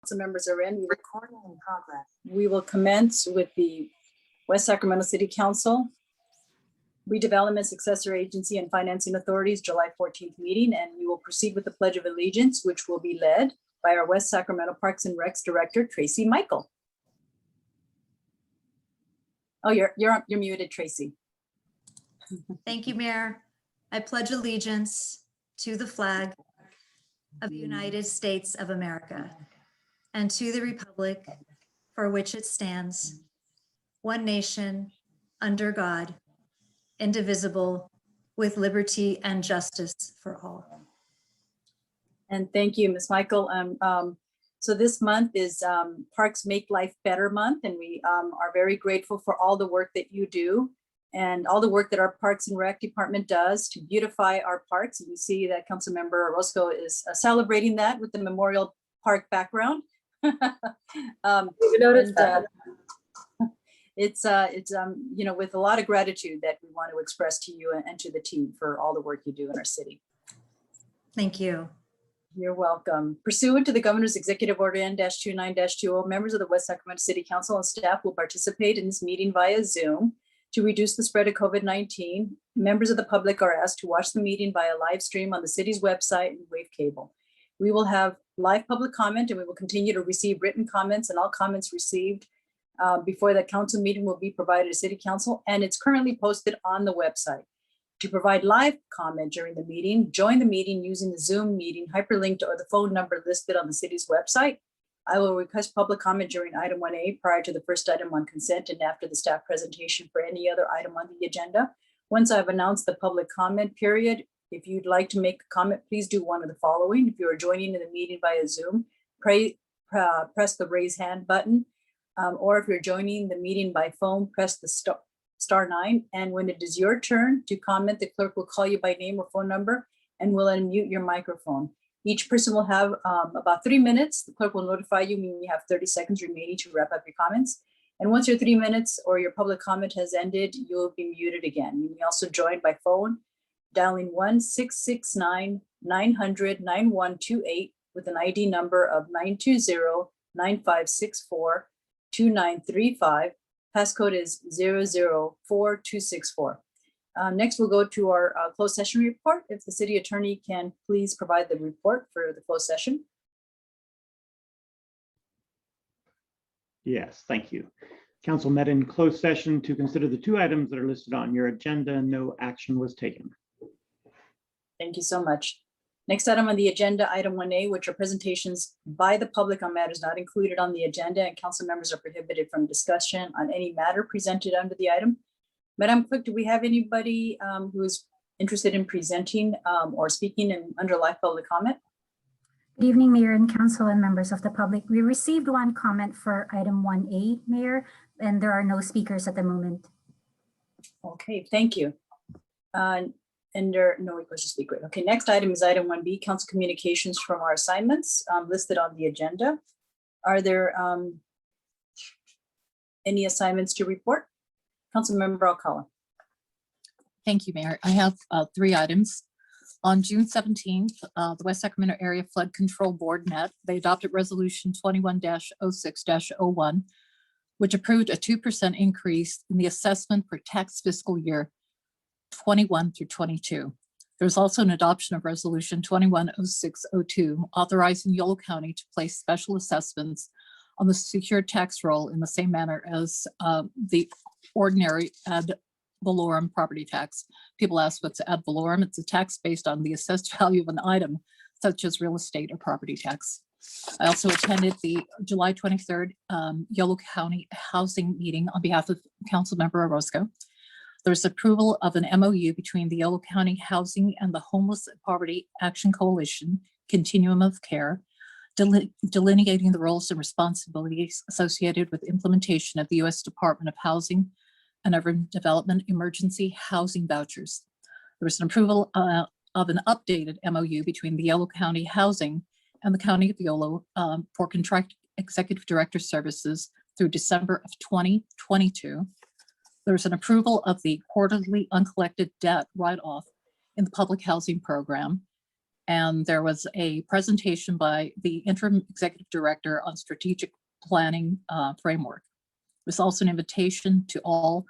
Council members are in. Recording in progress. We will commence with the West Sacramento City Council Redevelopment Successor Agency and Financing Authorities July 14th meeting, and we will proceed with the Pledge of Allegiance, which will be led by our West Sacramento Parks and Recs Director, Tracy Michael. Oh, you're muted, Tracy. Thank you, Mayor. I pledge allegiance to the flag of the United States of America and to the republic for which it stands, one nation, under God, indivisible, with liberty and justice for all. And thank you, Ms. Michael. So this month is Parks Make Life Better Month, and we are very grateful for all the work that you do and all the work that our Parks and Rec Department does to beautify our parks. And we see that Councilmember Orozco is celebrating that with the Memorial Park background. You noticed that. It's you know, with a lot of gratitude that we want to express to you and to the team for all the work you do in our city. Thank you. You're welcome. Pursuant to the Governor's Executive Order N-29-20, members of the West Sacramento City Council and staff will participate in this meeting via Zoom to reduce the spread of COVID-19. Members of the public are asked to watch the meeting via live stream on the city's website and Wave Cable. We will have live public comment, and we will continue to receive written comments, and all comments received before the council meeting will be provided to City Council, and it's currently posted on the website. To provide live comment during the meeting, join the meeting using the Zoom meeting hyperlinked or the phone number listed on the city's website. I will request public comment during item 1A prior to the first item on consent and after the staff presentation for any other item on the agenda. Once I've announced the public comment period, if you'd like to make a comment, please do one of the following. If you are joining in the meeting via Zoom, press the raise hand button. Or if you're joining the meeting by phone, press the star 9. And when it is your turn to comment, the clerk will call you by name or phone number and will unmute your microphone. Each person will have about 3 minutes. The clerk will notify you when you have 30 seconds remaining to wrap up your comments. And once your 3 minutes or your public comment has ended, you'll be muted again. You may also join by phone, dialing 1-669-900-9128 with an ID number of 920-9564-2935. Passcode is 004264. Next, we'll go to our closed session report. If the city attorney can please provide the report for the closed session. Yes, thank you. Council met in closed session to consider the 2 items that are listed on your agenda. No action was taken. Thank you so much. Next item on the agenda, item 1A, which are presentations by the public on matters not included on the agenda, and council members are prohibited from discussion on any matter presented under the item. Madam Clerk, do we have anybody who is interested in presenting or speaking under live public comment? Good evening, Mayor and Council and members of the public. We received one comment for item 1A, Mayor, and there are no speakers at the moment. Okay, thank you. And there are no requests to speak. Great. Okay, next item is item 1B, council communications from our assignments listed on the agenda. Are there any assignments to report? Councilmember Alcala. Thank you, Mayor. I have 3 items. On June 17th, the West Sacramento Area Flood Control Board met. They adopted Resolution 21-06-01, which approved a 2% increase in the assessment for tax fiscal year 21 through 22. There's also an adoption of Resolution 21-06-02, authorizing Yolo County to place special assessments on the secured tax roll in the same manner as the ordinary ad valorem property tax. People ask what's ad valorem. It's a tax based on the assessed value of an item, such as real estate or property tax. I also attended the July 23rd Yolo County Housing meeting on behalf of Councilmember Orozco. There's approval of an MOU between the Yolo County Housing and the Homeless and Poverty Action Coalition Continuum of Care, delineating the roles and responsibilities associated with implementation of the U.S. Department of Housing and Urban Development emergency housing vouchers. There was an approval of an updated MOU between the Yolo County Housing and the County of Yolo for contract executive director services through December of 2022. There's an approval of the quarterly uncollected debt write-off in the public housing program. And there was a presentation by the interim executive director on strategic planning framework. There's also an invitation to all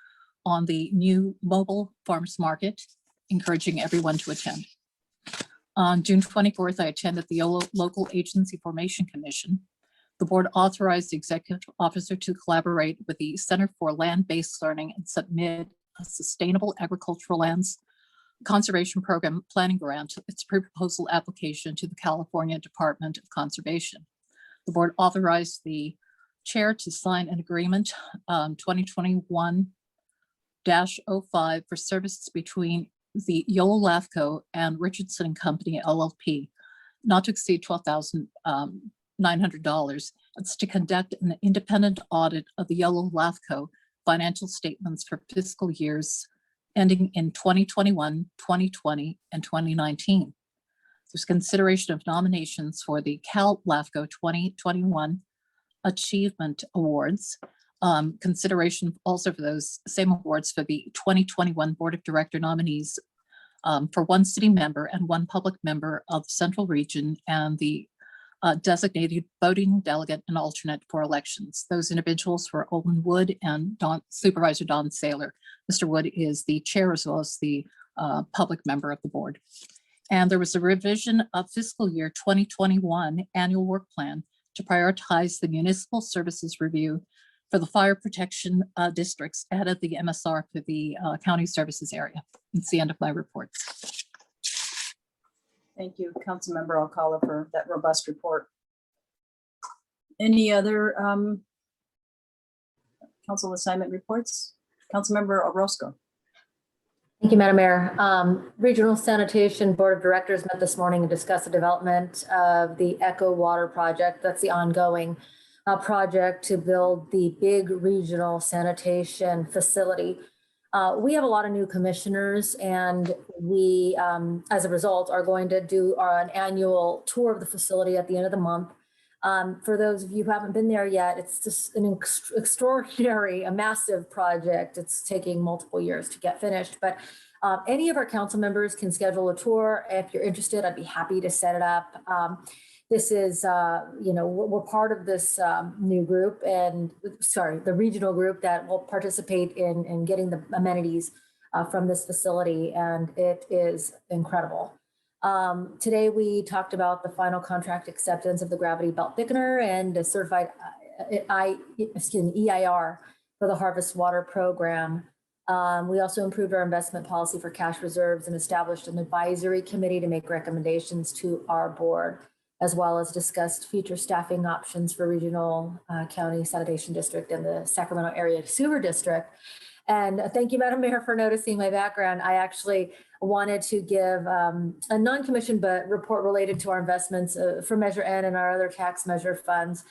on the new mobile farmers market, encouraging everyone to attend. On June 24th, I attended the Local Agency Formation Commission. The board authorized the executive officer to collaborate with the Center for Land-Based Learning and submit a Sustainable Agricultural Lands Conservation Program Planning Grant, its pre-proposal application to the California Department of Conservation. The board authorized the chair to sign an agreement 2021-05 for services between the Yola LAFCO and Richardson and Company LLP, not to exceed $12,900. It's to conduct an independent audit of the Yola LAFCO financial statements for fiscal years ending in 2021, 2020, and 2019. There's consideration of nominations for the Cal LAFCO 2021 Achievement Awards. Consideration also for those same awards for the 2021 Board of Director nominees for one city member and one public member of the Central Region and the designated voting delegate and alternate for elections. Those individuals were Olin Wood and Supervisor Don Saylor. Mr. Wood is the chair as well as the public member of the board. And there was a revision of fiscal year 2021 annual work plan to prioritize the municipal services review for the fire protection districts added the MSR for the county services area. It's the end of my reports. Thank you, Councilmember Alcala, for that robust report. Any other council assignment reports? Councilmember Orozco. Thank you, Madam Mayor. Regional Sanitation Board of Directors met this morning and discussed the development of the Echo Water Project. That's the ongoing project to build the big regional sanitation facility. We have a lot of new commissioners, and we, as a result, are going to do an annual tour of the facility at the end of the month. For those of you who haven't been there yet, it's just an extraordinary, a massive project. It's taking multiple years to get finished, but any of our council members can schedule a tour. If you're interested, I'd be happy to set it up. This is, we're part of this new group the regional group that will participate in getting the amenities from this facility, and it is incredible. Today, we talked about the final contract acceptance of the gravity belt thickener and the certified EIR for the Harvest Water Program. We also improved our investment policy for cash reserves and established an advisory committee to make recommendations to our board, as well as discussed future staffing options for regional county sanitation district and the Sacramento area sewer district. And thank you, Madam Mayor, for noticing my background. I actually wanted to give a non-commissioned but report related to our investments for Measure N and our other tax measure funds.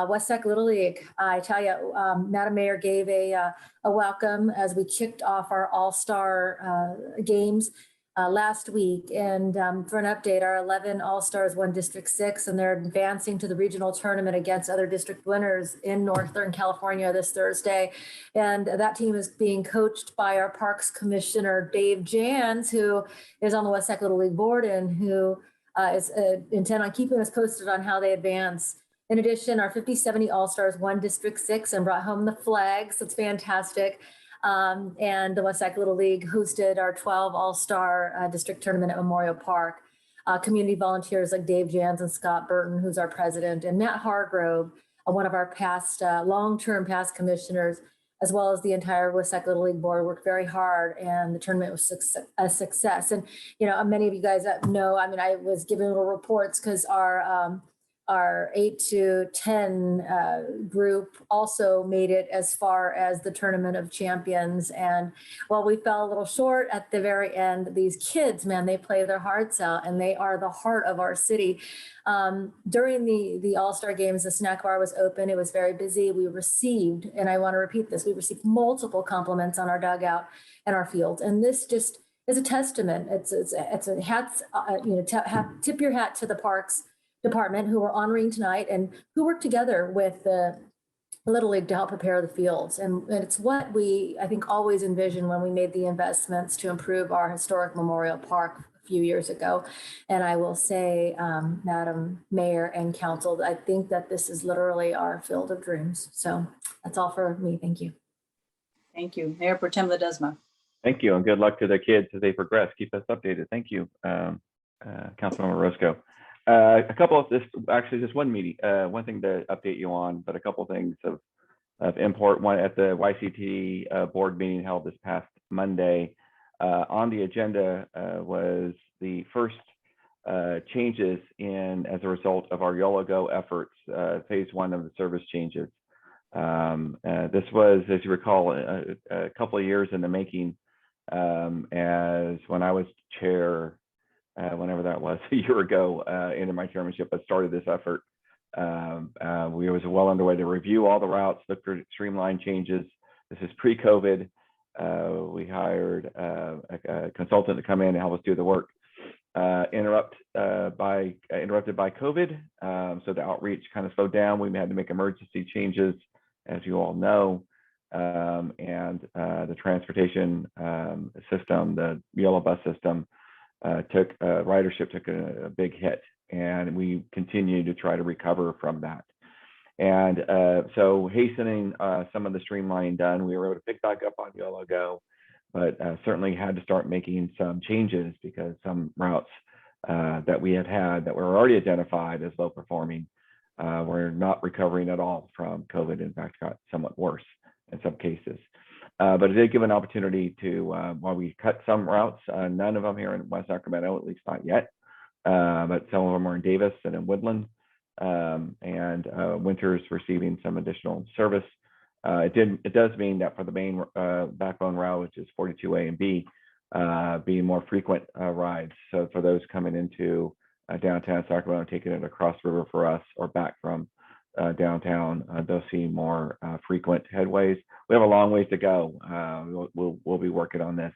West Sac Little League, I tell you, Madam Mayor gave a welcome as we kicked off our All-Star games last week. And for an update, our 11 All-Stars won District 6, and they're advancing to the regional tournament against other district winners in Northern California this Thursday. And that team is being coached by our Parks Commissioner, Dave Jans, who is on the West Sac Little League board and who is intent on keeping us posted on how they advance. In addition, our 50-70 All-Stars won District 6 and brought home the flags. It's fantastic. And the West Sac Little League hosted our 12 All-Star district tournament at Memorial Park. Community volunteers like Dave Jans and Scott Burton, who's our president, and Matt Hargrove, one of our past long-term past commissioners, as well as the entire West Sac Little League board, worked very hard, and the tournament was a success. And many of you guys that know, I was giving little reports because our 8 to 10 group also made it as far as the Tournament of Champions. And while we fell a little short at the very end, these kids, man, they play their hearts out, and they are the heart of our city. During the All-Star games, the snack bar was open. It was very busy. We received, and I want to repeat this, we received multiple compliments on our dugout and our field. And this just is a testament. It's a hats, tip your hat to the Parks Department, who are honoring tonight and who work together with the Little League to help prepare the fields. And it's what we, I think, always envisioned when we made the investments to improve our historic Memorial Park few years ago. And I will say, Madam Mayor and Council, I think that this is literally our field of dreams. So that's all for me. Thank you. Thank you. Mayor Pro Tem Ledesma. Thank you, and good luck to the kids as they progress. Keep us updated. Thank you, Councilmember Roscoe. A couple of actually just one meeting, one thing to update you on, but a couple of things of import. One at the YCT board meeting held this past Monday. On the agenda was the first changes as a result of our YOLO Go efforts, phase 1 of the service changes. This was, as you recall, a couple of years in the making, as when I was chair, whenever that was, a year ago, into my chairmanship, I started this effort. We was well underway to review all the routes, look for streamline changes. This is pre-COVID. We hired a consultant to come in and help us do the work. Interrupted by COVID, so the outreach kind of slowed down. We had to make emergency changes, as you all know, and the transportation system, the yellow bus system, ridership took a big hit, and we continue to try to recover from that. And so hastening some of the streamlining done, we were able to pick back up on YOLO Go, but certainly had to start making some changes because some routes that we had that were already identified as low performing were not recovering at all from COVID. In fact, got somewhat worse in some cases. But it did give an opportunity to, while we cut some routes, none of them here in West Sacramento, at least not yet, but some of them are in Davis and in Woodland, and Winters receiving some additional service. It does mean that for the main backbone route, which is 42A and B, being more frequent rides. So for those coming into downtown Sacramento, taking it across the river for us or back from downtown, they'll see more frequent headways. We have a long ways to go. We'll be working on this,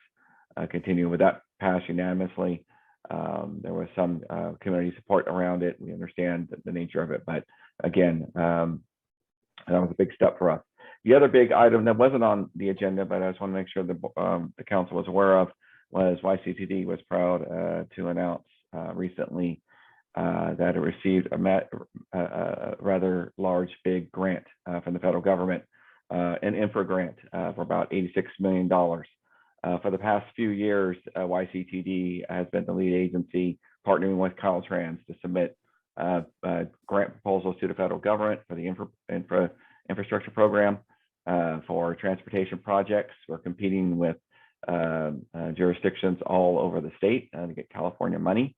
continuing with that pass unanimously. There was some community support around it. We understand the nature of it, but again, that was a big step for us. The other big item that wasn't on the agenda, but I just want to make sure the council was aware of, was YCTD was proud to announce recently that it received a rather large, big grant from the federal government, an infra grant for about $86 million. For the past few years, YCTD has been the lead agency partnering with Caltrans to submit grant proposals to the federal government for the infrastructure program for transportation projects. We're competing with jurisdictions all over the state to get California money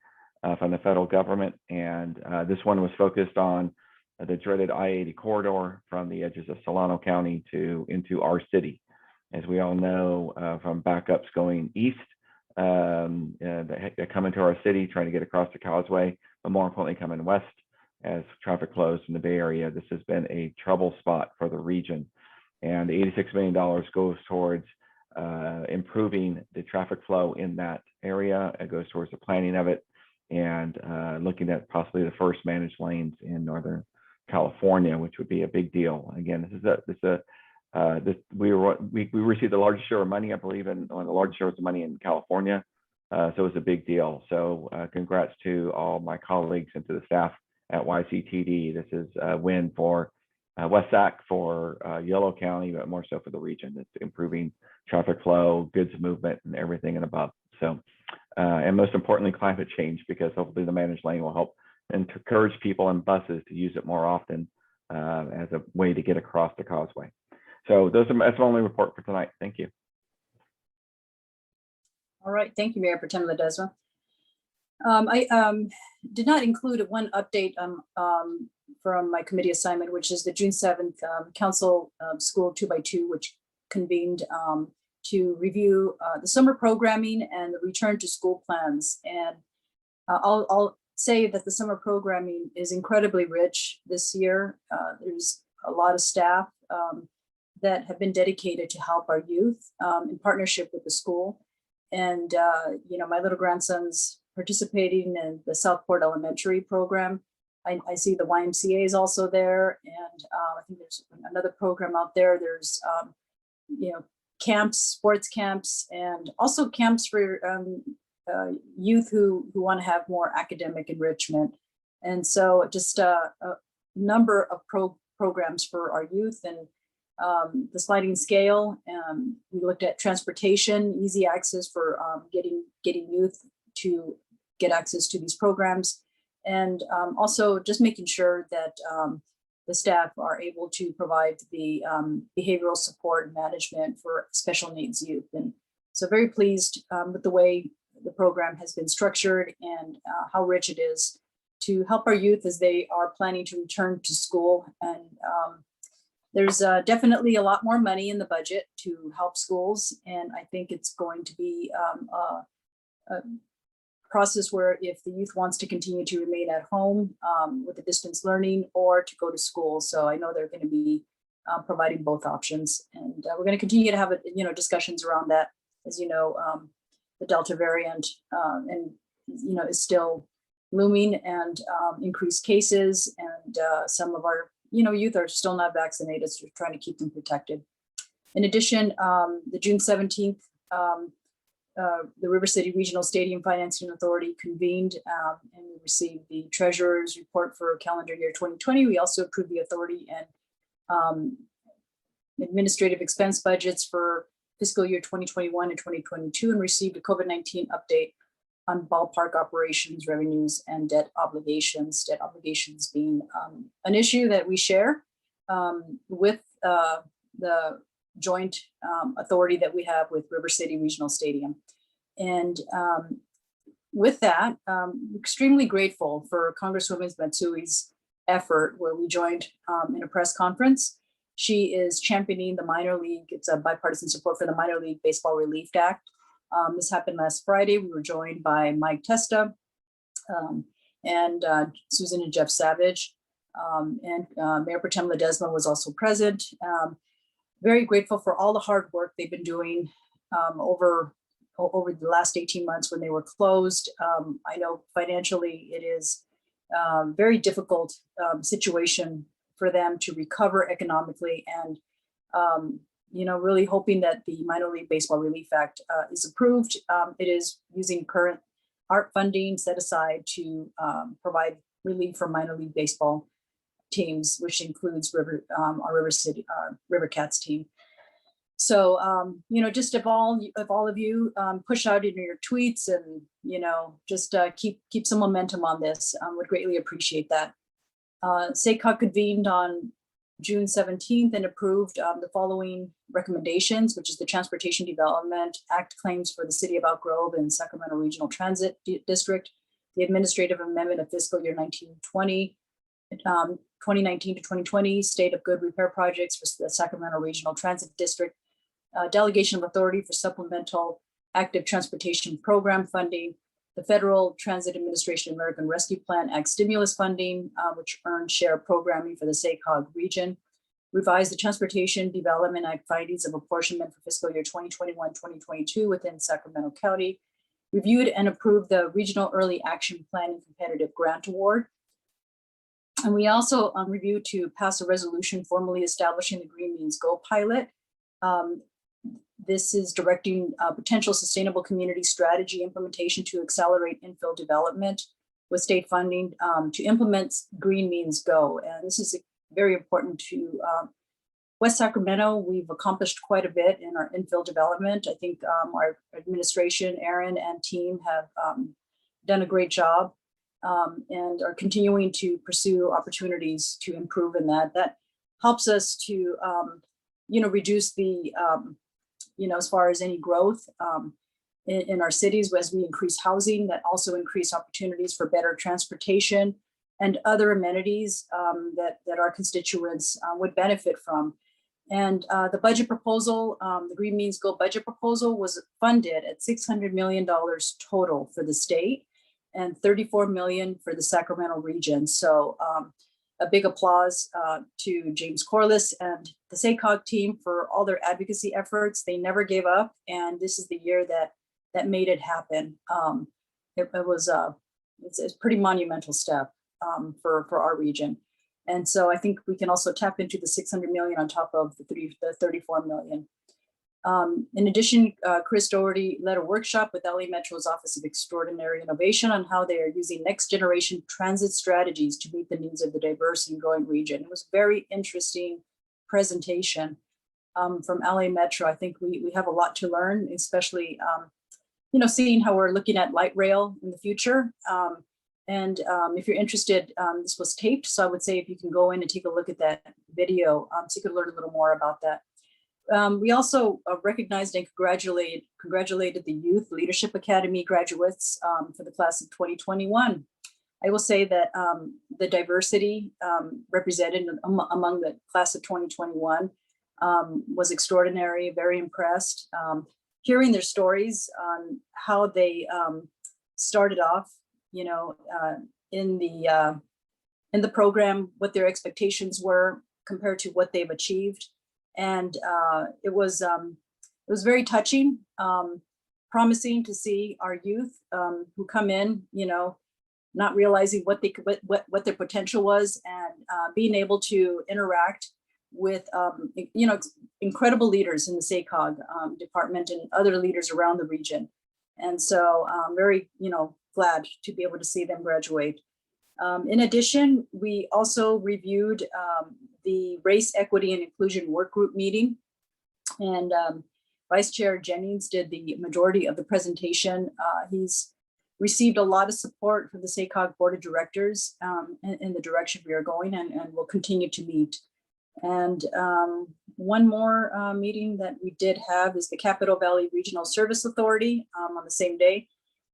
from the federal government. And this one was focused on the dreaded I-80 corridor from the edges of Solano County into our city. As we all know, from backups going east, they come into our city trying to get across the causeway, but more importantly, coming west as traffic flows from the Bay Area. This has been a trouble spot for the region. And $86 million goes towards improving the traffic flow in that area. It goes towards the planning of it and looking at possibly the first managed lanes in Northern California, which would be a big deal. Again, we received the largest share of money, I believe, in one of the largest shares of money in California. So it was a big deal. So congrats to all my colleagues and to the staff at YCTD. This is a win for West Sac, for Yolo County, but more so for the region. It's improving traffic flow, goods movement, and everything and above. So, and most importantly, climate change, because hopefully the managed lane will help encourage people and buses to use it more often as a way to get across the causeway. So that's my only report for tonight. Thank you. All right, thank you, Mayor Pro Tem Ledesma. I did not include one update from my committee assignment, which is the June 7th Council School 2x2, which convened to review the summer programming and the return to school plans. And I'll say that the summer programming is incredibly rich this year. There's a lot of staff that have been dedicated to help our youth in partnership with the school. And, you know, my little grandson's participating in the Southport Elementary program. I see the YMCA is also there. And I think there's another program out there. There's, you know, camps, sports camps, and also camps for youth who want to have more academic enrichment. And so just a number of programs for our youth, and the sliding scale. We looked at transportation, easy access for getting youth to get access to these programs, and also just making sure that the staff are able to provide the behavioral support and management for special needs youth. And so very pleased with the way the program has been structured and how rich it is to help our youth as they are planning to return to school. And there's definitely a lot more money in the budget to help schools. And I think it's going to be a process where if the youth wants to continue to remain at home with the distance learning or to go to school. So I know they're going to be providing both options. And we're going to continue to have discussions around that. As you know, the Delta variant and is still looming, and increased cases, and some of our youth are still not vaccinated, so we're trying to keep them protected. In addition, the June 17th, the River City Regional Stadium Financing Authority convened, and we received the treasurer's report for calendar year 2020. We also approved the authority and administrative expense budgets for fiscal year 2021 and 2022, and received a COVID-19 update on ballpark operations, revenues, and debt obligations. Debt obligations being an issue that we share with the joint authority that we have with River City Regional Stadium. And with that, extremely grateful for Congresswoman Matsui's effort, where we joined in a press conference. She is championing the minor league. It's a bipartisan support for the Minor League Baseball Relief Act. This happened last Friday. We were joined by Mike Testa and Susan and Jeff Savage, and Mayor Pro Tem Ledesma was also present. Very grateful for all the hard work they've been doing over the last 18 months when they were closed. I know financially it is a very difficult situation for them to recover economically, and really hoping that the Minor League Baseball Relief Act is approved. It is using current ARP funding set aside to provide relief for minor league baseball teams, which includes our River Cats team. So, just if all of you push out in your tweets and, just keep some momentum on this, would greatly appreciate that. SACOG convened on June 17th and approved the following recommendations, which is the Transportation Development Act claims for the City of Elk Grove and Sacramento Regional Transit District, the administrative amendment of fiscal year 2019 to 2020, State of Good repair projects for the Sacramento Regional Transit District, delegation of authority for supplemental active transportation program funding, the Federal Transit Administration American Rescue Plan Act stimulus funding, which earned share programming for the SACOG region, revised the Transportation Development Act findings of apportionment for fiscal year 2021-2022 within Sacramento County, reviewed and approved the Regional Early Action Planning Competitive Grant Award. And we also reviewed to pass a resolution formally establishing the Green Means Go pilot. This is directing potential sustainable community strategy implementation to accelerate infill development with state funding to implement Green Means Go. And this is very important to West Sacramento. We've accomplished quite a bit in our infill development. I think our administration, Aaron and team have done a great job and are continuing to pursue opportunities to improve in that. That helps us to, reduce the as far as any growth in our cities as we increase housing, that also increase opportunities for better transportation and other amenities that our constituents would benefit from. And the budget proposal, the Green Means Go budget proposal, was funded at $600 million total for the state and $34 million for the Sacramento region. So a big applause to James Corliss and the SACOG team for all their advocacy efforts. They never gave up, and this is the year that made it happen. It's a pretty monumental step for our region. And so I think we can also tap into the 600 million on top of the 34 million. In addition, Chris Doherty led a workshop with LA Metro's Office of Extraordinary Innovation on how they are using next generation transit strategies to meet the needs of the diverse and growing region. It was a very interesting presentation from LA Metro. I think we have a lot to learn, especially seeing how we're looking at light rail in the future. If you're interested, this was taped, so I would say if you can go in and take a look at that video, so you could learn a little more about that. We also recognized and congratulated the Youth Leadership Academy graduates for the class of 2021. I will say that the diversity represented among the class of 2021 was extraordinary, very impressed. Hearing their stories on how they started off, in the program, what their expectations were compared to what they've achieved. And it was very touching, promising to see our youth who come in, not realizing what their potential was, and being able to interact with, incredible leaders in the SACOG department and other leaders around the region. And so I'm very, glad to be able to see them graduate. In addition, we also reviewed the Race, Equity, and Inclusion Work Group meeting. And Vice Chair Jennings did the majority of the presentation. He's received a lot of support from the SACOG Board of Directors in the direction we are going, and will continue to meet. And one more meeting that we did have is the Capitol Valley Regional Service Authority on the same day.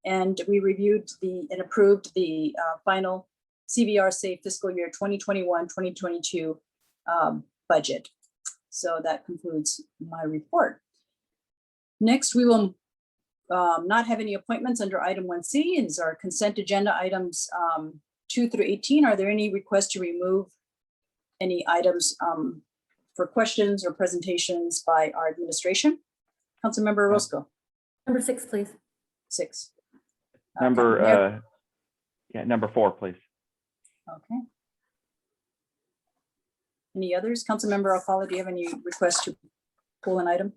And we reviewed and approved the final CVR Safe fiscal year 2021-2022 budget. So that concludes my report. Next, we will not have any appointments under item 1C. Is our consent agenda items 2 through 18. Are there any requests to remove any items for questions or presentations by our administration? Councilmember Orozco. Number 6, please. 6. Number 4, please. Okay. Any others? Councilmember Alcala, do you have any requests to pull an item?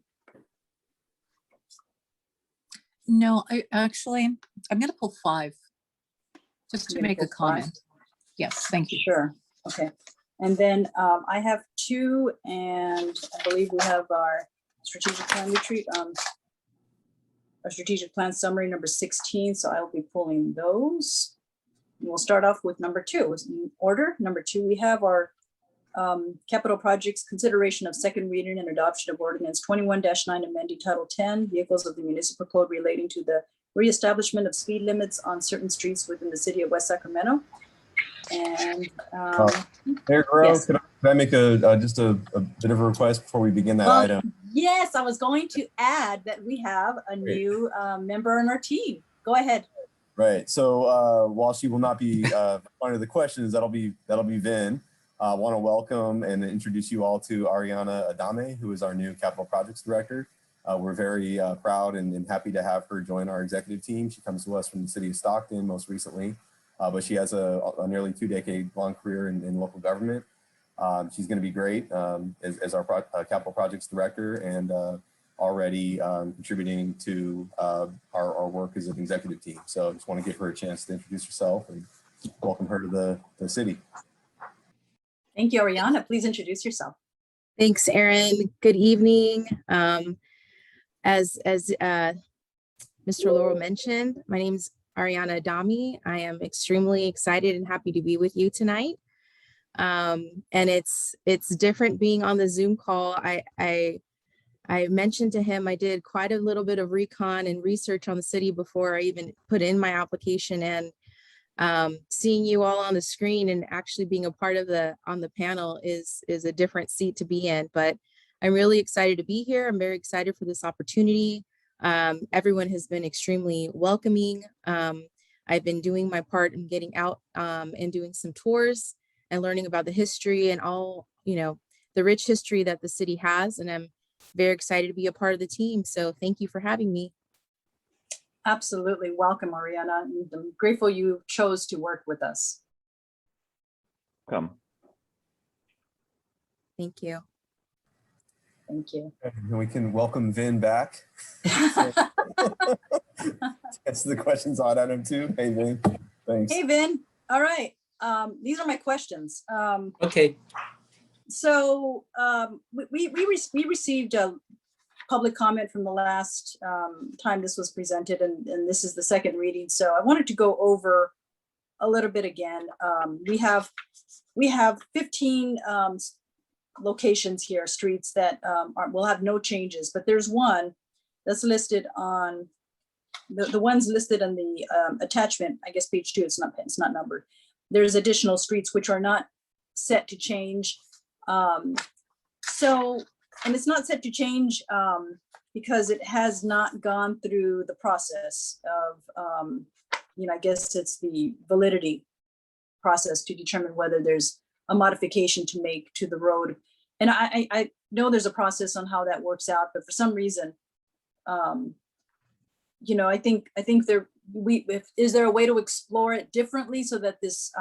No, I'm going to pull 5 just to You're gonna make a pull 5? comment. Yes, thank you. Sure. Okay. And then I have 2, and I believe we have our strategic plan retreat, our strategic plan summary number 16. So I'll be pulling those. We'll start off with number 2 in order. Number 2, we have our capital projects consideration of second reading and adoption of ordinance 21-9 amending Title 10 vehicles of the municipal code relating to the reestablishment of speed limits on certain streets within the city of West Sacramento. And Mayor Guerrero, yes. could I make just a bit of a request before we begin that item? Yes, I was going to add that we have a new member on our team. Go ahead. Right. So while she will not be part of the questions, that'll be Vin. I want to welcome and introduce you all to Ariana Adame, who is our new Capital Projects Director. We're very proud and happy to have her join our executive team. She comes to us from the city of Stockton most recently, but she has a nearly 2-decade-long career in local government. She's going to be great as our Capital Projects Director, and already contributing to our work as an executive team. So I just want to give her a chance to introduce herself and welcome her to the city. Thank you, Ariana. Please introduce yourself. Thanks, Erin. Good evening. As Mr. Laurel mentioned, my name is Ariana Adame. I am extremely excited and happy to be with you tonight. And it's different being on the Zoom call. I mentioned to him I did quite a little bit of recon and research on the city before I even put in my application, and seeing you all on the screen and actually being a part of on the panel is a different seat to be in. But I'm really excited to be here. I'm very excited for this opportunity. Everyone has been extremely welcoming. I've been doing my part in getting out and doing some tours and learning about the history and all, the rich history that the city has. And I'm very excited to be a part of the team. So thank you for having me. Absolutely. Welcome, Ariana. I'm grateful you chose to work with us. Come. Thank you. Thank you. And we can welcome Vin back. Answer the questions on item 2. Hey, Vin. Thanks. Hey, Vin. All right. These are my questions. Okay, So we received a public comment from the last time this was presented, and this is the second reading. So I wanted to go over a little bit again. We have 15 locations here, streets that will have no changes, but there's one that's listed on the ones listed on the attachment, I guess page 2, it's not numbered. There's additional streets which are not set to change. And it's not set to change because it has not gone through the process of, I guess it's the validity process to determine whether there's a modification to make to the road. And I know there's a process on how that works out, but for some reason, I think is there a way to explore it differently so that this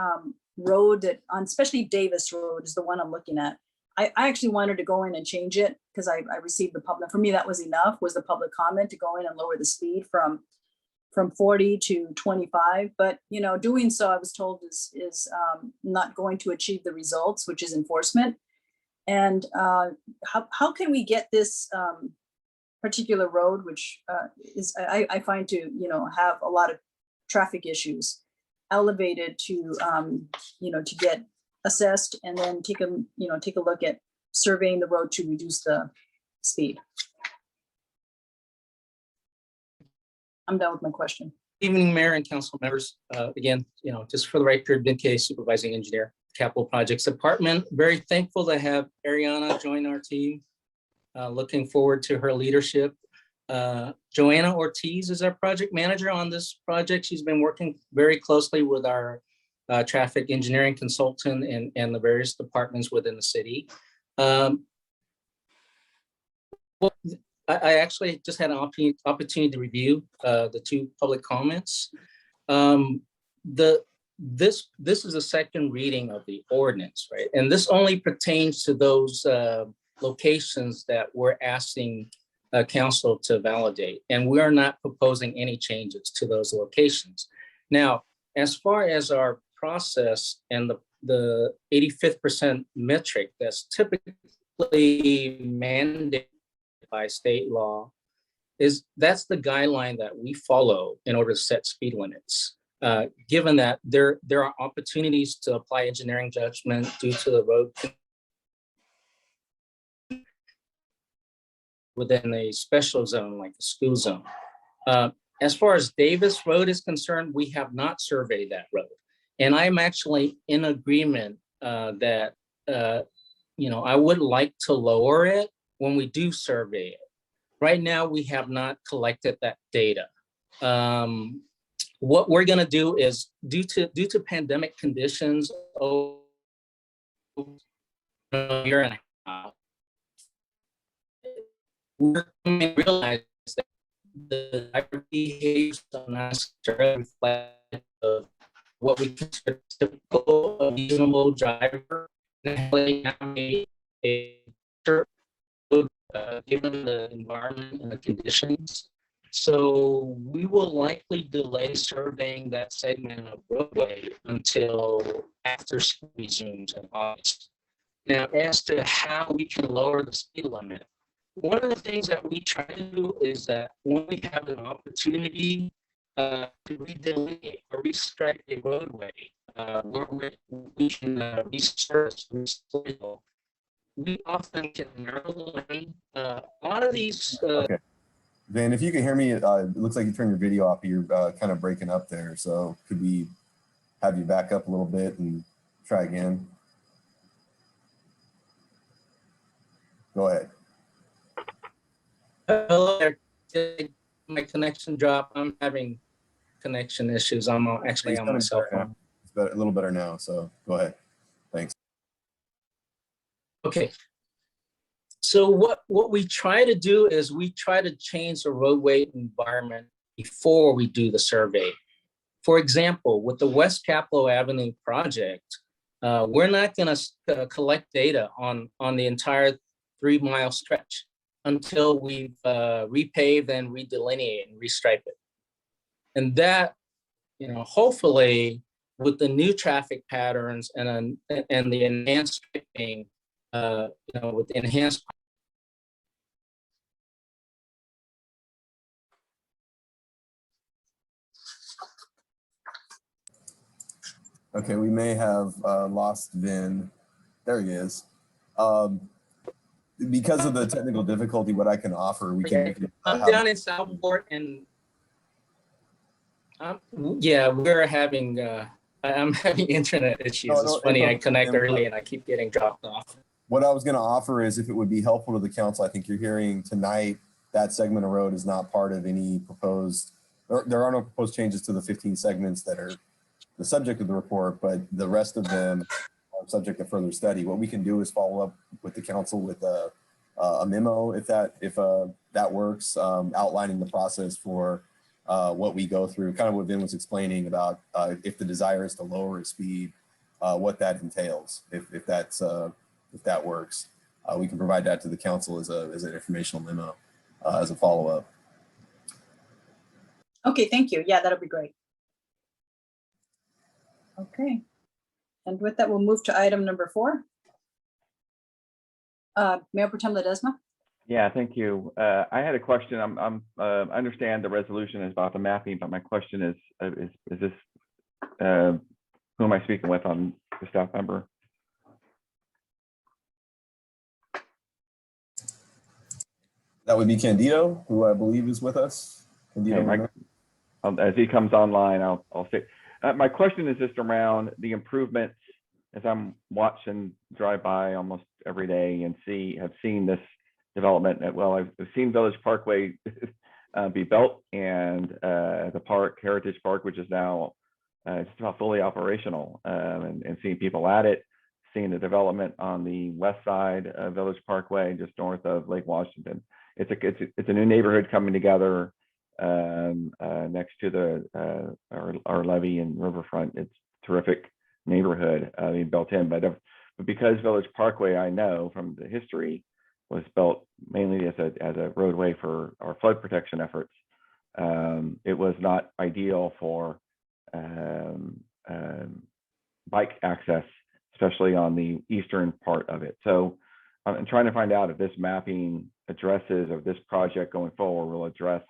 road that especially Davis Road is the one I'm looking at. I actually wanted to go in and change it because I received the public, for me, that was enough, was the public comment to go in and lower the speed from 40 to 25. But, doing so, I was told is not going to achieve the results, which is enforcement. And how can we get this particular road, which I find to, have a lot of traffic issues, elevated to, to get assessed and then take a look at surveying the road to reduce the speed. I'm done with my question. evening, Mayor and council members. Again, just for the record, Ben K, Supervising Engineer, Capital Projects Department. Very thankful to have Ariana join our team. Looking forward to her leadership. Joanna Ortiz is our project manager on this project. She's been working very closely with our traffic engineering consultant and the various departments within the city. Well, I actually just had an opportunity to review the 2 public comments. This is a second reading of the ordinance, right? And this only pertains to those locations that we're asking council to validate, and we are not proposing any changes to those locations. Now, as far as our process and the 85th% metric that's typically mandated by state law, that's the guideline that we follow in order to set speed limits. Given that there are opportunities to apply engineering judgment due to the road within a special zone like the school zone. As far as Davis Road is concerned, we have not surveyed that road. And I'm actually in agreement that, I would like to lower it when we do survey it. Right now, we have not collected that data. What we're gonna do is, due to pandemic conditions, a year and a half, we're going to realize that the driver behaviors are not necessarily reflective of what we consider typical of a reasonable driver. Given the environment and the conditions. So we will likely delay surveying that segment of roadway until after school resumes in August. Now, as to how we can lower the speed limit, one of the things that we try to do is that when we have an opportunity to redelineate or restrike a roadway where we can resurface, restore, we often can narrow the lane. A lot of these. Okay. Van, if you can hear me, it looks like you turned your video off, but you're kind of breaking up there. So could we have you back up a little bit and try again? Go ahead. Hello there. My connection dropped. I'm having connection issues. I'm actually on my cell phone. It's better, a little better now. So go ahead. Thanks. Okay. So what we try to do is we try to change the roadway environment before we do the survey. For example, with the West Capitol Avenue project, we're not going to collect data on the entire 3-mile stretch until we've repaved and redelineate and restripe it. And that, hopefully with the new traffic patterns and the enhanced striping, with enhanced. Okay, we may have lost Vin. There he is. Because of the technical difficulty, what I can offer, we can. I'm down in Southport, and we're having. I'm having internet issues. No, it's no, funny. it's I connect okay. early, and I keep getting dropped off. What I was going to offer is, if it would be helpful to the council, I think you're hearing tonight that segment of road is not part of any proposed. There are no proposed changes to the 15 segments that are the subject of the report, but the rest of them are subject to further study. What we can do is follow up with the council with a memo, if that works, outlining the process for what we go through, kind of what Vin was explaining about if the desire is to lower speed, what that entails. If that works, we can provide that to the council as an informational memo as a follow up. Okay, thank you. Yeah, that'll be great. Okay. And with that, we'll move to item number 4. Mayor Pro Tem Ledesma. Yeah, thank you. I had a question. I understand the resolution is about the mapping, but my question is this, who am I speaking with on the staff member? That would be Candido, who I believe is with us. Candido, Okay, as he comes online, I'll say, my question is just around the improvements. As I'm watching, drive by almost every day and have seen this development. Well, I've seen Village Parkway be built, and the Heritage Park, which is now just about fully operational, and seeing people at it, seeing the development on the west side of Village Parkway, just north of Lake Washington. It's a new neighborhood coming together next to our levee and riverfront. It's terrific neighborhood being built in, but because Village Parkway, I know from the history, was built mainly as a roadway for our flood protection efforts. It was not ideal for bike access, especially on the eastern part of it. So I'm trying to find out if this mapping addresses, or this project going forward will address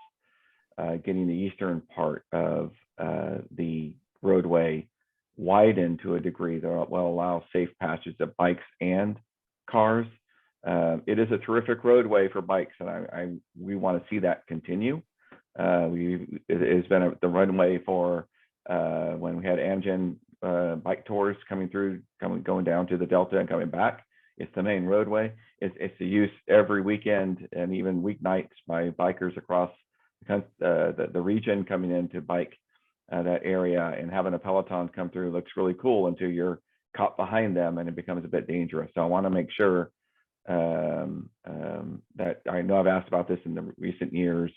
getting the eastern part of the roadway widened to a degree that will allow safe passage of bikes and cars. It is a terrific roadway for bikes, and we want to see that continue. It has been the runway for when we had Amgen bike tours going down to the Delta and coming back. It's the main roadway. It's the use every weekend and even weeknights by bikers across the region coming in to bike that area, and having a Peloton come through looks really cool until you're caught behind them and it becomes a bit dangerous. So I want to make sure that I know I've asked about this in the recent years,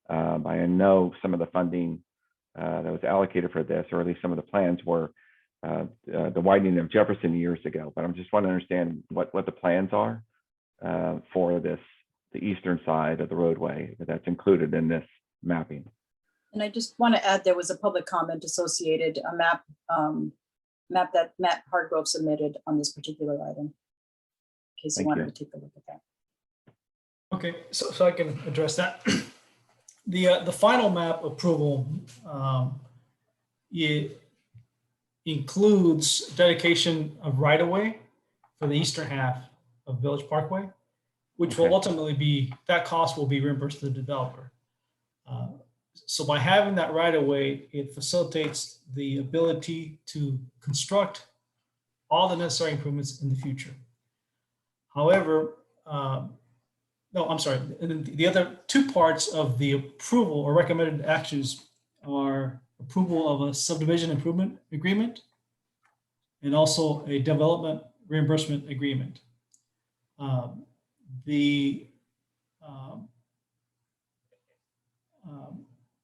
but I know some of the funding that was allocated for this, or at least some of the plans were the widening of Jefferson years ago. But I'm just want to understand what the plans are for the eastern side of the roadway that's included in this mapping. And I just want to add, there was a public comment associated, a map that Matt Hargrove submitted on this particular item, in case you wanted to take a look at that. Okay, so I can address that. The final map approval, it includes dedication of right-of-way for the eastern half of Village Parkway, which will ultimately be, that cost will be reimbursed to the developer. So by having that right-of-way, it facilitates the ability to construct all the necessary improvements in the future. However, no, I'm sorry. The other two parts of the approval or recommended actions are approval of a subdivision improvement agreement and also a development reimbursement agreement.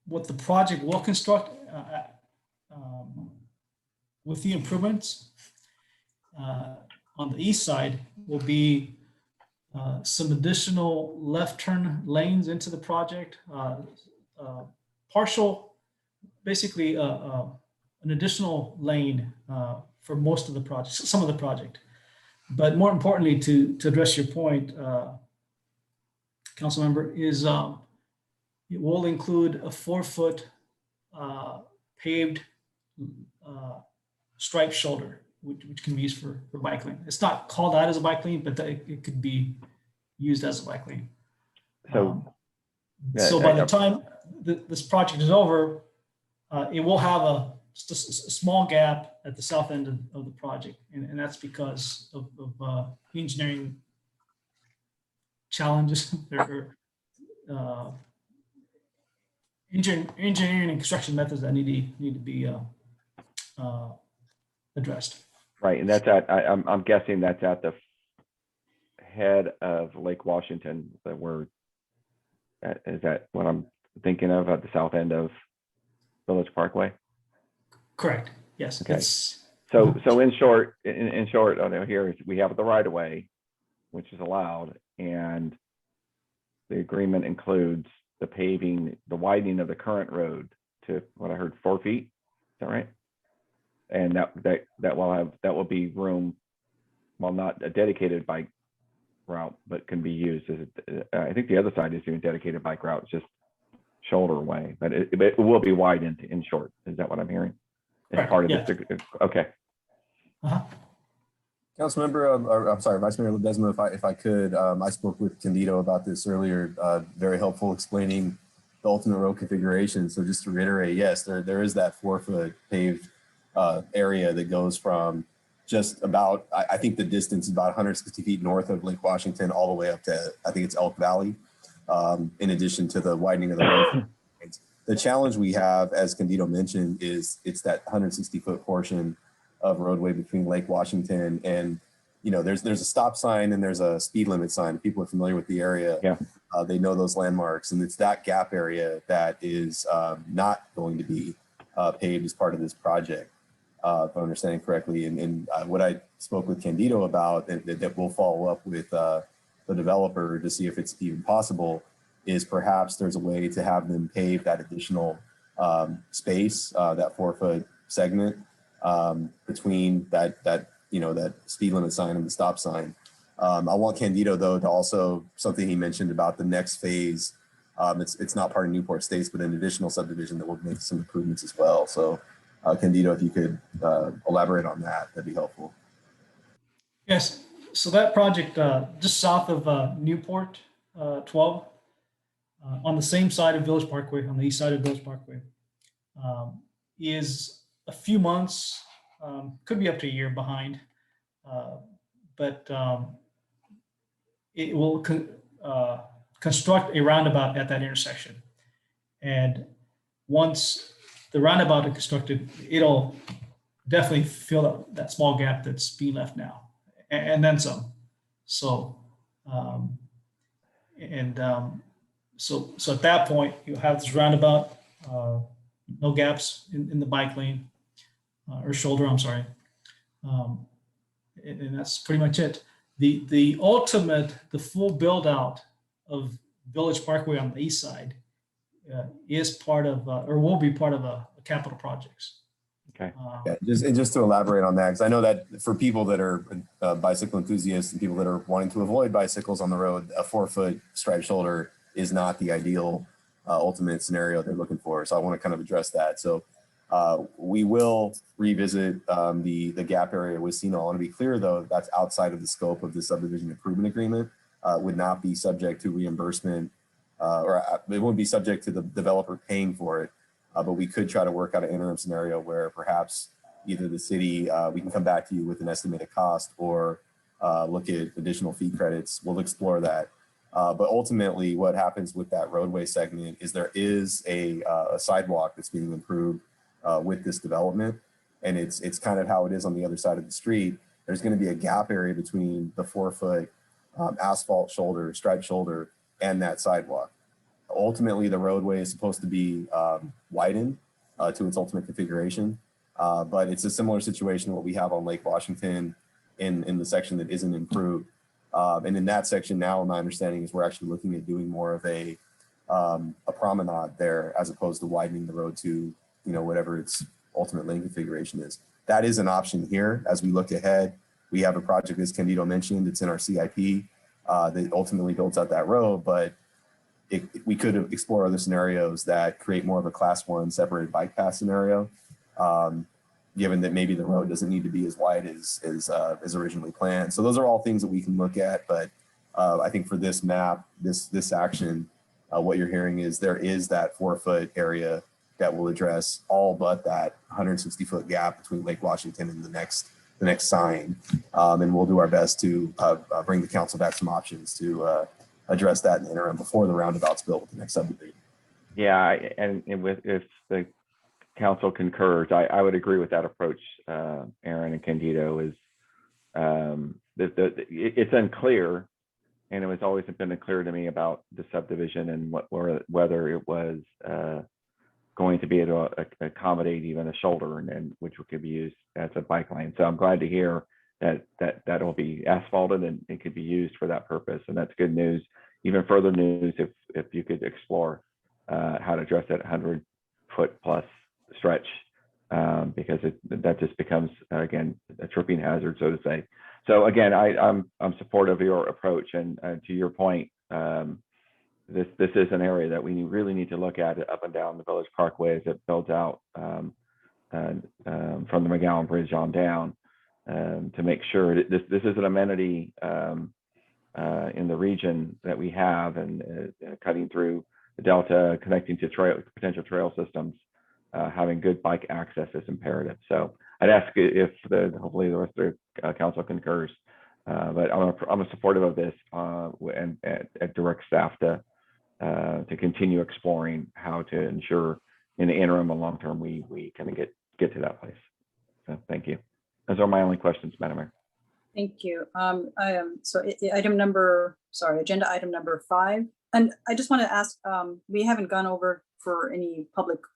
What the project will construct with the improvements on the east side will be some additional left turn lanes into the project, partial, basically an additional lane for most of the project, some of the project. But more importantly, to address your point, council member, is it will include a 4-foot paved striped shoulder, which can be used for bike lane. It's not called out as a bike lane, but it could be used as a bike lane. So, So by the time this project is over, it will have just a small gap at the south end of the project. And that's because of engineering challenges or engineering and construction methods that need to be addressed. right, and that's at, I'm guessing that's at the head of Lake Washington, that we're, is that what I'm thinking of, at the south end of Village Parkway? Correct. Yes. Okay. It's, So in short, here we have the right of way, which is allowed, and the agreement includes the paving, the widening of the current road to what I heard, 4 feet. Is that right? And that will be room, well, not a dedicated bike route, but can be used as I think the other side is doing dedicated bike routes, just shoulder way, but it will be widened in short. Is that what I'm hearing? As Correct, part of yeah. this. Okay. uh-huh. Councilmember, or I'm sorry, Vice Mayor Ledesma, if I could, I spoke with Candido about this earlier, very helpful explaining the ultimate road configuration. So just to reiterate, yes, there is that 4-foot paved area that goes from just about, I think the distance is about 160 feet north of Lake Washington all the way up to, I think it's Elk Valley, in addition to the widening of the road. The challenge we have, as Candido mentioned, is it's that 160-foot portion of roadway between Lake Washington and, you know, there's a stop sign and there's a speed limit sign. People are familiar with the area. Yeah. They know those landmarks, and it's that gap area that is not going to be paved as part of this project, if I'm understanding correctly. And what I spoke with Candido about, that we'll follow up with the developer to see if it's even possible, is perhaps there's a way to have them pave that additional space, that 4-foot segment between that speed limit sign and the stop sign. I want Candido, though, to also, something he mentioned about the next phase. It's not part of Newport Estates, but an additional subdivision that will make some improvements as well. So Candido, if you could elaborate on that, that'd be helpful. Yes. So that project just south of Newport 12, on the same side of Village Parkway, on the east side of Village Parkway, is a few months, could be up to a year behind, but it will construct a roundabout at that intersection. And once the roundabout is constructed, it'll definitely fill that small gap that's being left now, and then some. So, so at that point, you have this roundabout, no gaps in the bike lane or shoulder, I'm sorry. And that's pretty much it. The ultimate, the full build out of Village Parkway on the east side is part of, or will be part of a capital projects. Okay. Yeah, just to elaborate on that, because I know that for people that are bicycle enthusiasts and people that are wanting to avoid bicycles on the road, a 4-foot striped shoulder is not the ideal ultimate scenario they're looking for. So I want to kind of address that. So we will revisit the gap area with CNO. I want to be clear, though, that's outside of the scope of the subdivision improvement agreement, would not be subject to reimbursement, or it won't be subject to the developer paying for it. But we could try to work out an interim scenario where perhaps either the city, we can come back to you with an estimated cost, or look at additional fee credits. We'll explore that. But ultimately, what happens with that roadway segment is there is a sidewalk that's being improved with this development. And it's kind of how it is on the other side of the street. There's going to be a gap area between the 4-foot asphalt shoulder, striped shoulder, and that sidewalk. Ultimately, the roadway is supposed to be widened to its ultimate configuration, but it's a similar situation to what we have on Lake Washington in the section that isn't improved. And in that section now, my understanding is we're actually looking at doing more of a promenade there as opposed to widening the road to, whatever its ultimate lane configuration is. That is an option here as we look ahead. We have a project, as Candido mentioned, it's in our CIP that ultimately builds out that road, but we could explore other scenarios that create more of a class 1 separated bike path scenario, given that maybe the road doesn't need to be as wide as originally planned. So those are all things that we can look at, but I think for this map, this action, what you're hearing is there is that 4-foot area that will address all but that 160-foot gap between Lake Washington and the next sign. And we'll do our best to bring the council back some options to address that in the interim before the roundabout's built with the next subdivision. Yeah, and if the council concurs, I would agree with that approach, Aaron and Candido, is it's unclear, and it was always been unclear to me about the subdivision and whether it was going to be able to accommodate even a shoulder and which could be used as a bike lane. So I'm glad to hear that will be asphalted and it could be used for that purpose, and that's good news. Even further news if you could explore how to address that 100-foot plus stretch, because that just becomes again a tripping hazard, so to say. So again, I'm supportive of your approach, and to your point, this is an area that we really need to look at up and down the Village Parkway as it builds out from the McGowan Bridge on down, to make sure that this is an amenity in the region that we have, and cutting through the Delta, connecting to potential trail systems, having good bike access is imperative. So I'd ask if hopefully the rest of the council concurs, but I'm supportive of this, and direct staff to continue exploring how to ensure in the interim and long term we kind of get to that place. So thank you. Those are my only questions, Madam Mayor. Thank you. So agenda item number 5. And I just want to ask, we haven't gone over for any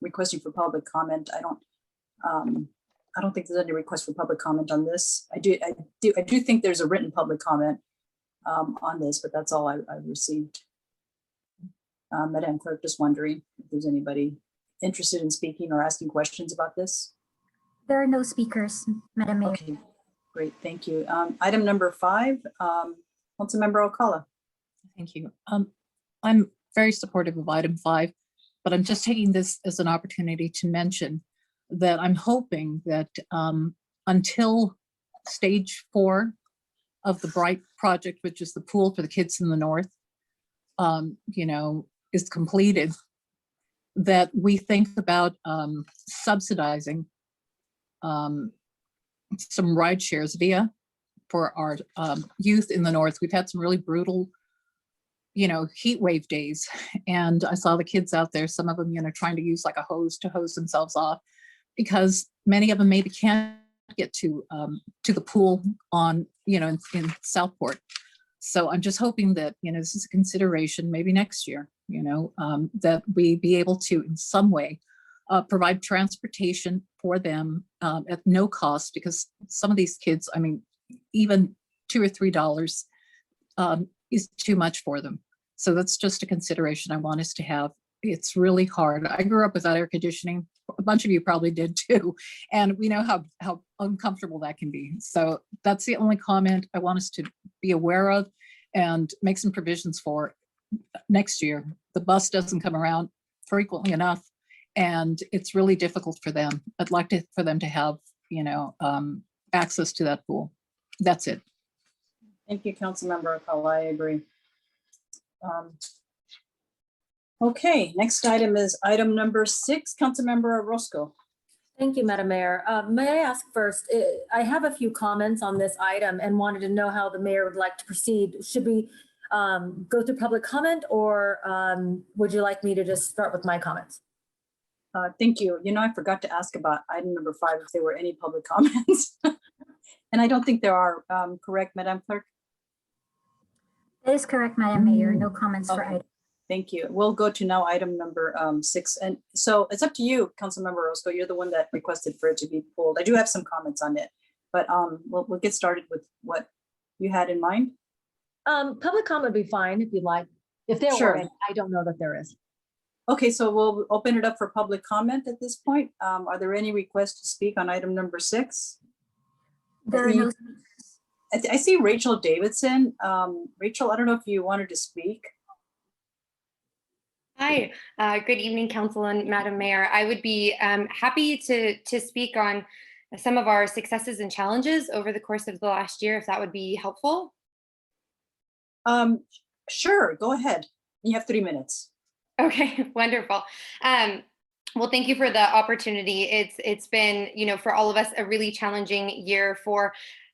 requesting for public comment. I don't think there's any request for public comment on this. I do think there's a written public comment on this, but that's all I've received. Madam Clerk, just wondering if there's anybody interested in speaking or asking questions about this. There are no speakers, Madam Mayor. Okay, great, thank you. Item number 5, Councilmember Alcala. Thank you. I'm very supportive of item 5, but I'm just taking this as an opportunity to mention that I'm hoping that until stage 4 of the Bright project, which is the pool for the kids in the north, is completed, that we think about subsidizing some ride shares for our youth in the north. We've had some really brutal heat wave days, and I saw the kids out there, some of them trying to use like a hose to hose themselves off, because many of them maybe can't get to the pool in Southport. So I'm just hoping that this is a consideration maybe next year, that we be able to in some way provide transportation for them at no cost, because some of these kids, I mean, even $2 or $3 is too much for them. So that's just a consideration I want us to have. It's really hard. I grew up without air conditioning. A bunch of you probably did too. And we know how uncomfortable that can be. So that's the only comment I want us to be aware of and make some provisions for next year. The bus doesn't come around frequently enough, and it's really difficult for them. I'd like for them to have, access to that pool. That's it. Thank you, Councilmember Alcala. I agree. Okay, next item is item number 6, Councilmember Orozco. Thank you, Madam Mayor. May I ask first, I have a few comments on this item and wanted to know how the mayor would like to proceed. Should we go through public comment, or would you like me to just start with my comments? Thank you. I forgot to ask about item number 5 if there were any public comments. And I don't think there are, correct, Madam Clerk? That is correct, Madam Mayor. No comments for Okay. item. Thank you. We'll go to now item number 6. And so it's up to you, Councilmember Orozco. You're the one that requested for it to be pulled. I do have some comments on it, but we'll get started with what you had in mind. Public comment would be fine if you'd like. If there Sure. were any, I don't know that there is. Okay, so we'll open it up for public comment at this point. Are there any requests to speak on item number 6? There are no, I see Rachel Davidson. Rachel, I don't know if you wanted to speak. Hi, good evening, Council and Madam Mayor. I would be happy to speak on some of our successes and challenges over the course of the last year, if that would be helpful. Sure, go ahead. You have 3 minutes. Okay, wonderful. Well, thank you for the opportunity. It's been, for all of us, a really challenging year for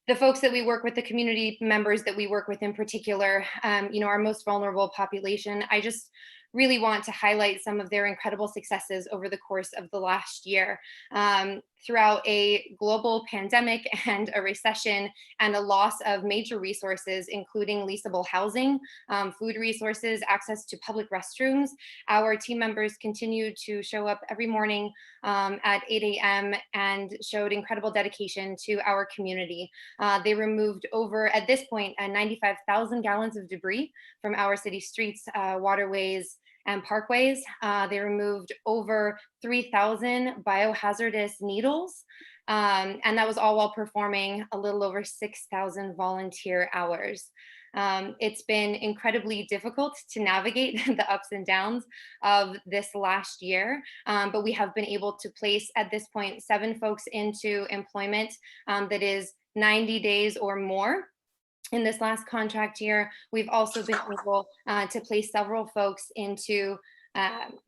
the folks that we work with, the community members that we work with in particular, our most vulnerable population. I just really want to highlight some of their incredible successes over the course of the last year. Throughout a global pandemic and a recession and a loss of major resources, including leasable housing, food resources, access to public restrooms, our team members continue to show up every morning at 8 a.m. and showed incredible dedication to our community. They removed over, at this point, 95,000 gallons of debris from our city streets, waterways, and parkways. They removed over 3,000 biohazardous needles, and that was all while performing a little over 6,000 volunteer hours. It's been incredibly difficult to navigate the ups and downs of this last year, but we have been able to place at this point 7 folks into employment that is 90 days or more. In this last contract year, we've also been able to place several folks into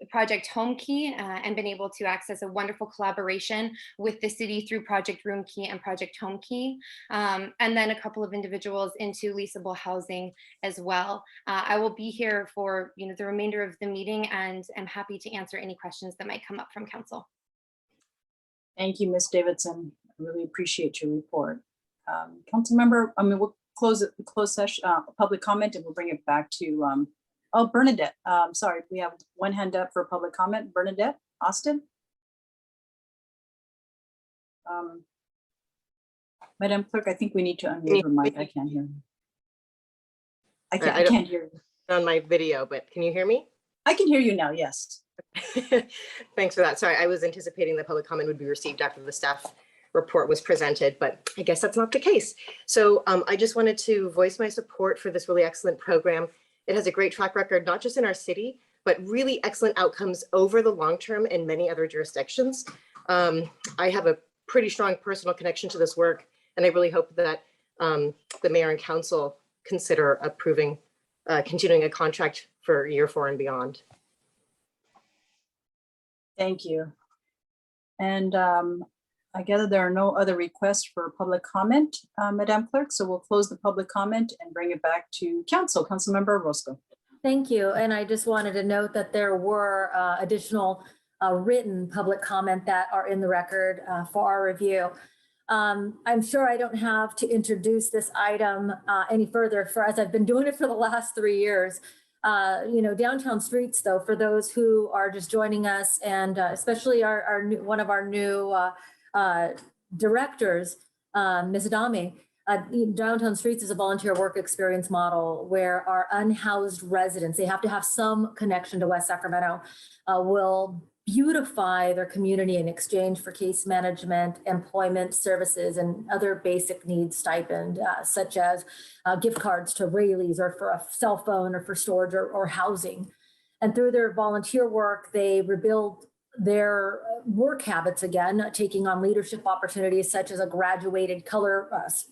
Project Home Key and been able to access a wonderful collaboration with the city through Project Room Key and Project Home Key, and then a couple of individuals into leasable housing as well. I will be here for the remainder of the meeting, and I'm happy to answer any questions that might come up from council. Thank you, Ms. Davidson. I really appreciate your report. Council member, we'll close session, public comment, and we'll bring it back to, Bernadette. Sorry, we have one hand up for public comment. Bernadette Austin. Madam Clerk, I think we need to unmute her mic. I can't hear you. I can't hear you. On my video, but can you hear me? I can hear you now, yes. Thanks for that. Sorry, I was anticipating the public comment would be received after the staff report was presented, but I guess that's not the case. So I just wanted to voice my support for this really excellent program. It has a great track record, not just in our city, but really excellent outcomes over the long term in many other jurisdictions. I have a pretty strong personal connection to this work, and I really hope that the mayor and council consider approving, continuing a contract for year 4 and beyond. Thank you. And I gather there are no other requests for public comment, Madam Clerk, so we'll close the public comment and bring it back to council. Councilmember Orozco. Thank you. And I just wanted to note that there were additional written public comment that are in the record for our review. I'm sure I don't have to introduce this item any further, as I've been doing it for the last 3 years. Downtown streets, though, for those who are just joining us, and especially one of our new directors, Ms. Adame. Downtown Streets is a volunteer work experience model where our unhoused residents, they have to have some connection to West Sacramento, will beautify their community in exchange for case management, employment services, and other basic needs stipend, such as gift cards to Rayleigh's, or for a cell phone, or for storage, or housing. And through their volunteer work, they rebuild their work habits again, taking on leadership opportunities such as a graduated color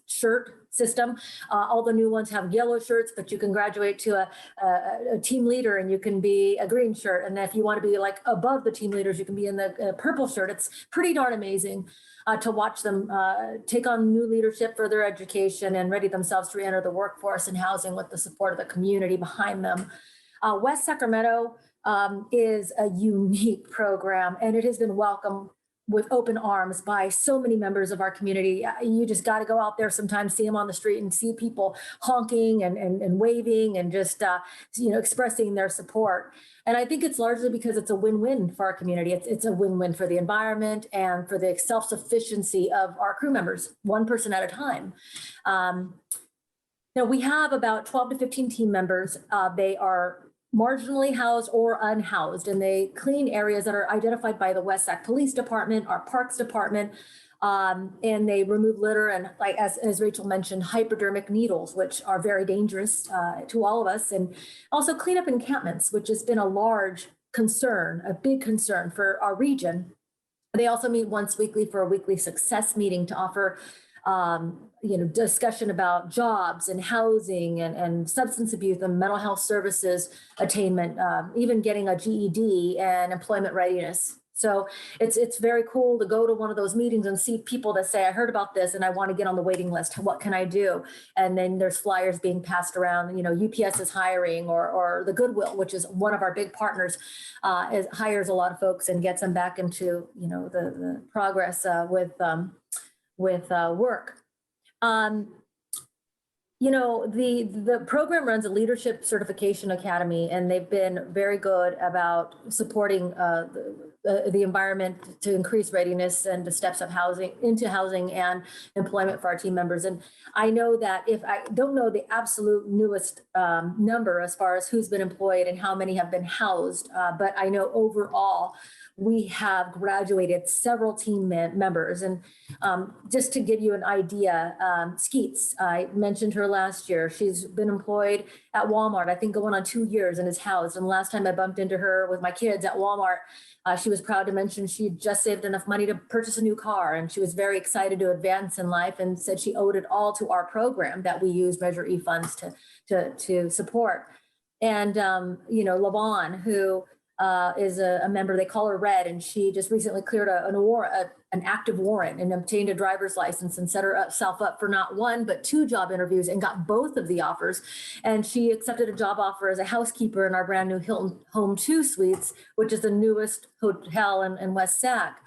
shirt system. All the new ones have yellow shirts, but you can graduate to a team leader and you can be a green shirt. And if you want to be like above the team leaders, you can be in the purple shirt. It's pretty darn amazing to watch them take on new leadership for their education and ready themselves to re-enter the workforce and housing with the support of the community behind them. West Sacramento is a unique program, and it has been welcomed with open arms by so many members of our community. You just got to go out there sometimes, see them on the street, and see people honking and waving and just expressing their support. And I think it's largely because it's a win-win for our community. It's a win-win for the environment and for the self-sufficiency of our crew members, one person at a time. we have about 12 to 15 team members. They are marginally housed or unhoused, and they clean areas that are identified by the West Sac Police Department, our Parks Department, and they remove litter and, like as Rachel mentioned, hypodermic needles, which are very dangerous to all of us, and also clean up encampments, which has been a large concern, a big concern for our region. They also meet once weekly for a weekly success meeting to offer discussion about jobs and housing and substance abuse and mental health services attainment, even getting a GED and employment readiness. So it's very cool to go to one of those meetings and see people that say, I heard about this and I want to get on the waiting list. What can I do? And then there's flyers being passed around, UPS is hiring, or the Goodwill, which is one of our big partners, hires a lot of folks and gets them back into, the progress with work. The program runs a leadership certification academy, and they've been very good about supporting the environment to increase readiness and the steps of housing and employment for our team members. And I know that if I don't know the absolute newest number as far as who's been employed and how many have been housed, but I know overall we have graduated several team members. And just to give you an idea, Skeets, I mentioned her last year. She's been employed at Walmart, I think going on 2 years, and is housed. And last time I bumped into her with my kids at Walmart, she was proud to mention she just saved enough money to purchase a new car. And she was very excited to advance in life and said she owed it all to our program that we use Measure E funds to support. And, Lavon, who is a member, they call her Red, and she just recently cleared an active warrant and obtained a driver's license and set herself up for not one, but 2 job interviews and got both of the offers. And she accepted a job offer as a housekeeper in our brand new Hilton Home 2 Suites, which is the newest hotel in West Sac.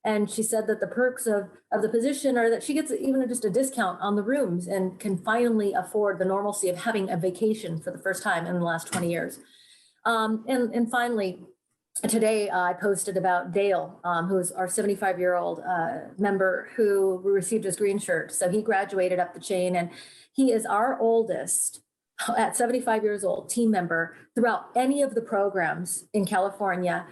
And she said that the perks of the position are that she gets even just a discount on the rooms and can finally afford the normalcy of having a vacation for the first time in the last 20 years. And finally, today I posted about Dale, who's our 75-year-old member who received his green shirt. So he graduated up the chain, and he is our oldest at 75 years old team member throughout any of the programs in California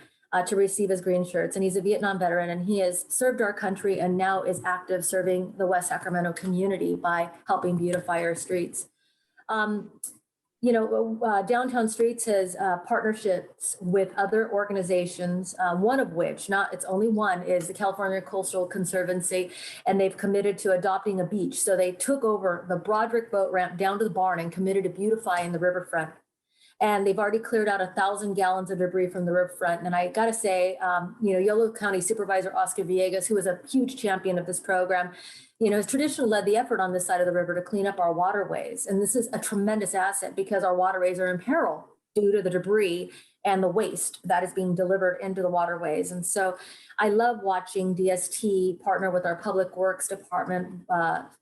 to receive his green shirts. And he's a Vietnam veteran, and he has served our country and now is active serving the West Sacramento community by helping beautify our streets. Downtown Streets has partnerships with other organizations, one of which, it's only one, is the California Coastal Conservancy, and they've committed to adopting a beach. So they took over the Broderick boat ramp down to the barn and committed to beautifying the riverfront. And they've already cleared out 1,000 gallons of debris from the riverfront. And I got to say, Yolo County Supervisor Oscar Villegas, who is a huge champion of this program, has traditionally led the effort on this side of the river to clean up our waterways. And this is a tremendous asset because our waterways are in peril due to the debris and the waste that is being delivered into the waterways. And so I love watching DST partner with our Public Works Department,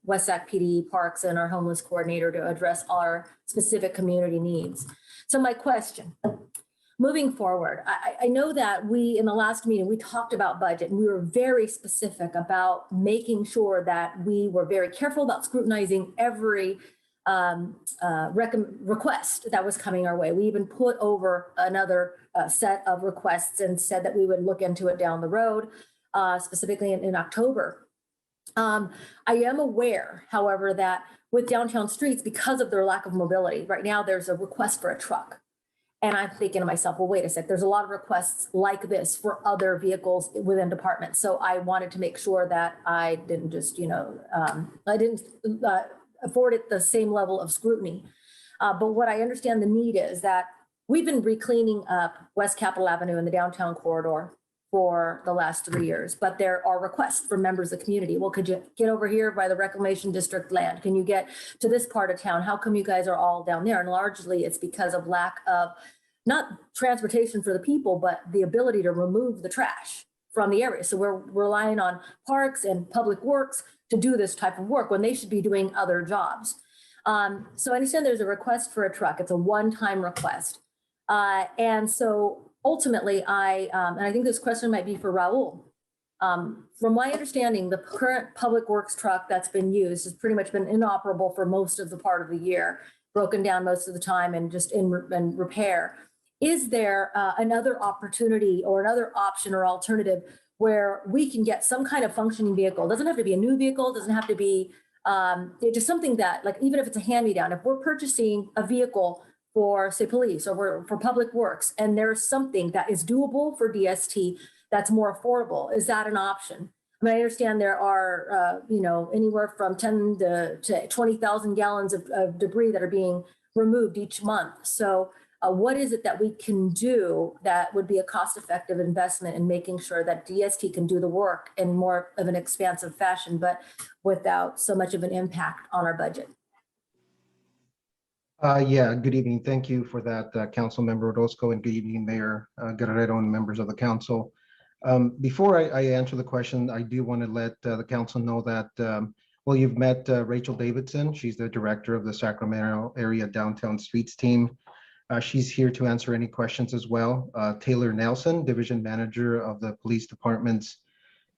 West Sac PD Parks, and our homeless coordinator to address our specific community needs. So my question, moving forward, I know that in the last meeting, we talked about budget, and we were very specific about making sure that we were very careful about scrutinizing every request that was coming our way. We even put over another set of requests and said that we would look into it down the road, specifically in October. I am aware, however, that with Downtown Streets, because of their lack of mobility, right now there's a request for a truck. And I'm thinking to myself, well, wait a sec, there's a lot of requests like this for other vehicles within departments. So I wanted to make sure that I didn't just, I didn't afford it the same level of scrutiny. But what I understand the need is that we've been recleaning up West Capitol Avenue in the downtown corridor for the last 3 years, but there are requests from members of the community. Well, could you get over here by the Reclamation District land? Can you get to this part of town? How come you guys are all down there? And largely it's because of lack of not transportation for the people, but the ability to remove the trash from the area. So we're relying on parks and public works to do this type of work when they should be doing other jobs. So I understand there's a request for a truck. It's a one-time request. And so ultimately, and I think this question might be for Raul. From my understanding, the current public works truck that's been used has pretty much been inoperable for most of the part of the year, broken down most of the time and just in repair. Is there another opportunity or another option or alternative where we can get some kind of functioning vehicle? It doesn't have to be a new vehicle, it doesn't have to be just something that, like, even if it's a hand-me-down, if we're purchasing a vehicle for, say, police or for public works, and there's something that is doable for DST that's more affordable, is that an option? I mean, I understand there are, anywhere from 10 to 20,000 gallons of debris that are being removed each month. So what is it that we can do that would be a cost-effective investment in making sure that DST can do the work in more of an expansive fashion, but without so much of an impact on our budget? Yeah, good evening. Thank you for that, Council Member Orozco, and good evening, Mayor Guerrero and members of the council. Before I answer the question, I do want to let the council know that, well, you've met Rachel Davidson. She's the director of the Sacramento area downtown streets team. She's here to answer any questions as well. Taylor Nelson, division manager of the police department's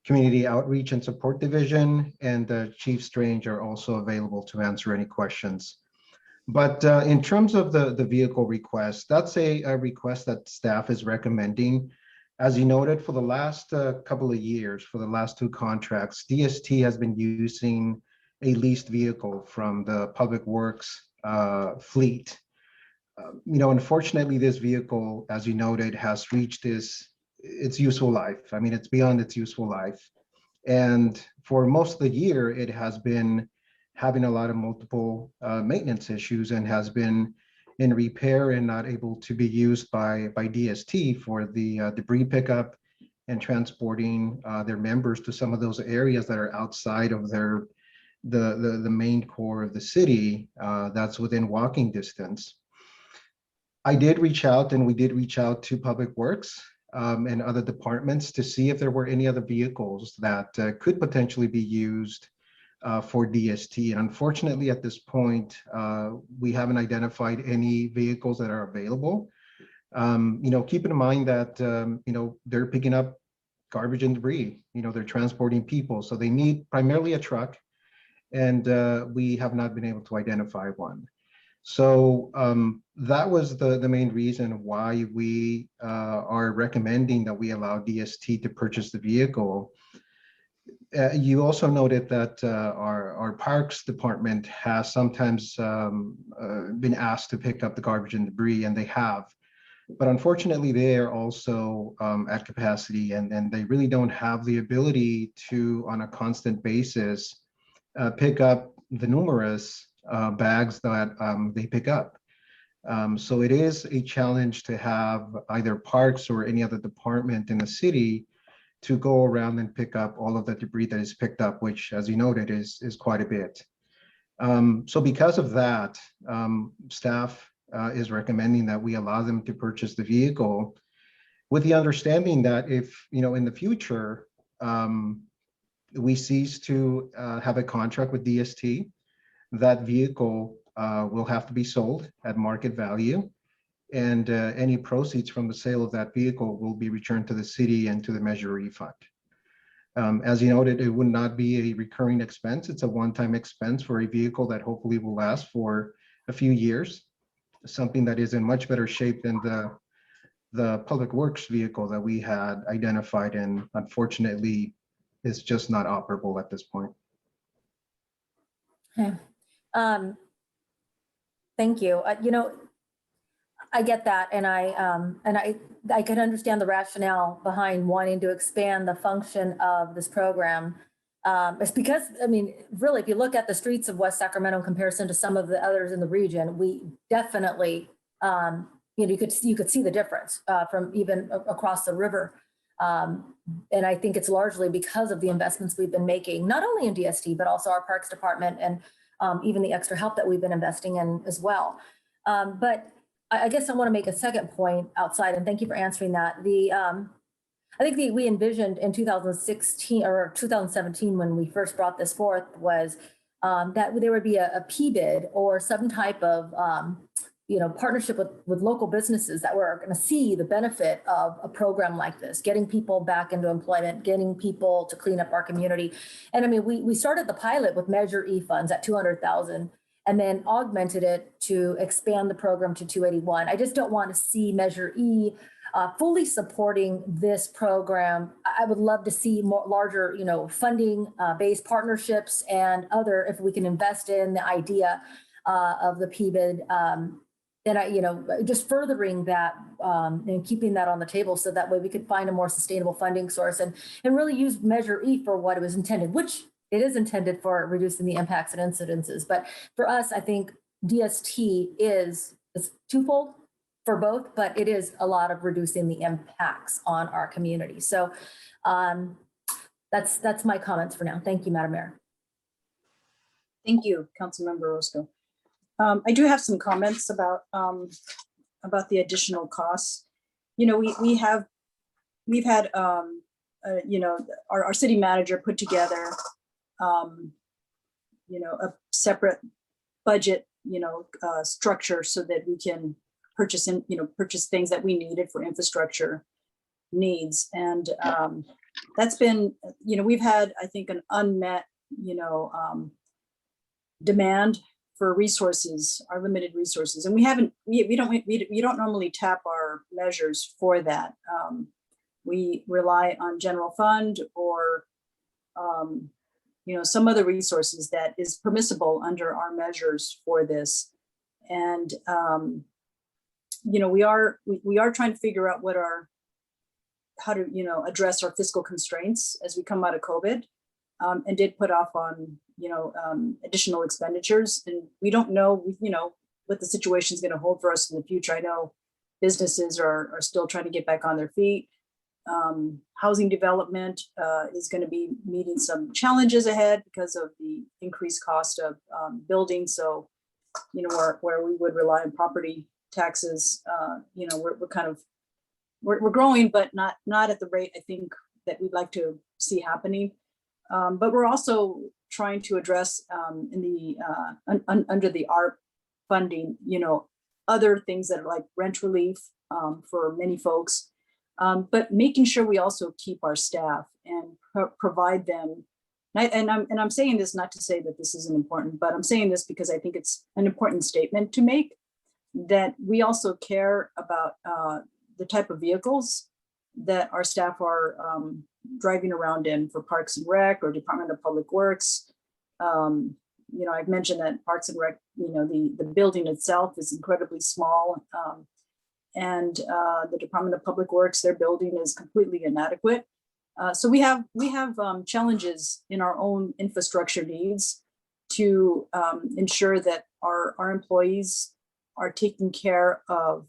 community outreach and support division, and Chief Strange are also available to answer any questions. But in terms of the vehicle request, that's a request that staff is recommending. As you noted, for the last couple of years, for the last 2 contracts, DST has been using a leased vehicle from the Public Works fleet. Unfortunately, this vehicle, as you noted, has reached its useful life. I mean, it's beyond its useful life. And for most of the year, it has been having a lot of multiple maintenance issues and has been in repair and not able to be used by DST for the debris pickup and transporting their members to some of those areas that are outside of the main core of the city that's within walking distance. I did reach out, and we did reach out to Public Works and other departments to see if there were any other vehicles that could potentially be used for DST. And unfortunately, at this point, we haven't identified any vehicles that are available. Keep in mind that, they're picking up garbage and debris, they're transporting people. So they need primarily a truck, and we have not been able to identify one. So that was the main reason why we are recommending that we allow DST to purchase the vehicle. You also noted that our parks department has sometimes been asked to pick up the garbage and debris, and they have. But unfortunately, they are also at capacity, and they really don't have the ability to, on a constant basis, pick up the numerous bags that they pick up. So it is a challenge to have either parks or any other department in the city to go around and pick up all of the debris that is picked up, which, as you noted, is quite a bit. So because of that, staff is recommending that we allow them to purchase the vehicle, with the understanding that if, in the future, we cease to have a contract with DST, that vehicle will have to be sold at market value, and any proceeds from the sale of that vehicle will be returned to the city and to the Measure Refund. As you noted, it would not be a recurring expense. It's a one-time expense for a vehicle that hopefully will last for a few years, something that is in much better shape than the Public Works vehicle that we had identified, and unfortunately is just not operable at this point. Okay. Thank you. I get that, and I can understand the rationale behind wanting to expand the function of this program. It's because, really, if you look at the streets of West Sacramento in comparison to some of the others in the region, we definitely, you could see the difference from even across the river. And I think it's largely because of the investments we've been making, not only in DST, but also our Parks Department, and even the extra help that we've been investing in as well. But I guess I want to make a second point outside, and thank you for answering that. I think we envisioned in 2016 or 2017, when we first brought this forth, was that there would be a P-bid or some type of partnership with local businesses that we're going to see the benefit of a program like this, getting people back into employment, getting people to clean up our community. And I mean, we started the pilot with Measure E funds at 200,000 and then augmented it to expand the program to 281. I just don't want to see Measure E fully supporting this program. I would love to see more larger, funding based partnerships and other, if we can invest in the idea of the PBID, and just furthering that and keeping that on the table so that way we could find a more sustainable funding source and really use Measure E for what it was intended, which it is intended for reducing the impacts and incidences. But for us, I think DST is twofold for both, but it is a lot of reducing the impacts on our community. So that's my comments for now. Thank you, Madam Mayor. Thank you, Councilmember Orozco. I do have some comments about the additional costs. We've had our city manager put together a separate budget structure so that we can purchase things that we needed for infrastructure needs. And that's been, we've had, I think, an unmet demand for resources, our limited resources, and we don't normally tap our measures for that. We rely on general fund or some other resources that is permissible under our measures for this. And we are trying to figure out how to address our fiscal constraints as we come out of COVID, and did put off on additional expenditures, and we don't know what the situation is going to hold for us in the future. I know businesses are still trying to get back on their feet. Housing development is going to be meeting some challenges ahead because of the increased cost of building. So where we would rely on property taxes, we're growing, but not at the rate I think that we'd like to see happening. But we're also trying to address in the under the ARP funding, other things that are like rent relief for many folks, but making sure we also keep our staff and provide them. And I'm saying this not to say that this isn't important, but I'm saying this because I think it's an important statement to make, that we also care about the type of vehicles that our staff are driving around in for Parks and Rec or Department of Public Works. I've mentioned that Parks and Rec, the building itself is incredibly small. And the Department of Public Works, their building is completely inadequate. So we have challenges in our own infrastructure needs to ensure that our employees are taking care of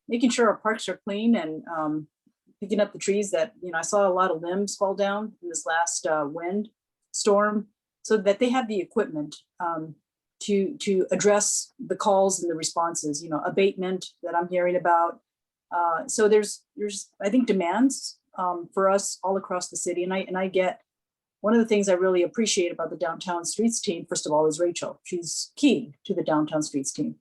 making sure our parks are clean and picking up the trees that, I saw a lot of limbs fall down in this last wind storm, so that they have the equipment to address the calls and the responses, abatement that I'm hearing about. So there's I think demands for us all across the city. And I get, one of the things I really appreciate about the Downtown Streets team, first of all, is Rachel. She's key to the Downtown Streets team.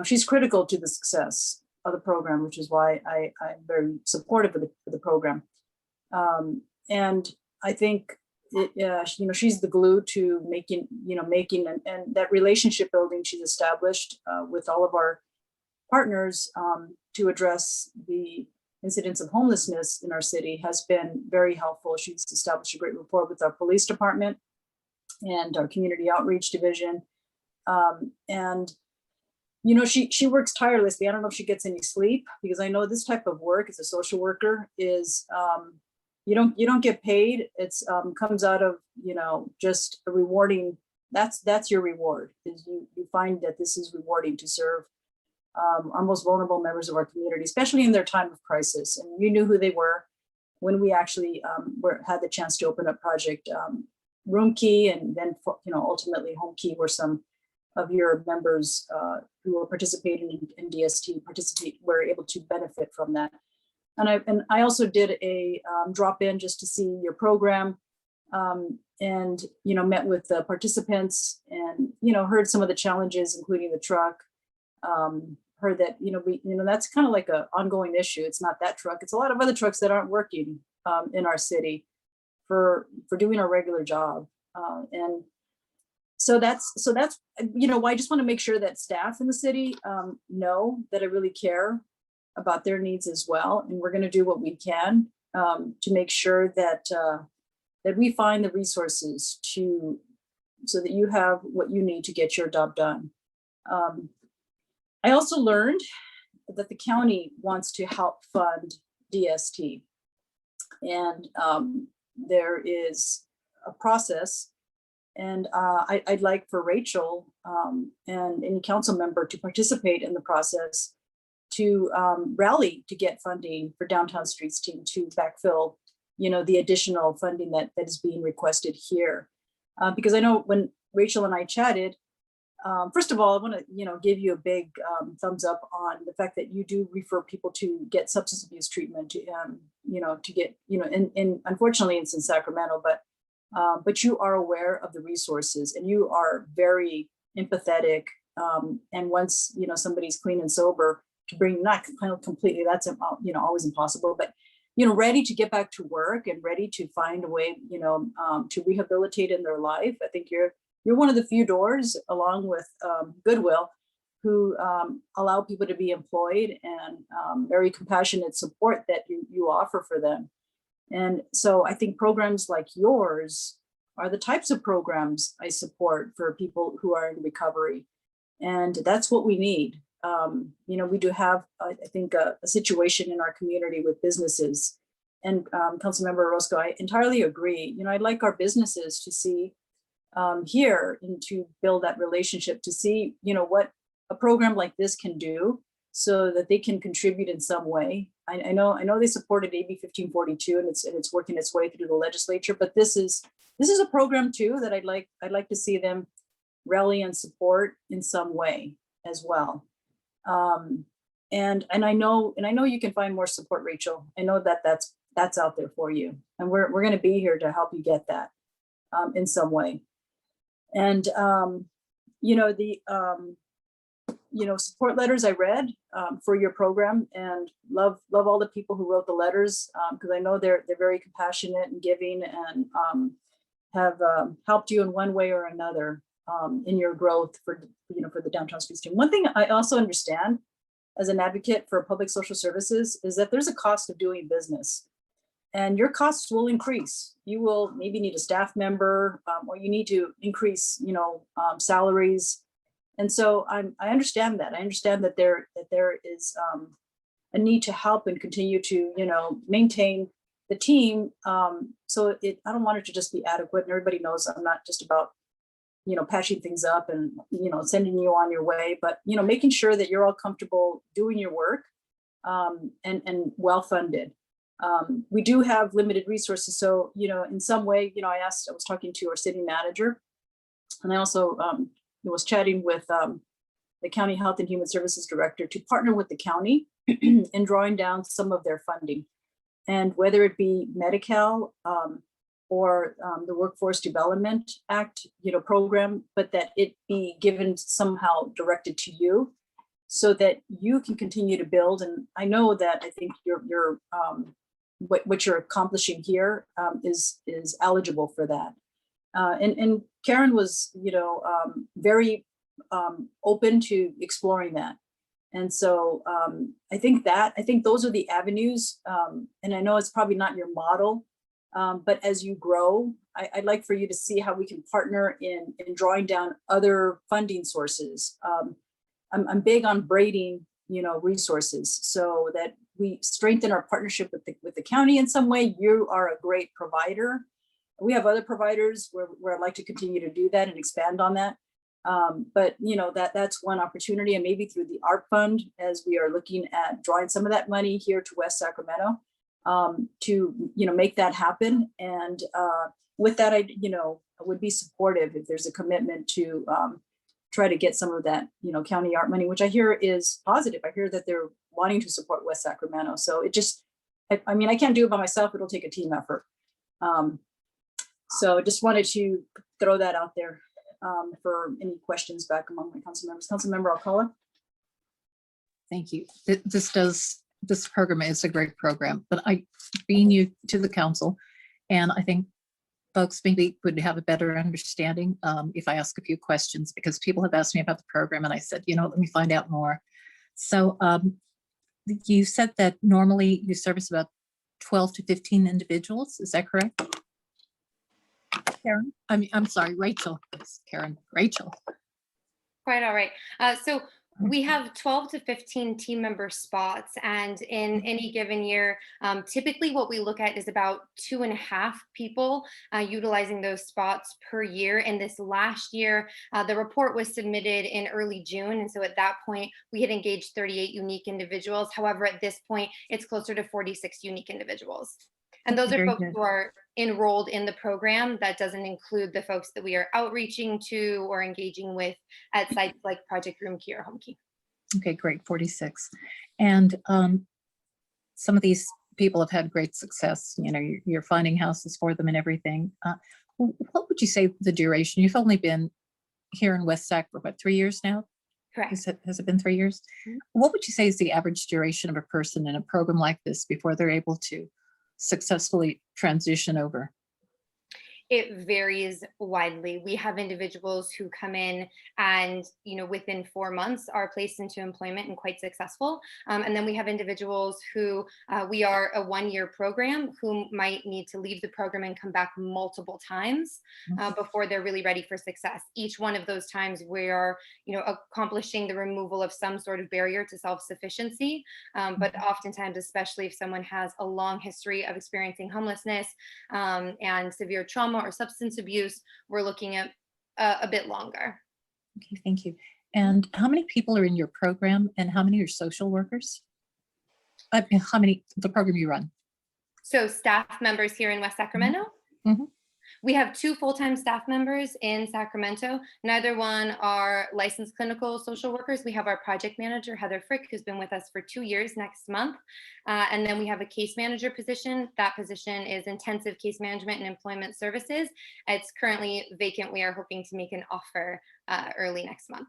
She's critical to the success of the program, which is why I'm very supportive of the program. And I think she's the glue to making and that relationship building she's established with all of our partners to address the incidents of homelessness in our city has been very helpful. She's established a great rapport with our police department and our community outreach division. She works tirelessly. I don't know if she gets any sleep, because I know this type of work as a social worker is, you don't get paid. It's comes out of, just a rewarding, that's your reward, is you find that this is rewarding to serve our most vulnerable members of our community, especially in their time of crisis. And you knew who they were when we actually had the chance to open up Project Room Key, and then ultimately Home Key, where some of your members who are participating in DST were able to benefit from that. And I also did a drop in just to see your program, and met with the participants, and heard some of the challenges, including the truck. heard that, that's kind of like a ongoing issue. It's not that truck. It's a lot of other trucks that aren't working in our city for doing our regular job. And so that's why I just want to make sure that staff in the city know that I really care about their needs as well. And we're going to do what we can to make sure that that we find the resources so that you have what you need to get your job done. I also learned that the county wants to help fund DST. And there is a process, and I'd like for Rachel and any council member to participate in the process to rally to get funding for Downtown Streets team to backfill, the additional funding that is being requested here. Because I know when Rachel and I chatted, first of all, I want to, give you a big thumbs up on the fact that you do refer people to get substance abuse treatment, to get, and unfortunately it's in Sacramento, but you are aware of the resources and you are very empathetic. And once, somebody's clean and sober, to bring, not completely, that's, always impossible, but, ready to get back to work and ready to find a way, to rehabilitate in their life. I think you're one of the few doors, along with Goodwill, who allow people to be employed, and very compassionate support that you offer for them. And so I think programs like yours are the types of programs I support for people who are in recovery. And that's what we need. We do have, I think, a situation in our community with businesses. And Councilmember Orozco, I entirely agree. I'd like our businesses to see here and to build that relationship, to see, what a program like this can do so that they can contribute in some way. I know they supported AB 1542 and it's working its way through the legislature, but this is a program too that I'd like to see them rally and support in some way as well. And I know you can find more support, Rachel. I know that's out there for you, and we're going to be here to help you get that in some way. And support letters I read for your program, and love all the people who wrote the letters, because I know they're very compassionate and giving, and have helped you in one way or another in your growth for the Downtown Streets team. One thing I also understand as an advocate for public social services is that there's a cost of doing business, and your costs will increase. You will maybe need a staff member, or you need to increase, salaries. And so I understand that. I understand that there is a need to help and continue to, maintain the team. So I don't want it to just be adequate. And everybody knows I'm not just about, patching things up and, sending you on your way, but, making sure that you're all comfortable doing your work and well-funded. We do have limited resources. So, in some way, I was talking to our city manager, and I also was chatting with the County Health and Human Services Director to partner with the county in drawing down some of their funding. And whether it be Medi-Cal or the Workforce Development Act, program, but that it be given somehow directed to you so that you can continue to build. And I know that I think your what you're accomplishing here is eligible for that. And Karen was, very open to exploring that. And so I think those are the avenues. And I know it's probably not your model, but as you grow, I'd like for you to see how we can partner in drawing down other funding sources. I'm big on braiding, resources so that we strengthen our partnership with the county in some way. You are a great provider. We have other providers where I'd like to continue to do that and expand on that. But that's one opportunity, and maybe through the ARP fund, as we are looking at drawing some of that money here to West Sacramento to make that happen. And with that, I would be supportive if there's a commitment to try to get some of that county art money, which I hear is positive. I hear that they're wanting to support West Sacramento. So it just, I can't do it by myself. It'll take a team effort. So just wanted to throw that out there for any questions back among my council members. Councilmember Alcala. Thank you. This program is a great program, but being new to the council, and I think folks maybe would have a better understanding if I ask a few questions, because people have asked me about the program and I said, let me find out more. So you said that normally you service about 12 to 15 individuals. Is that correct? Karen? I'm sorry, Rachel. It's Karen, Rachel. Quite all right. So we have 12 to 15 team member spots, and in any given year, typically what we look at is about 2.5 people utilizing those spots per year. And this last year, the report was submitted in early June. And so at that point, we had engaged 38 unique individuals. However, at this point, it's closer to 46 unique individuals. And those are Very folks good. who are enrolled in the program. That doesn't include the folks that we are outreaching to or engaging with at sites like Project Room Key or Home Key. Okay, great, 46. And some of these people have had great success. You're finding houses for them and everything. What would you say the duration? You've only been here in West Sac for what, 3 years now? Correct. Has it been 3 years? Mhm. What would you say is the average duration of a person in a program like this before they're able to successfully transition over? It varies widely. We have individuals who come in and, within 4 months are placed into employment and quite successful. And then we have individuals who we are a 1-year program who might need to leave the program and come back multiple times before they're really ready for success. Each one of those times we are, accomplishing the removal of some sort of barrier to self-sufficiency. But oftentimes, especially if someone has a long history of experiencing homelessness and severe trauma or substance abuse, we're looking at a bit longer. Okay, thank you. And how many people are in your program and how many are social workers? How many, the program you run? So staff members here in West Sacramento? Mhm. We have 2 full-time staff members in Sacramento. Neither one are licensed clinical social workers. We have our project manager, Heather Frick, who's been with us for 2 years next month. And then we have a case manager position. That position is intensive case management and employment services. It's currently vacant. We are hoping to make an offer early next month.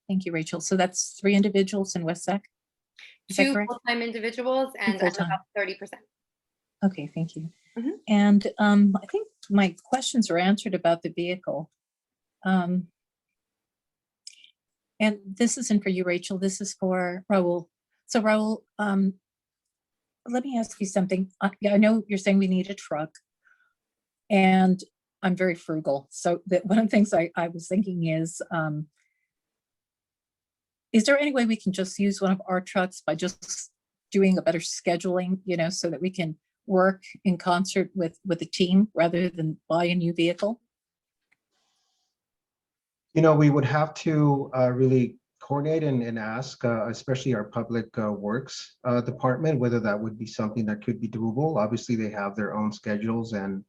Thank you, Rachel. So that's 3 individuals in West Sac? Is that 2 correct? full-time individuals and full-time. about 30%. Okay, thank you. Mhm. And I think my questions are answered about the vehicle. And this isn't for you, Rachel. This is for Raul. So Raul, let me ask you something. I know you're saying we need a truck, and I'm very frugal. So one of the things I was thinking is there any way we can just use one of our trucks by just doing a better scheduling, so that we can work in concert with the team rather than buy a new vehicle? We would have to really coordinate and ask, especially our public works department, whether that would be something that could be doable. Obviously, they have their own schedules and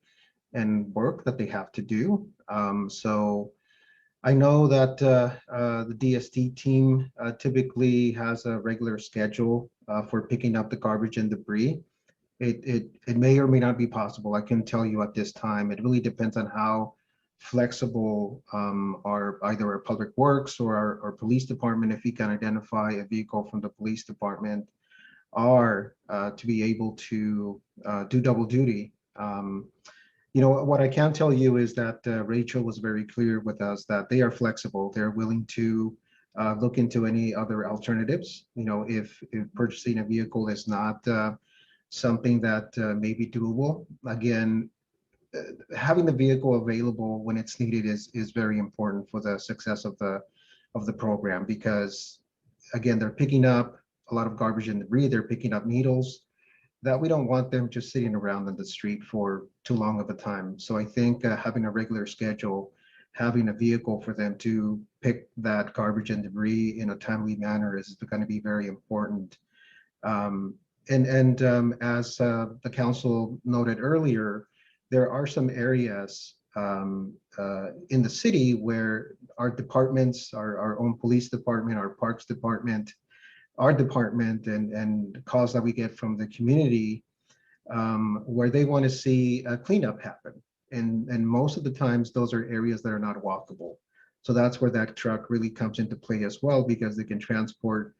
work that they have to do. So I know that the DST team typically has a regular schedule for picking up the garbage and debris. It may or may not be possible. I can tell you at this time. It really depends on how flexible either our public works or our police department, if we can identify a vehicle from the police department, are to be able to do double duty. What I can tell you is that Rachel was very clear with us that they are flexible. They're willing to look into any other alternatives. If purchasing a vehicle is not something that may be doable. Again, having the vehicle available when it's needed is very important for the success of the program, because again, they're picking up a lot of garbage and debris. They're picking up needles that we don't want them just sitting around on the street for too long of a time. So I think having a regular schedule, having a vehicle for them to pick that garbage and debris in a timely manner is going to be very important. As the council noted earlier, there are some areas in the city where our departments, our own police department, our parks department, our department, and calls that we get from the community, where they want to see a cleanup happen. And most of the times, those are areas that are not walkable. So that's where that truck really comes into play as well, because they can transport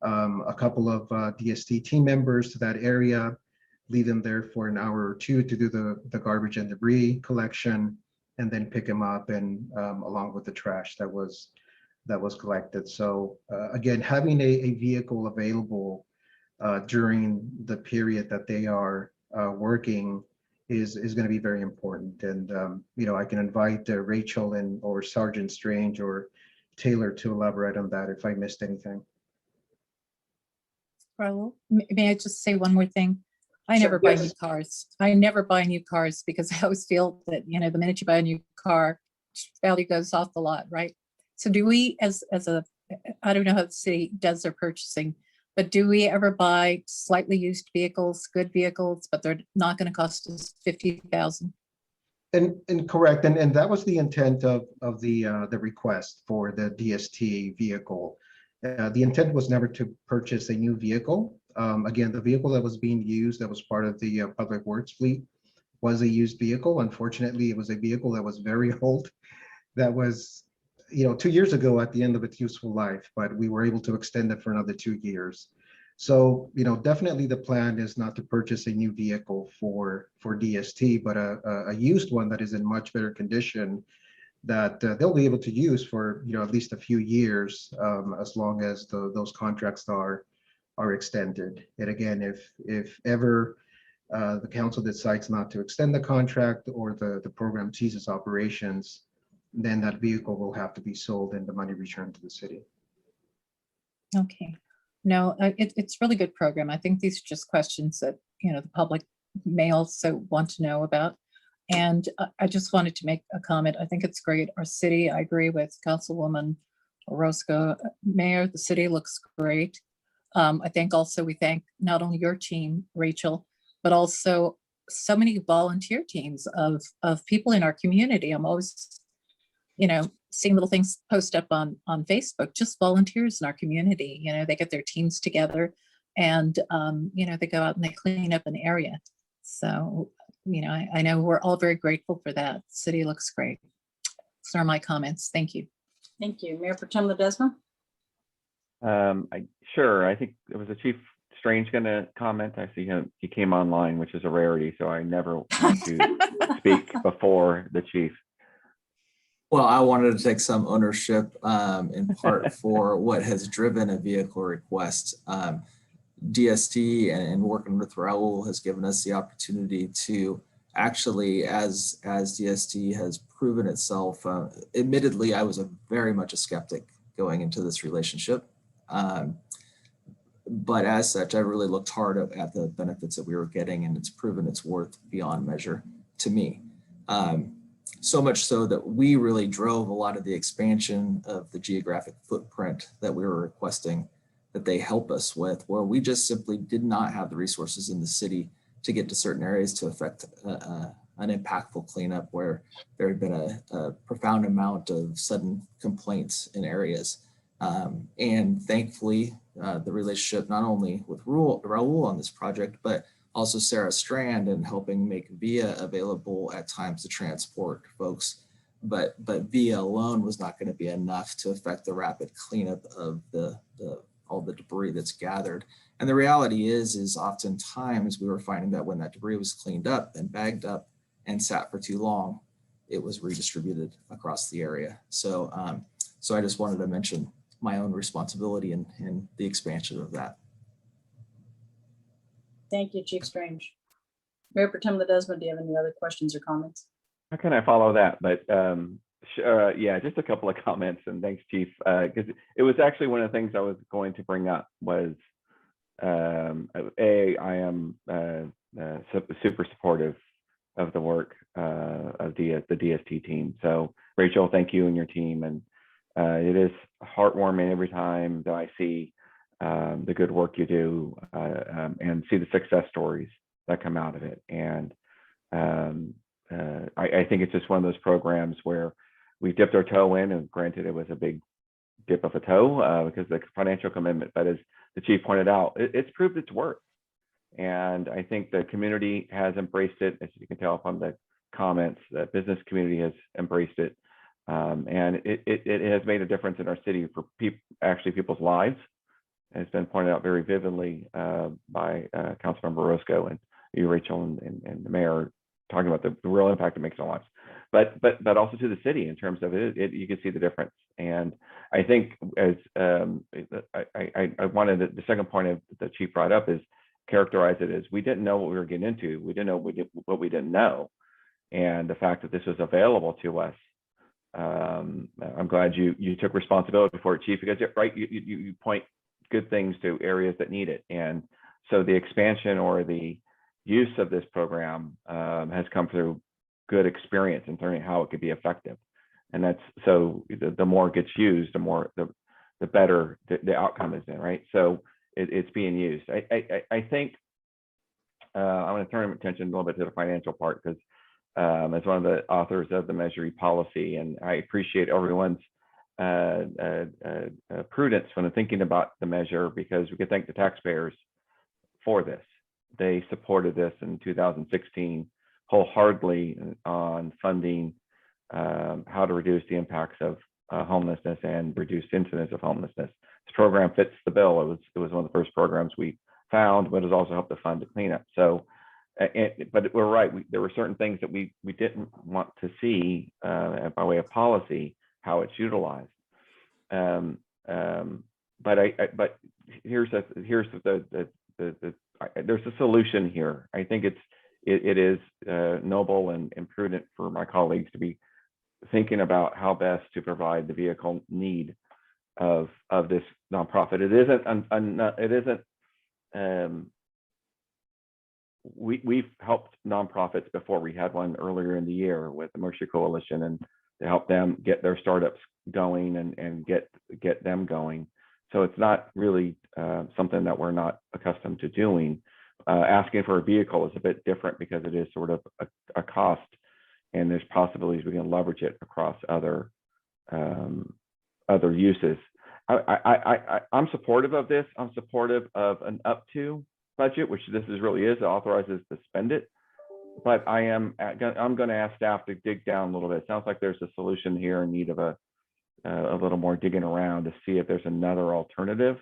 a couple of DST team members to that area, leave them there for an hour or two to do the garbage and debris collection, and then pick them up and along with the trash that was collected. So again, having a vehicle available during the period that they are working is going to be very important. And I can invite Rachel or Sergeant Strange or Taylor to elaborate on that if I missed anything. Raul, may I just say one more thing? I Sure. never buy new cars. I never buy new cars because I always feel that, the minute you buy a new car, value goes off the lot, right? So do we, as a, I don't know how the city does their purchasing, but do we ever buy slightly used vehicles, good vehicles, but they're not going to cost us $50,000? And correct, and that was the intent of the request for the DST vehicle. The intent was never to purchase a new vehicle. Again, the vehicle that was being used, that was part of the public works fleet, was a used vehicle. Unfortunately, it was a vehicle that was very old. That was, 2 years ago at the end of its useful life, but we were able to extend it for another 2 years. So, definitely the plan is not to purchase a new vehicle for DST, but a used one that is in much better condition that they'll be able to use for, at least a few years, as long as those contracts are extended. And again, if ever the council decides not to extend the contract or the program ceases operations, then that vehicle will have to be sold and the money returned to the city. Okay. No, it's really good program. I think these are just questions that, the public may also want to know about. And I just wanted to make a comment. I think it's great. Our city, I agree with Councilwoman Orozco. Mayor, the city looks great. I think also we thank not only your team, Rachel, but also so many volunteer teams of people in our community. I'm always, seeing little things post up on Facebook, just volunteers in our community. They get their teams together and, they go out and they clean up an area. So, I know we're all very grateful for that. City looks great. Those are my comments. Thank you. Thank you. Mayor Pro Tem Ledesma? Sure. I think it was the Chief Strange going to comment. I see him. He came online, which is a rarity. So I never want to speak before the chief. Well, I wanted to take some ownership in part for what has driven a vehicle request. DST and working with Raul has given us the opportunity to actually, as DST has proven itself, admittedly, I was very much a skeptic going into this relationship. But as such, I really looked hard at the benefits that we were getting, and it's proven its worth beyond measure to me. So much so that we really drove a lot of the expansion of the geographic footprint that we were requesting that they help us with, where we just simply did not have the resources in the city to get to certain areas to affect an impactful cleanup, where there had been a profound amount of sudden complaints in areas. And thankfully, the relationship not only with Raul on this project, but also Sarah Strand and helping make VIA available at times to transport folks. But VIA alone was not going to be enough to affect the rapid cleanup of all the debris that's gathered. And the reality is oftentimes we were finding that when that debris was cleaned up and bagged up and sat for too long, it was redistributed across the area. So I just wanted to mention my own responsibility in the expansion of that. Thank you, Chief Strange. Mayor Pro Tem Ledesma, do you have any other questions or comments? How can I follow that? But yeah, just a couple of comments, and thanks, Chief, because it was actually one of the things I was going to bring up was, I am super supportive of the work of the DST team. So Rachel, thank you and your team. And it is heartwarming every time that I see the good work you do and see the success stories that come out of it. And I think it's just one of those programs where we dipped our toe in, and granted it was a big dip of a toe because of the financial commitment, but as the chief pointed out, it's proved its worth. And I think the community has embraced it. As you can tell from the comments, the business community has embraced it. And it has made a difference in our city for people's lives. has been pointed out very vividly by Councilmember Orozco and you, Rachel, and the mayor, talking about the real impact it makes on lives, but also to the city in terms of it, you can see the difference. And I think as I wanted the second point of the chief brought up is characterize it as we didn't know what we were getting into. We didn't know what we didn't know. And the fact that this was available to us, I'm glad you took responsibility for it, Chief, because right, you point good things to areas that need it. And so the expansion or the use of this program has come through good experience in learning how it could be effective. And that's so the more it gets used, the better the outcome is in, right? So it's being used. I think I'm going to turn attention a little bit to the financial part because as one of the authors of the Measure E policy, and I appreciate everyone's prudence when thinking about the measure, because we could thank the taxpayers for this. They supported this in 2016 wholeheartedly on funding how to reduce the impacts of homelessness and reduce incidence of homelessness. This program fits the bill. It was one of the first programs we found, but it's also helped to fund the cleanup. So, but we're right. There were certain things that we didn't want to see by way of policy how it's utilized. But here's there's a solution here. I think it is noble and prudent for my colleagues to be thinking about how best to provide the vehicle need of this nonprofit. We've helped nonprofits before. We had one earlier in the year with the Mercy Coalition, and to help them get their startups going and get them going. So it's not really something that we're not accustomed to doing. Asking for a vehicle is a bit different because it is sort of a cost, and there's possibilities we can leverage it across other uses. I'm supportive of this. I'm supportive of an up to budget, which this really is. It authorizes to spend it. But I'm going to ask staff to dig down a little bit. It sounds like there's a solution here in need of a little more digging around to see if there's another alternative.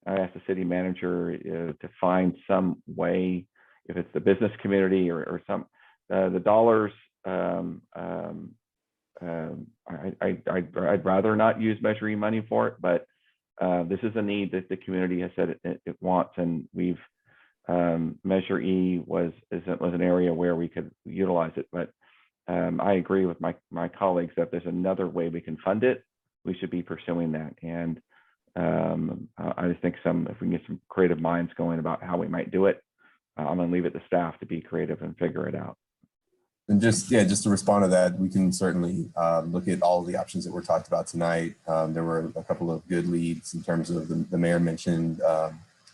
I asked the city manager to find some way, if it's the business community or some the dollars. I'd rather not use Measure E money for it, but this is a need that the community has said it wants, and we've Measure E was an area where we could utilize it. But I agree with my colleagues that there's another way we can fund it. We should be pursuing that. And I just think if we can get some creative minds going about how we might do it, I'm going to leave it to staff to be creative and figure it out. And just to respond to that, we can certainly look at all of the options that were talked about tonight. There were a couple of good leads in terms of the mayor mentioned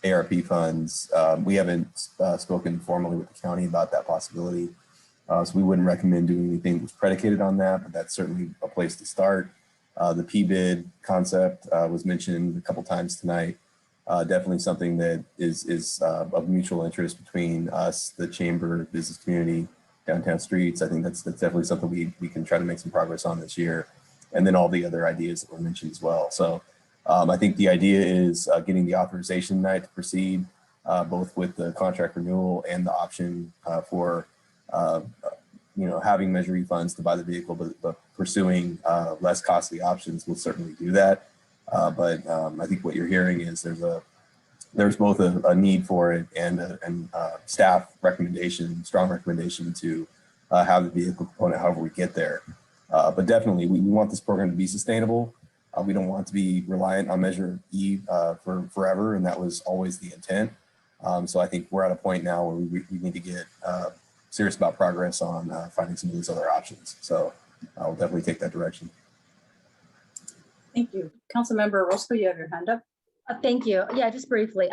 ARP funds. We haven't spoken formally with the county about that possibility. So we wouldn't recommend doing anything that was predicated on that, but that's certainly a place to start. The PBID concept was mentioned a couple times tonight. Definitely something that is of mutual interest between us, the chamber, business community, downtown streets. I think that's definitely something we can try to make some progress on this year. And then all the other ideas that were mentioned as well. So I think the idea is getting the authorization tonight to proceed both with the contract renewal and the option for having Measure E funds to buy the vehicle, but pursuing less costly options will certainly do that. But I think what you're hearing is there's both a need for it and staff recommendation, strong recommendation to have the vehicle component however we get there. But definitely we want this program to be sustainable. We don't want to be reliant on Measure E for forever, and that was always the intent. So I think we're at a point now where we need to get serious about progress on finding some of these other options. So I'll definitely take that direction. Thank you. Councilmember Orozco, you have your hand up. Thank you. Yeah, just briefly.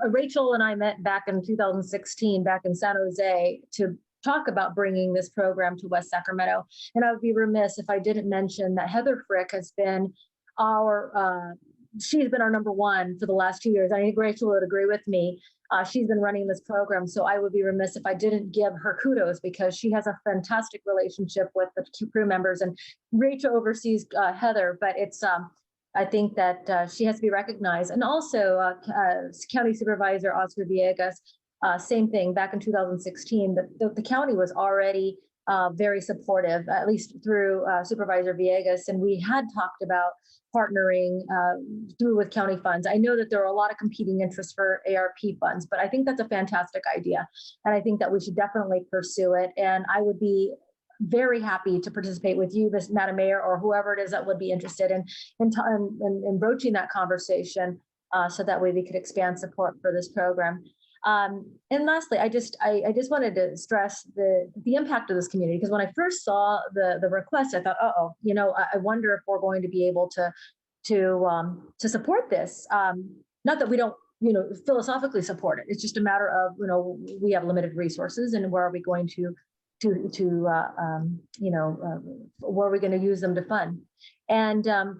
Rachel and I met back in 2016, back in San Jose, to talk about bringing this program to West Sacramento. And I would be remiss if I didn't mention that Heather Frick has been she's been our number one for the last 2 years. I think Rachel would agree with me. She's been running this program. So I would be remiss if I didn't give her kudos, because she has a fantastic relationship with the crew members, and Rachel oversees Heather, but it's I think that she has to be recognized. And also County Supervisor Oscar Villegas, same thing, back in 2016, the county was already very supportive, at least through Supervisor Villegas. And we had talked about partnering through with county funds. I know that there are a lot of competing interests for ARP funds, but I think that's a fantastic idea. And I think that we should definitely pursue it. And I would be very happy to participate with you, Madam Mayor, or whoever it is that would be interested in broaching that conversation so that way we could expand support for this program. And lastly, I just wanted to stress the impact of this community, because when I first saw the request, I thought, I wonder if we're going to be able to support this. Not that we don't, philosophically support it. It's just a matter of, we have limited resources, and where are we going to where are we going to use them to fund? And I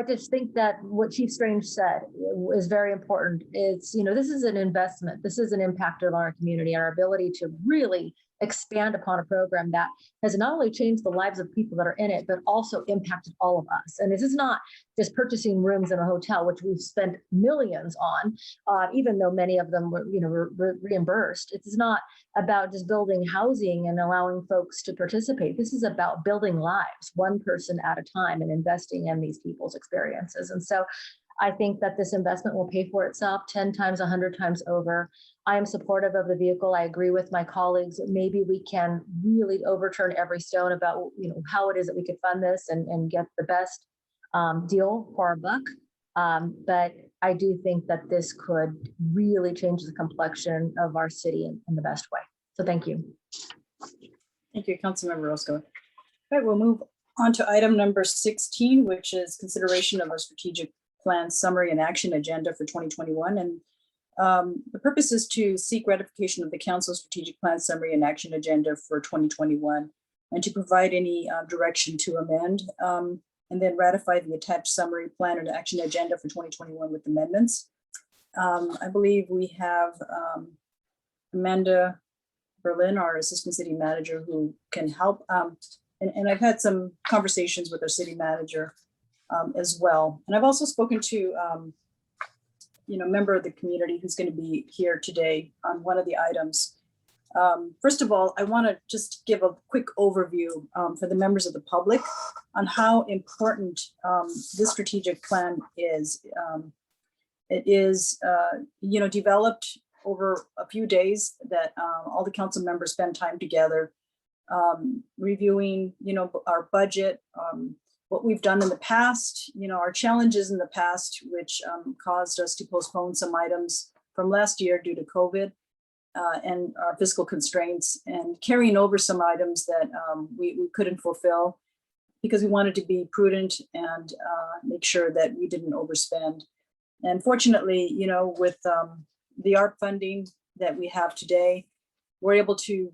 just think that what Chief Strange said is very important. It's, this is an investment. This is an impact on our community, and our ability to really expand upon a program that has not only changed the lives of people that are in it, but also impacted all of us. And this is not just purchasing rooms in a hotel, which we've spent millions on, even though many of them were, reimbursed. It's not about just building housing and allowing folks to participate. This is about building lives, one person at a time, and investing in these people's experiences. And so I think that this investment will pay for itself 10 times, 100 times over. I am supportive of the vehicle. I agree with my colleagues. Maybe we can really overturn every stone about how it is that we could fund this and get the best deal for our buck. But I do think that this could really change the complexion of our city in the best way. So thank you. Thank you, Councilmember Roscoe. All right, we'll move on to item number 16, which is consideration of our strategic plan summary and action agenda for 2021. And the purpose is to seek ratification of the council's strategic plan summary and action agenda for 2021, and to provide any direction to amend, and then ratify the attached summary plan and action agenda for 2021 with amendments. I believe we have Amanda Berlin, our assistant city manager, who can help. And I've had some conversations with our city manager as well. And I've also spoken to a member of the community who's going to be here today on one of the items. First of all, I want to just give a quick overview for the members of the public on how important this strategic plan is. It is, developed over a few days that all the council members spend time together reviewing, our budget, what we've done in the past, our challenges in the past, which caused us to postpone some items from last year due to COVID and our fiscal constraints, and carrying over some items that we couldn't fulfill because we wanted to be prudent and make sure that we didn't overspend. And fortunately, with the ARP funding that we have today, we're able to,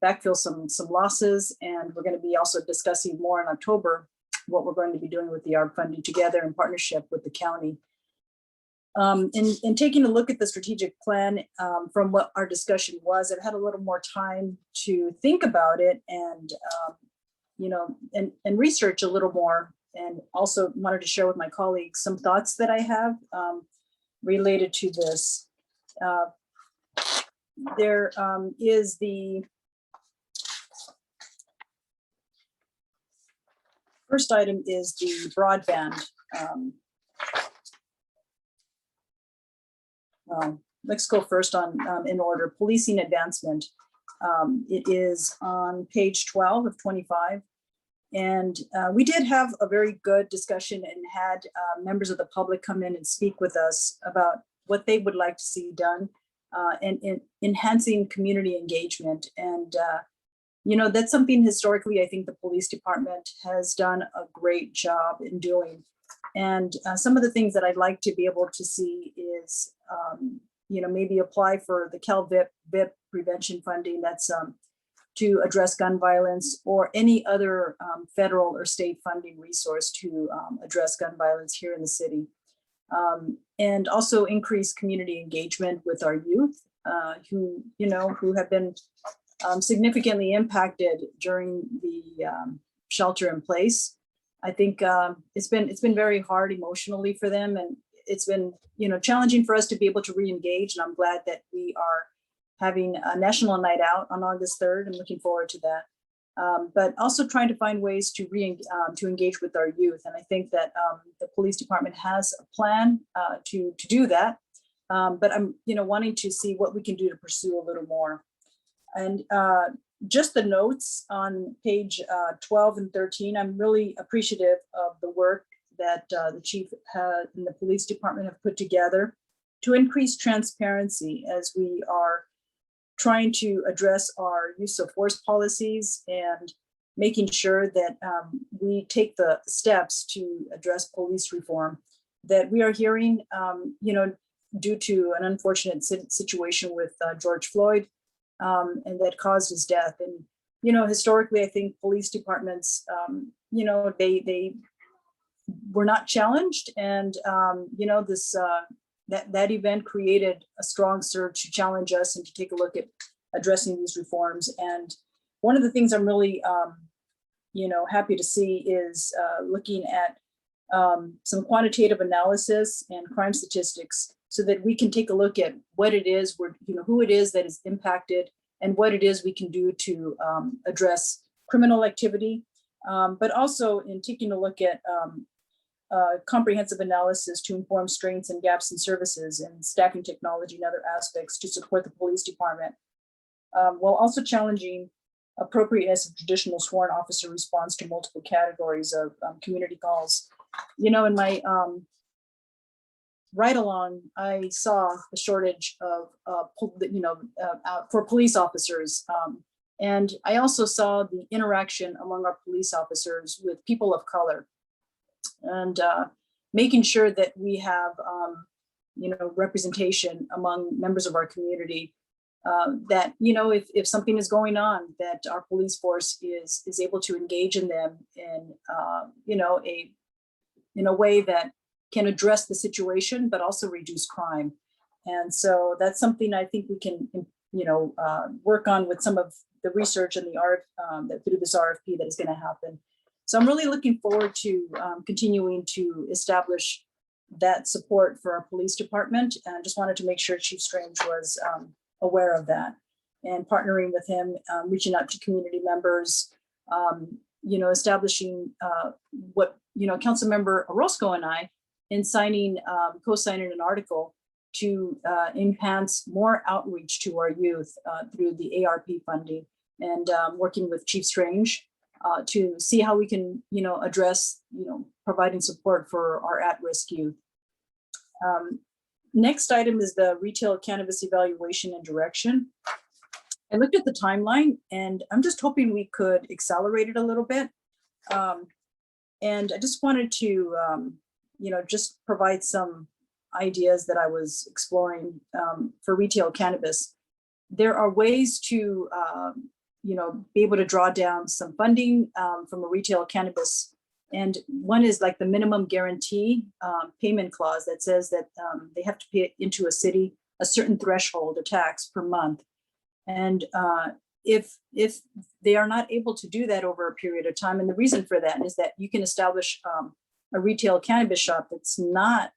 backfill some losses, and we're going to be also discussing more in October what we're going to be doing with the ARP funding together in partnership with the county. In taking a look at the strategic plan from what our discussion was, I've had a little more time to think about it and, and research a little more, and also wanted to share with my colleagues some thoughts that I have related to this. There is the first item is the broadband. Let's go first on in order, policing advancement. It is on page 12 of 25. And we did have a very good discussion and had members of the public come in and speak with us about what they would like to see done and in enhancing community engagement. And, that's something historically I think the police department has done a great job in doing. And some of the things that I'd like to be able to see is, maybe apply for the CalVIP prevention funding that's to address gun violence, or any other federal or state funding resource to address gun violence here in the city. And also increase community engagement with our youth who have been significantly impacted during the shelter in place. I think it's been very hard emotionally for them, and it's been, challenging for us to be able to re-engage. And I'm glad that we are having a national night out on August 3rd and looking forward to that. But also trying to find ways to to engage with our youth. And I think that the police department has a plan to do that. But I'm, wanting to see what we can do to pursue a little more. And just the notes on page 12 and 13, I'm really appreciative of the work that the chief and the police department have put together to increase transparency as we are trying to address our use of force policies and making sure that we take the steps to address police reform that we are hearing, due to an unfortunate situation with George Floyd, and that caused his death. And, historically, I think police departments, they were not challenged. And, that event created a strong surge to challenge us and to take a look at addressing these reforms. And one of the things I'm really, happy to see is looking at some quantitative analysis and crime statistics so that we can take a look at what it is, who it is that is impacted and what it is we can do to address criminal activity, but also in taking a look at comprehensive analysis to inform strengths and gaps in services and staffing technology and other aspects to support the police department, while also challenging appropriateness of traditional sworn officer response to multiple categories of community calls. In my ride along, I saw the shortage of, for police officers. And I also saw the interaction among our police officers with people of color, and making sure that we have, representation among members of our community, that, if something is going on, that our police force is able to engage in them in, in a way that can address the situation, but also reduce crime. And so that's something I think we can, work on with some of the research and the art that through this RFP that is going to happen. So I'm really looking forward to continuing to establish that support for our police department. And I just wanted to make sure Chief Strange was aware of that, and partnering with him, reaching out to community members, establishing what, Councilmember Orozco and I, in signing, co-signing an article to enhance more outreach to our youth through the ARP funding, and working with Chief Strange to see how we can, address, providing support for our at-risk youth. Next item is the retail cannabis evaluation and direction. I looked at the timeline, and I'm just hoping we could accelerate it a little bit. And I just wanted to, just provide some ideas that I was exploring for retail cannabis. There are ways to, be able to draw down some funding from a retail cannabis. And one is like the minimum guarantee payment clause that says that they have to pay into a city a certain threshold of tax per month. And if they are not able to do that over a period of time, and the reason for that is that you can establish a retail cannabis shop that's not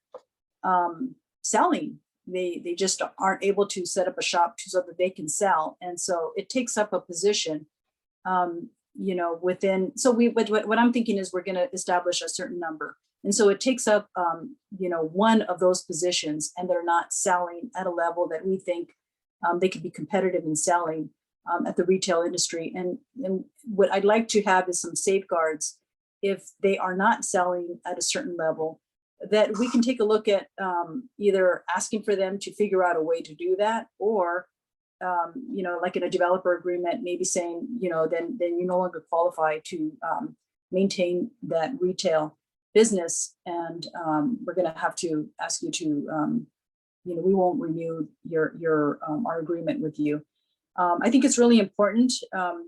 selling. They just aren't able to set up a shop so that they can sell. And so it takes up a position, within, so what I'm thinking is we're going to establish a certain number. And so it takes up, one of those positions, and they're not selling at a level that we think they could be competitive in selling at the retail industry. And what I'd like to have is some safeguards if they are not selling at a certain level, that we can take a look at either asking for them to figure out a way to do that, or, like in a developer agreement, maybe saying, then you no longer qualify to maintain that retail business. And we're going to have to ask you to, we won't renew our agreement with you. I think it's really important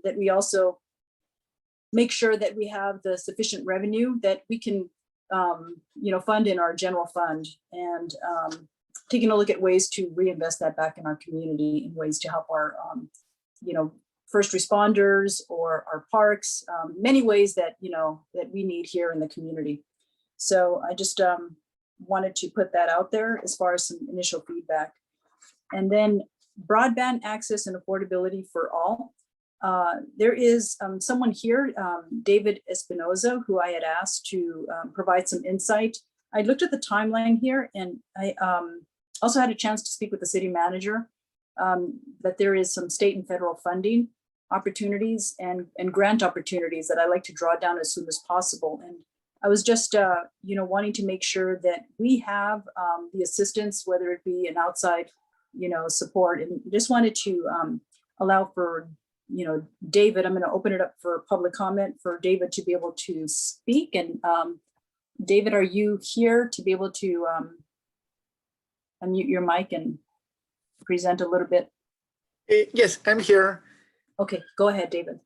that we also make sure that we have the sufficient revenue that we can fund in our general fund, and taking a look at ways to reinvest that back in our community in ways to help our, first responders or our parks, many ways that, that we need here in the community. So I just wanted to put that out there as far as some initial feedback. And then broadband access and affordability for all. There is someone here, David Espinoza, who I had asked to provide some insight. I looked at the timeline here, and I also had a chance to speak with the city manager, that there is some state and federal funding opportunities and grant opportunities that I like to draw down as soon as possible. And I was just, wanting to make sure that we have the assistance, whether it be an outside, support, and just wanted to allow for, David, I'm going to open it up for public comment for David to be able to speak. And David, are you here to be able to unmute your mic and present a little bit? Yes, I'm here. Okay, go ahead, David.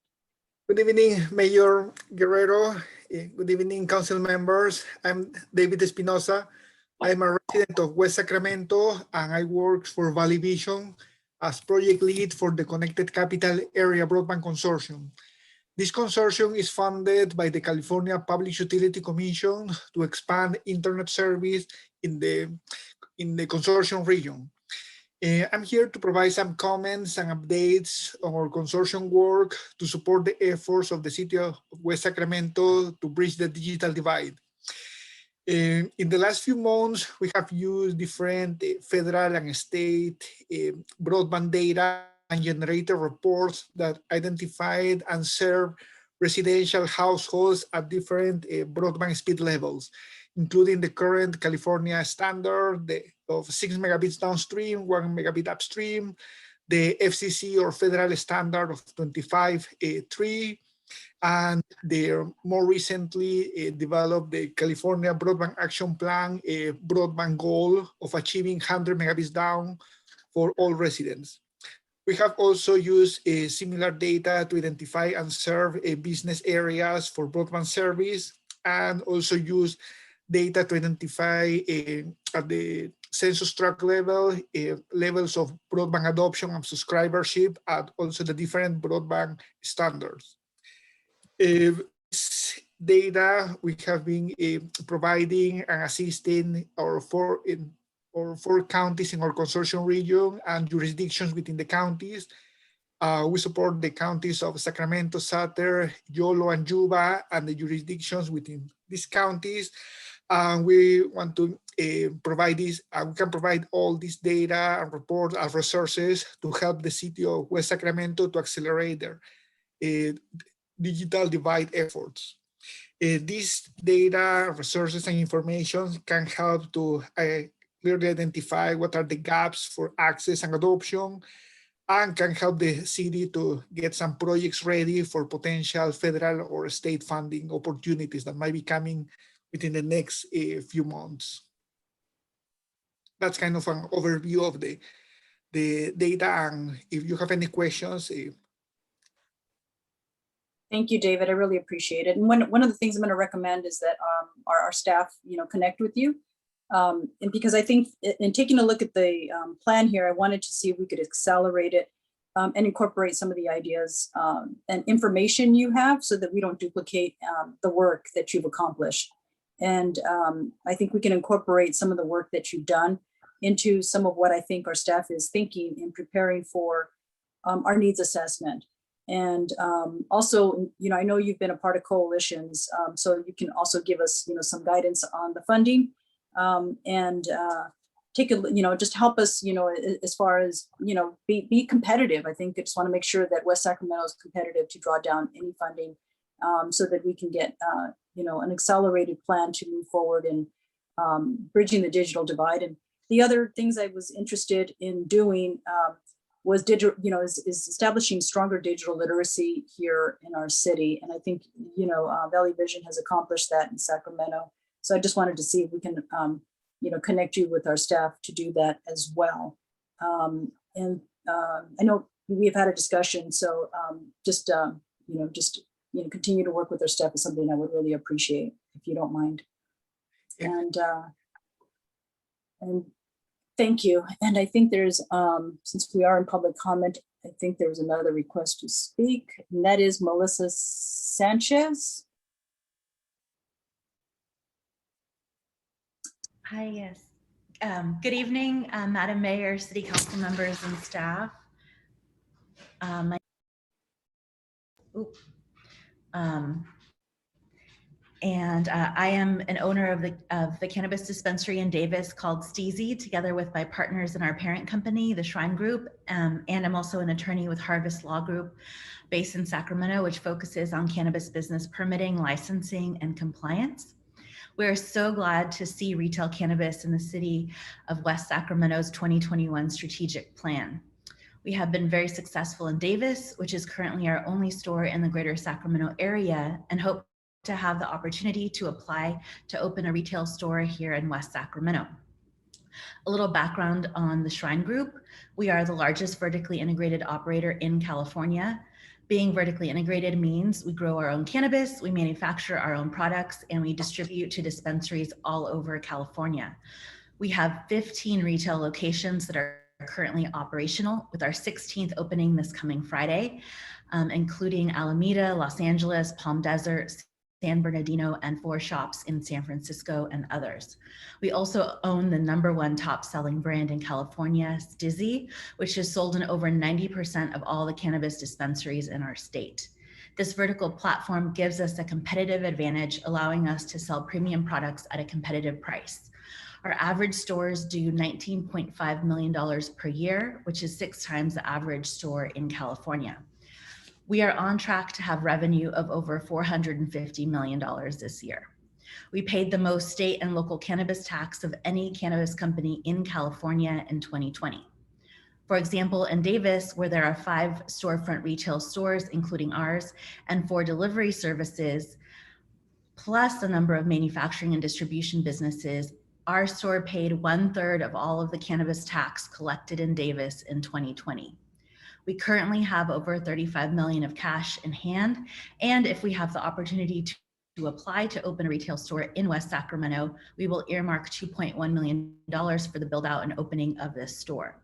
Good evening, Mayor Guerrero. Good evening, council members. I'm David Espinoza. I'm a resident of West Sacramento, and I work for Valley Vision as project lead for the Connected Capital Area Broadband Consortium. This consortium is funded by the California Public Utility Commission to expand internet service in the consortium region. I'm here to provide some comments and updates on our consortium work to support the efforts of the city of West Sacramento to bridge the digital divide. In the last few months, we have used different federal and state broadband data and generated reports that identified and serve residential households at different broadband speed levels, including the current California standard of 6 megabits downstream, 1 megabit upstream, the FCC or federal standard of 25.3, and they more recently developed the California Broadband Action Plan, a broadband goal of achieving 100 megabits down for all residents. We have also used similar data to identify and serve business areas for broadband service, and also use data to identify at the census tract level levels of broadband adoption and subscribership, and also the different broadband standards. This data we have been providing and assisting our four counties in our consortium region and jurisdictions within the counties. We support the counties of Sacramento, Sutter, Yolo, and Yuba, and the jurisdictions within these counties. We want to provide this, we can provide all this data and reports and resources to help the city of West Sacramento to accelerate their digital divide efforts. These data, resources, and information can help to clearly identify what are the gaps for access and adoption, and can help the city to get some projects ready for potential federal or state funding opportunities that might be coming within the next few months. That's kind of an overview of the data, and if you have any questions. Thank you, David. I really appreciate it. And one of the things I'm going to recommend is that our staff, connect with you. And because I think in taking a look at the plan here, I wanted to see if we could accelerate it and incorporate some of the ideas and information you have so that we don't duplicate the work that you've accomplished. And I think we can incorporate some of the work that you've done into some of what I think our staff is thinking in preparing for our needs assessment. And also, I know you've been a part of coalitions, so you can also give us, some guidance on the funding and take a, just help us, as far as, be competitive. I think I just want to make sure that West Sacramento is competitive to draw down any funding so that we can get, an accelerated plan to move forward in bridging the digital divide. And the other things I was interested in doing was digital, is establishing stronger digital literacy here in our city. And I think, Valley Vision has accomplished that in Sacramento. So I just wanted to see if we can, connect you with our staff to do that as well. And I know we've had a discussion, so just continue to work with our staff is something I would really appreciate, if you don't mind. And thank you. And I think there's, since we are in public comment, I think there was another request to speak, and that is Melissa Sanchez. Hi, yes. Good evening, Madam Mayor, City Council members and staff. I am an owner of the cannabis dispensary in Davis called Steezy, together with my partners in our parent company, the Shrine Group, and I'm also an attorney with Harvest Law Group based in Sacramento, which focuses on cannabis business permitting, licensing, and compliance. We're so glad to see retail cannabis in the city of West Sacramento's 2021 strategic plan. We have been very successful in Davis, which is currently our only store in the greater Sacramento area, and hope to have the opportunity to apply to open a retail store here in West Sacramento. A little background on the Shrine Group. We are the largest vertically integrated operator in California. Being vertically integrated means we grow our own cannabis, we manufacture our own products, and we distribute to dispensaries all over California. We have 15 retail locations that are currently operational, with our 16th opening this coming Friday, including Alameda, Los Angeles, Palm Desert, San Bernardino, and 4 shops in San Francisco and others. We also own the #1 top selling brand in California, Stizzy, which is sold in over 90% of all the cannabis dispensaries in our state. This vertical platform gives us a competitive advantage, allowing us to sell premium products at a competitive price. Our average stores do $19.5 million per year, which is 6 times the average store in California. We are on track to have revenue of over $450 million this year. We paid the most state and local cannabis tax of any cannabis company in California in 2020. For example, in Davis, where there are 5 storefront retail stores, including ours, and 4 delivery services, plus a number of manufacturing and distribution businesses, our store paid 1/3 of all of the cannabis tax collected in Davis in 2020. We currently have over $35 million of cash in hand, and if we have the opportunity to apply to open a retail store in West Sacramento, we will earmark $2.1 million for the build out and opening of this store.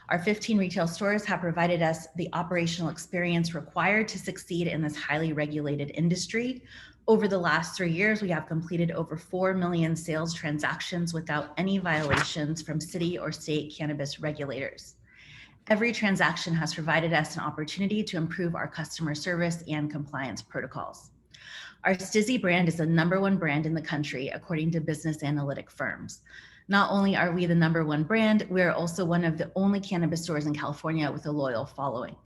Our 15 retail stores have provided us the operational experience required to succeed in this highly regulated industry. Over the last 3 years, we have completed over 4 million sales transactions without any violations from city or state cannabis regulators. Every transaction has provided us an opportunity to improve our customer service and compliance protocols. Our Stizzy brand is the #1 brand in the country, according to business analytic firms. Not only are we the #1 brand, we are also one of the only cannabis stores in California with a loyal following.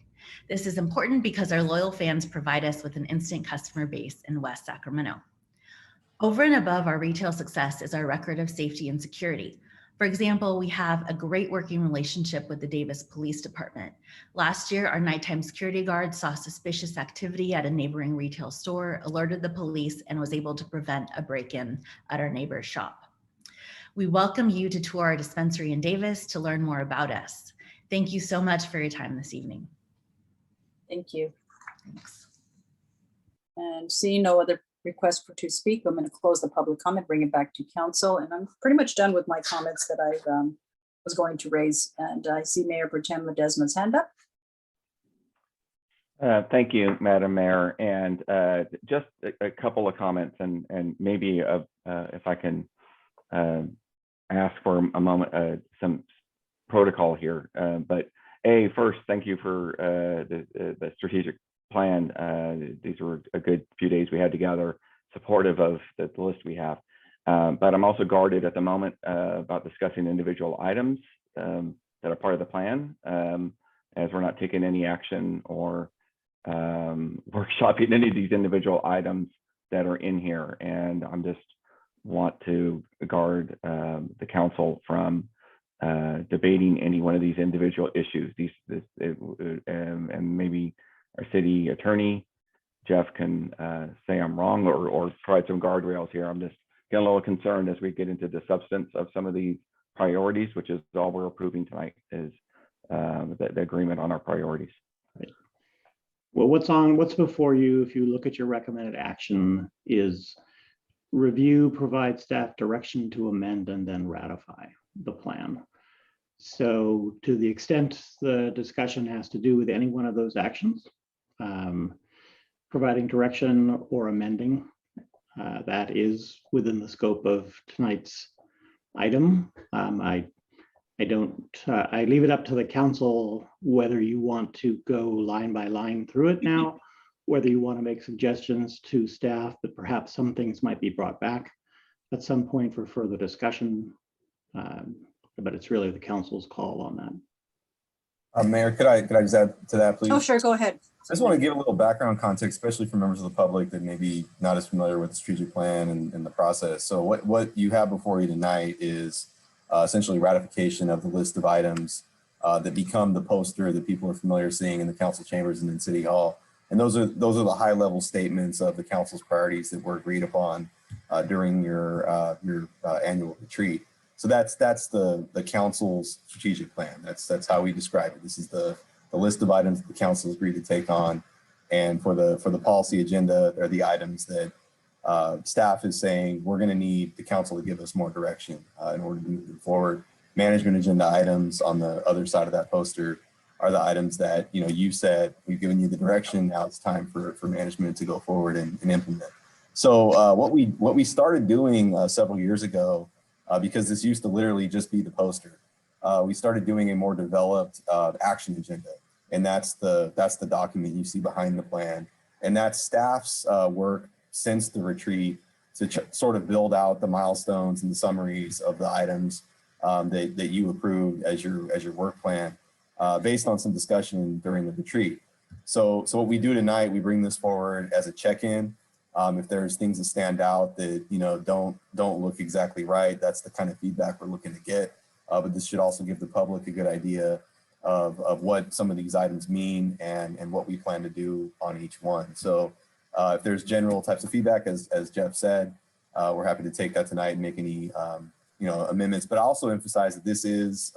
This is important because our loyal fans provide us with an instant customer base in West Sacramento. Over and above our retail success is our record of safety and security. For example, we have a great working relationship with the Davis Police Department. Last year, our nighttime security guard saw suspicious activity at a neighboring retail store, alerted the police, and was able to prevent a break-in at our neighbor's shop. We welcome you to tour our dispensary in Davis to learn more about us. Thank you so much for your time this evening. Thank you. Thanks. And seeing no other request to speak, I'm going to close the public comment, bring it back to council, and I'm pretty much done with my comments that I was going to raise. And I see Mayor Pro Tem Ledesma's hand up. Thank you, Madam Mayor. And just a couple of comments, and maybe if I can ask for a moment some protocol here. But first, thank you for the strategic plan. These were a good few days we had together, supportive of the list we have. But I'm also guarded at the moment about discussing individual items that are part of the plan, as we're not taking any action or workshopping any of these individual items that are in here. And I'm just want to guard the council from debating any one of these individual issues. And maybe our city attorney, Jeff, can say I'm wrong or provide some guardrails here. I'm just getting a little concerned as we get into the substance of some of these priorities, which is all we're approving tonight, is the agreement on our priorities. Right. Well, what's before you, if you look at your recommended action, is review, provide staff direction to amend, and then ratify the plan. So to the extent the discussion has to do with any one of those actions, providing direction or amending, that is within the scope of tonight's item. I leave it up to the council whether you want to go line by line through it now, whether you want to make suggestions to staff, but perhaps some things might be brought back at some point for further discussion. But it's really the council's call on that. Mayor, could I just add to that, please? Oh, sure, go ahead. I just want to give a little background context, especially for members of the public that may be not as familiar with the strategic plan and the process. So what you have before you tonight is essentially ratification of the list of items that become the poster that people are familiar seeing in the council chambers and in City Hall. And those are the high level statements of the council's priorities that were agreed upon during your annual retreat. So that's the council's strategic plan. That's how we describe it. This is the list of items that the council has agreed to take on. And for the policy agenda, they're the items that staff is saying we're going to need the council to give us more direction in order to move forward. Management agenda items on the other side of that poster are the items that you said we've given you the direction. Now it's time for management to go forward and implement. So what we started doing several years ago, because this used to literally just be the poster, we started doing a more developed action agenda, and that's the document you see behind the plan, and that's staff's work since the retreat to sort of build out the milestones and the summaries of the items that you approved as your work plan based on some discussion during the retreat. So what we do tonight, we bring this forward as a check-in. If there's things that stand out that don't look exactly right, that's the kind of feedback we're looking to get. But this should also give the public a good idea of what some of these items mean and what we plan to do on each one. So if there's general types of feedback, as Jeff said, we're happy to take that tonight and make any amendments. But I also emphasize that this is,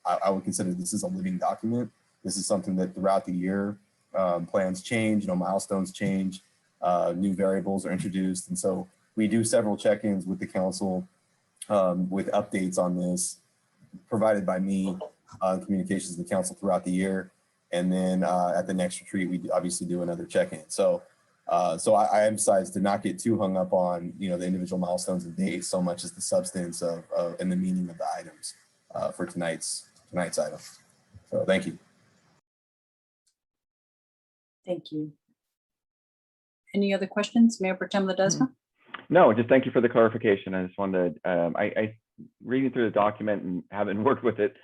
I would consider this is a living document. This is something that throughout the year, plans change, milestones change, new variables are introduced. And so we do several check-ins with the council with updates on this provided by me, communications to the council throughout the year. And then at the next retreat, we obviously do another check-in. So I emphasize to not get too hung up on, the individual milestones and dates so much as the substance of and the meaning of the items for tonight's item. So thank you. Thank you. Any other questions, Mayor Pro Tem Ledesma? No, just thank you for the clarification. I just wanted to, I reading through the document and having worked with it,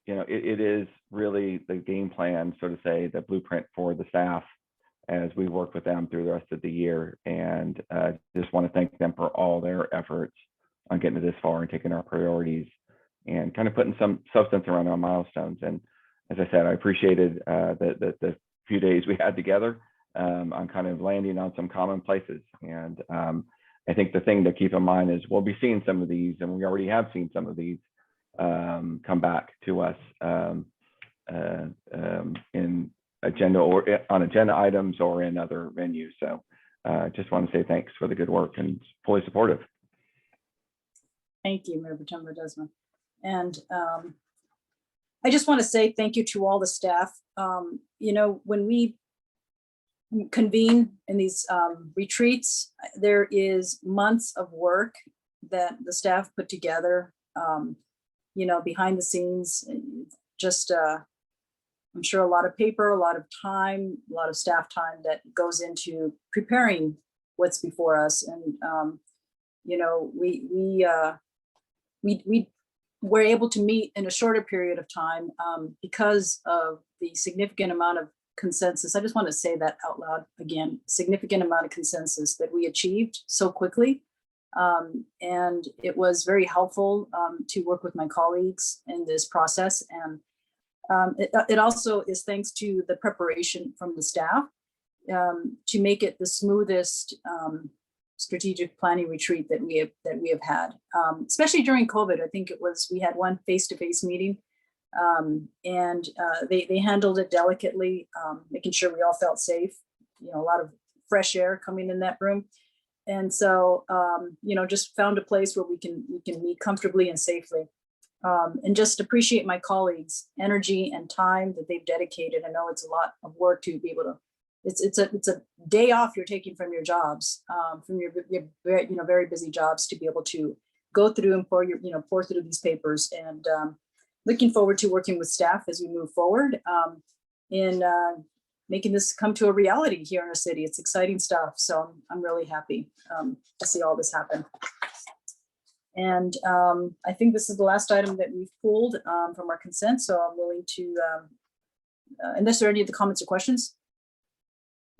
it is really the game plan, so to say, the blueprint for the staff as we work with them through the rest of the year. And just want to thank them for all their efforts on getting to this far and taking our priorities and kind of putting some substance around our milestones. And as I said, I appreciated the few days we had together on kind of landing on some common places. And I think the thing to keep in mind is we'll be seeing some of these, and we already have seen some of these come back to us in agenda or on agenda items or in other venues. So just want to say thanks for the good work and fully supportive. Thank you, Mayor Pro Tem Ledesma. And I just want to say thank you to all the staff. When we convene in these retreats, there is months of work that the staff put together, behind the scenes, just I'm sure a lot of paper, a lot of time, a lot of staff time that goes into preparing what's before us. And we were able to meet in a shorter period of time because of the significant amount of consensus. I just want to say that out loud again, significant amount of consensus that we achieved so quickly. And it was very helpful to work with my colleagues in this process. And it also is thanks to the preparation from the staff to make it the smoothest strategic planning retreat that we have had, especially during COVID. I think we had one face-to-face meeting, and they handled it delicately, making sure we all felt safe. A lot of fresh air coming in that room, and so just found a place where we can meet comfortably and safely. and just appreciate my colleagues' energy and time that they've dedicated. I know it's a lot of work to be able to, it's a day off you're taking from your jobs, from your very, very busy jobs, to be able to go through and pour through these papers. And looking forward to working with staff as we move forward in making this come to a reality here in our city. It's exciting stuff. So I'm really happy to see all this happen. And I think this is the last item that we've pulled from our consent. So I'm willing to, unless there are any of the comments or questions,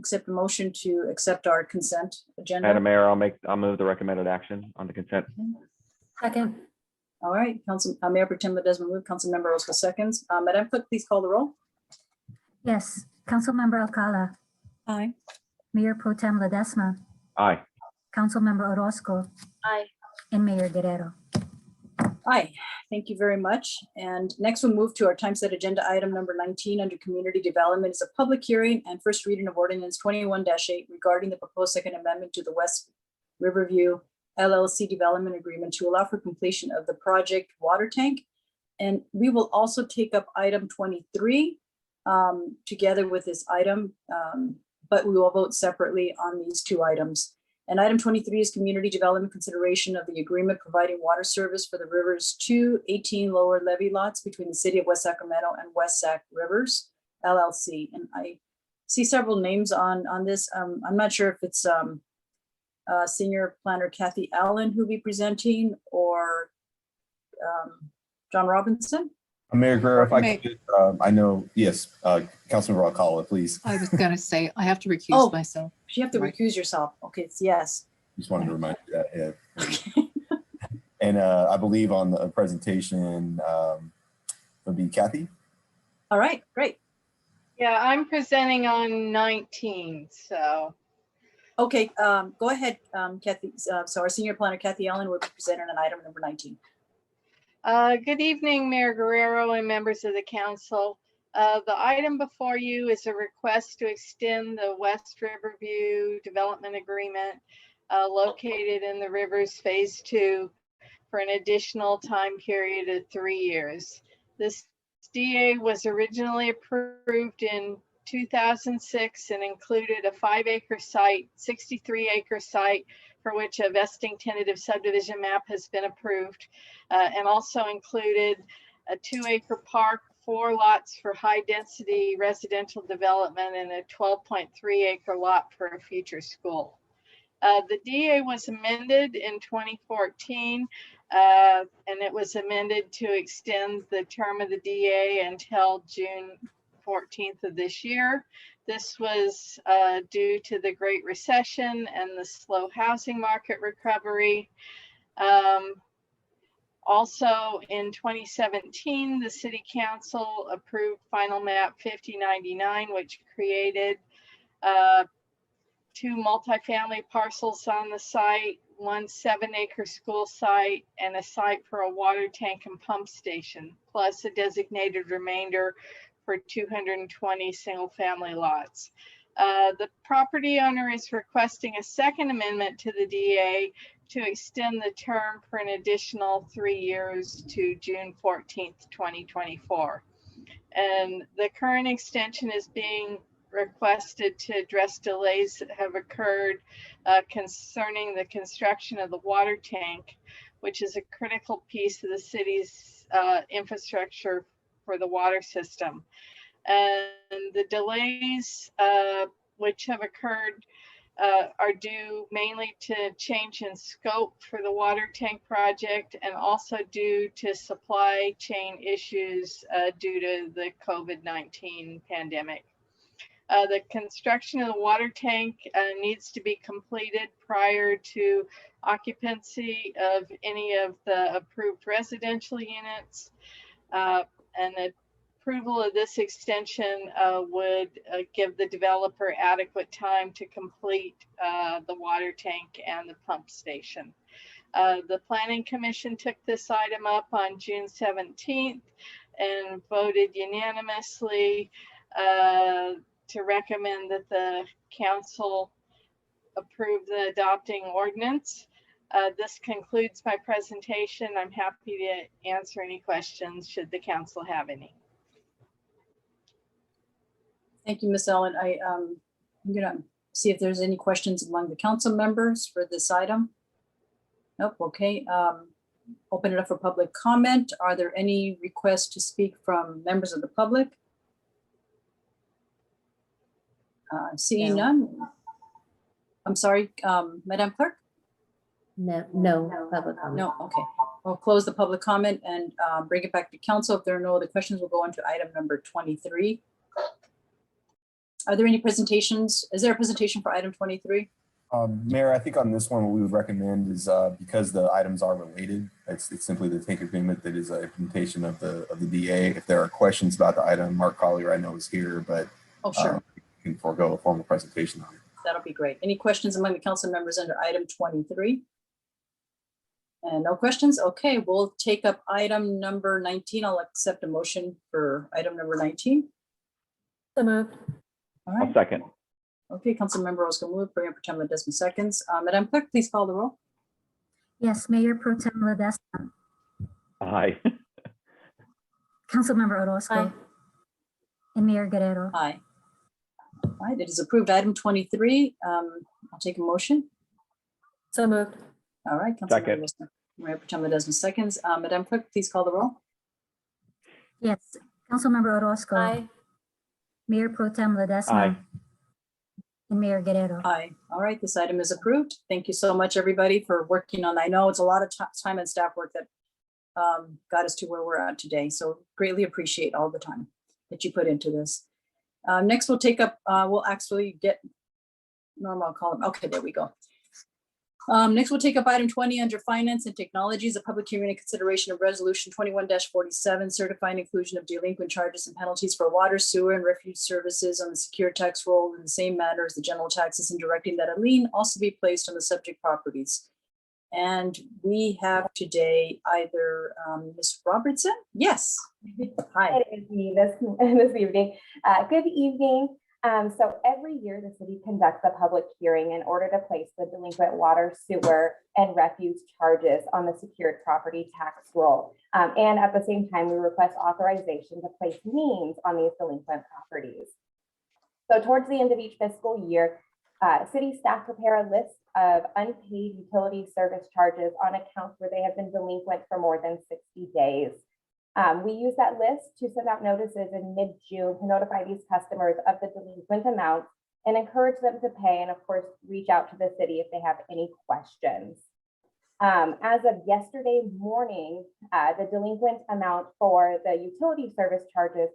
accept a motion to accept our consent agenda. Madam Mayor, I'll move the recommended action on the consent. Second. All right, Mayor Pro Tem Ledesma moved, Councilmember Orozco seconds. Madam Clerk, please call the roll. Yes, Councilmember Alcala, Aye. Mayor Pro Tem Ledesma, Aye. Councilmember Orozco, Aye. and Mayor Guerrero. Aye, thank you very much. And next we'll move to our time set agenda item number 19 under community development. Is a public hearing and first reading of ordinance 21-8 regarding the proposed second amendment to the West Riverview LLC development agreement to allow for completion of the project water tank. And we will also take up item 23 together with this item, but we will vote separately on these two items. And item 23 is community development consideration of the agreement providing water service for the Rivers 218 lower levee lots between the city of West Sacramento and West Sac Rivers LLC. And I see several names on this. I'm not sure if it's Senior Planner Kathy Allen who will be presenting, or John Robinson. Mayor Guerrero, if I could, I know, yes, Councilmember Alcala, please. I was going to say, I have to recuse myself. You have to recuse yourself. Okay, it's yes. Just wanted to remind you that. Yeah. And I believe on the presentation would be Kathy. All right, great. Yeah, I'm presenting on 19, so. Okay, go ahead, Kathy. So our Senior Planner Kathy Allen will be presenting on item number 19. Good evening, Mayor Guerrero and members of the council. The item before you is a request to extend the West Riverview Development Agreement located in the Rivers Phase 2 for an additional time period of 3 years. This DA was originally approved in 2006 and included a 5-acre site, 63-acre site, for which a vesting tentative subdivision map has been approved, and also included a 2-acre park, 4 lots for high density residential development, and a 12.3-acre lot for a future school. The DA was amended in 2014, and it was amended to extend the term of the DA until June 14th of this year. This was due to the Great Recession and the slow housing market recovery. Also in 2017, the City Council approved Final Map 5099, which created 2 multifamily parcels on the site, 1 7-acre school site, and a site for a water tank and pump station, plus a designated remainder for 220 single-family lots. The property owner is requesting a second amendment to the DA to extend the term for an additional 3 years to June 14th, 2024. And the current extension is being requested to address delays that have occurred concerning the construction of the water tank, which is a critical piece of the city's infrastructure for the water system. And the delays which have occurred are due mainly to change in scope for the water tank project, and also due to supply chain issues due to the COVID-19 pandemic. The construction of the water tank needs to be completed prior to occupancy of any of the approved residential units, and the approval of this extension would give the developer adequate time to complete the water tank and the pump station. The Planning Commission took this item up on June 17th and voted unanimously to recommend that the council approve the adopting ordinance. This concludes my presentation. I'm happy to answer any questions should the council have any. Thank you, Ms. Ellen. I'm gonna see if there's any questions among the council members for this item. Nope, okay. Open it up for public comment. Are there any requests to speak from members of the public? Seeing none. I'm sorry, Madam Clerk? No public comment. No, okay. We'll close the public comment and bring it back to council. If there are no other questions, we'll go on to item number 23. Are there any presentations? Is there a presentation for item 23? Mayor, I think on this one, what we would recommend is because the items are related, it's simply the take agreement that is an implementation of the DA. If there are questions about the item, Mark Collier I know is here, but oh, sure. You can forego a formal presentation on it. That'll be great. Any questions among the council members under item 23? And no questions? Okay, we'll take up item number 19. I'll accept a motion for item number 19. So moved. All right. I'll second. Okay, Councilmember Orozco moved, Mayor Pro Tem Ledesma seconds. Madam Clerk, please call the roll. Yes, Mayor Pro Tem Ledesma. Aye. Councilmember Orozco. Aye. And Mayor Guerrero. Aye. All right, it is approved. Item 23. I'll take a motion. So moved. All right, Second. Councilmember Mayor Pro Tem Ledesma seconds. Madam Clerk, please call the roll. Yes, Councilmember Orozco. Aye. Mayor Pro Tem Ledesma. Aye. And Mayor Guerrero. Aye. All right, this item is approved. Thank you so much, everybody, for working on. I know it's a lot of time and staff work that got us to where we're at today. So greatly appreciate all the time that you put into this. Next, we'll take up. We'll actually get normal column. Okay, there we go. Next, we'll take up item 20 under Finance and Technologies, a public hearing and consideration of resolution 21-47, certifying inclusion of delinquent charges and penalties for water, sewer, and refuse services on the secure tax roll in the same manner as the general taxes, and directing that a lien also be placed on the subject properties. And we have today either Ms. Robertson. Yes. Hi. It is me this evening. Good evening. So every year the city conducts a public hearing in order to place the delinquent water, sewer, and refuse charges on the secured property tax roll. And at the same time, we request authorization to place liens on these delinquent properties. So towards the end of each fiscal year, city staff prepare a list of unpaid utility service charges on accounts where they have been delinquent for more than 60 days. We use that list to send out notices in mid-June to notify these customers of the delinquent amount and encourage them to pay, and of course, reach out to the city if they have any questions. As of yesterday morning, the delinquent amount for the utility service charges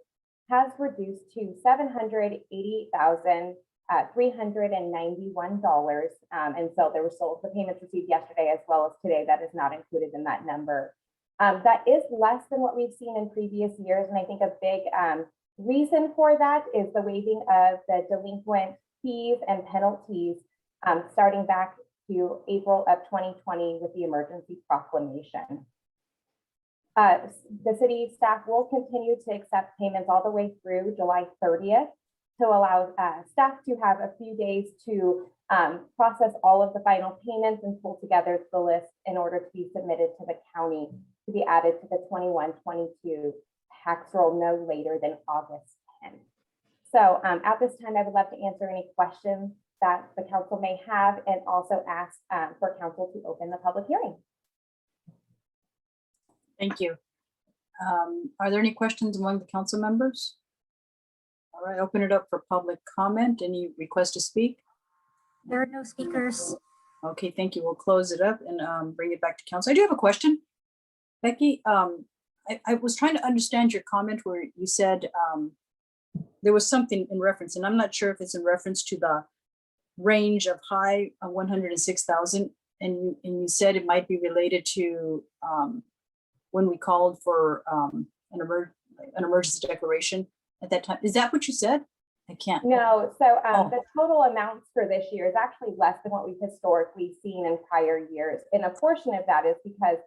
has reduced to $788,391. And so there were still the payments received yesterday as well as today that is not included in that number. That is less than what we've seen in previous years. And I think a big reason for that is the waiving of the delinquent fees and penalties starting back to April of 2020 with the emergency proclamation. The city staff will continue to accept payments all the way through July 30th to allow staff to have a few days to process all of the final payments and pull together the list in order to be submitted to the county to be added to the 21-22 tax roll no later than August 10th. So at this time, I would love to answer any questions that the council may have and also ask for council to open the public hearing. Thank you. Are there any questions among the council members? All right, open it up for public comment. Any request to speak? There are no speakers. Okay, thank you. We'll close it up and bring it back to council. I do have a question. Becky, I was trying to understand your comment where you said there was something in reference, and I'm not sure if it's in reference to the range of high of 106,000, and you said it might be related to when we called for an emergency declaration at that time. Is that what you said? I can't. No, so the total amounts for this year is actually less than what we've historically seen in prior years. And a portion of that is because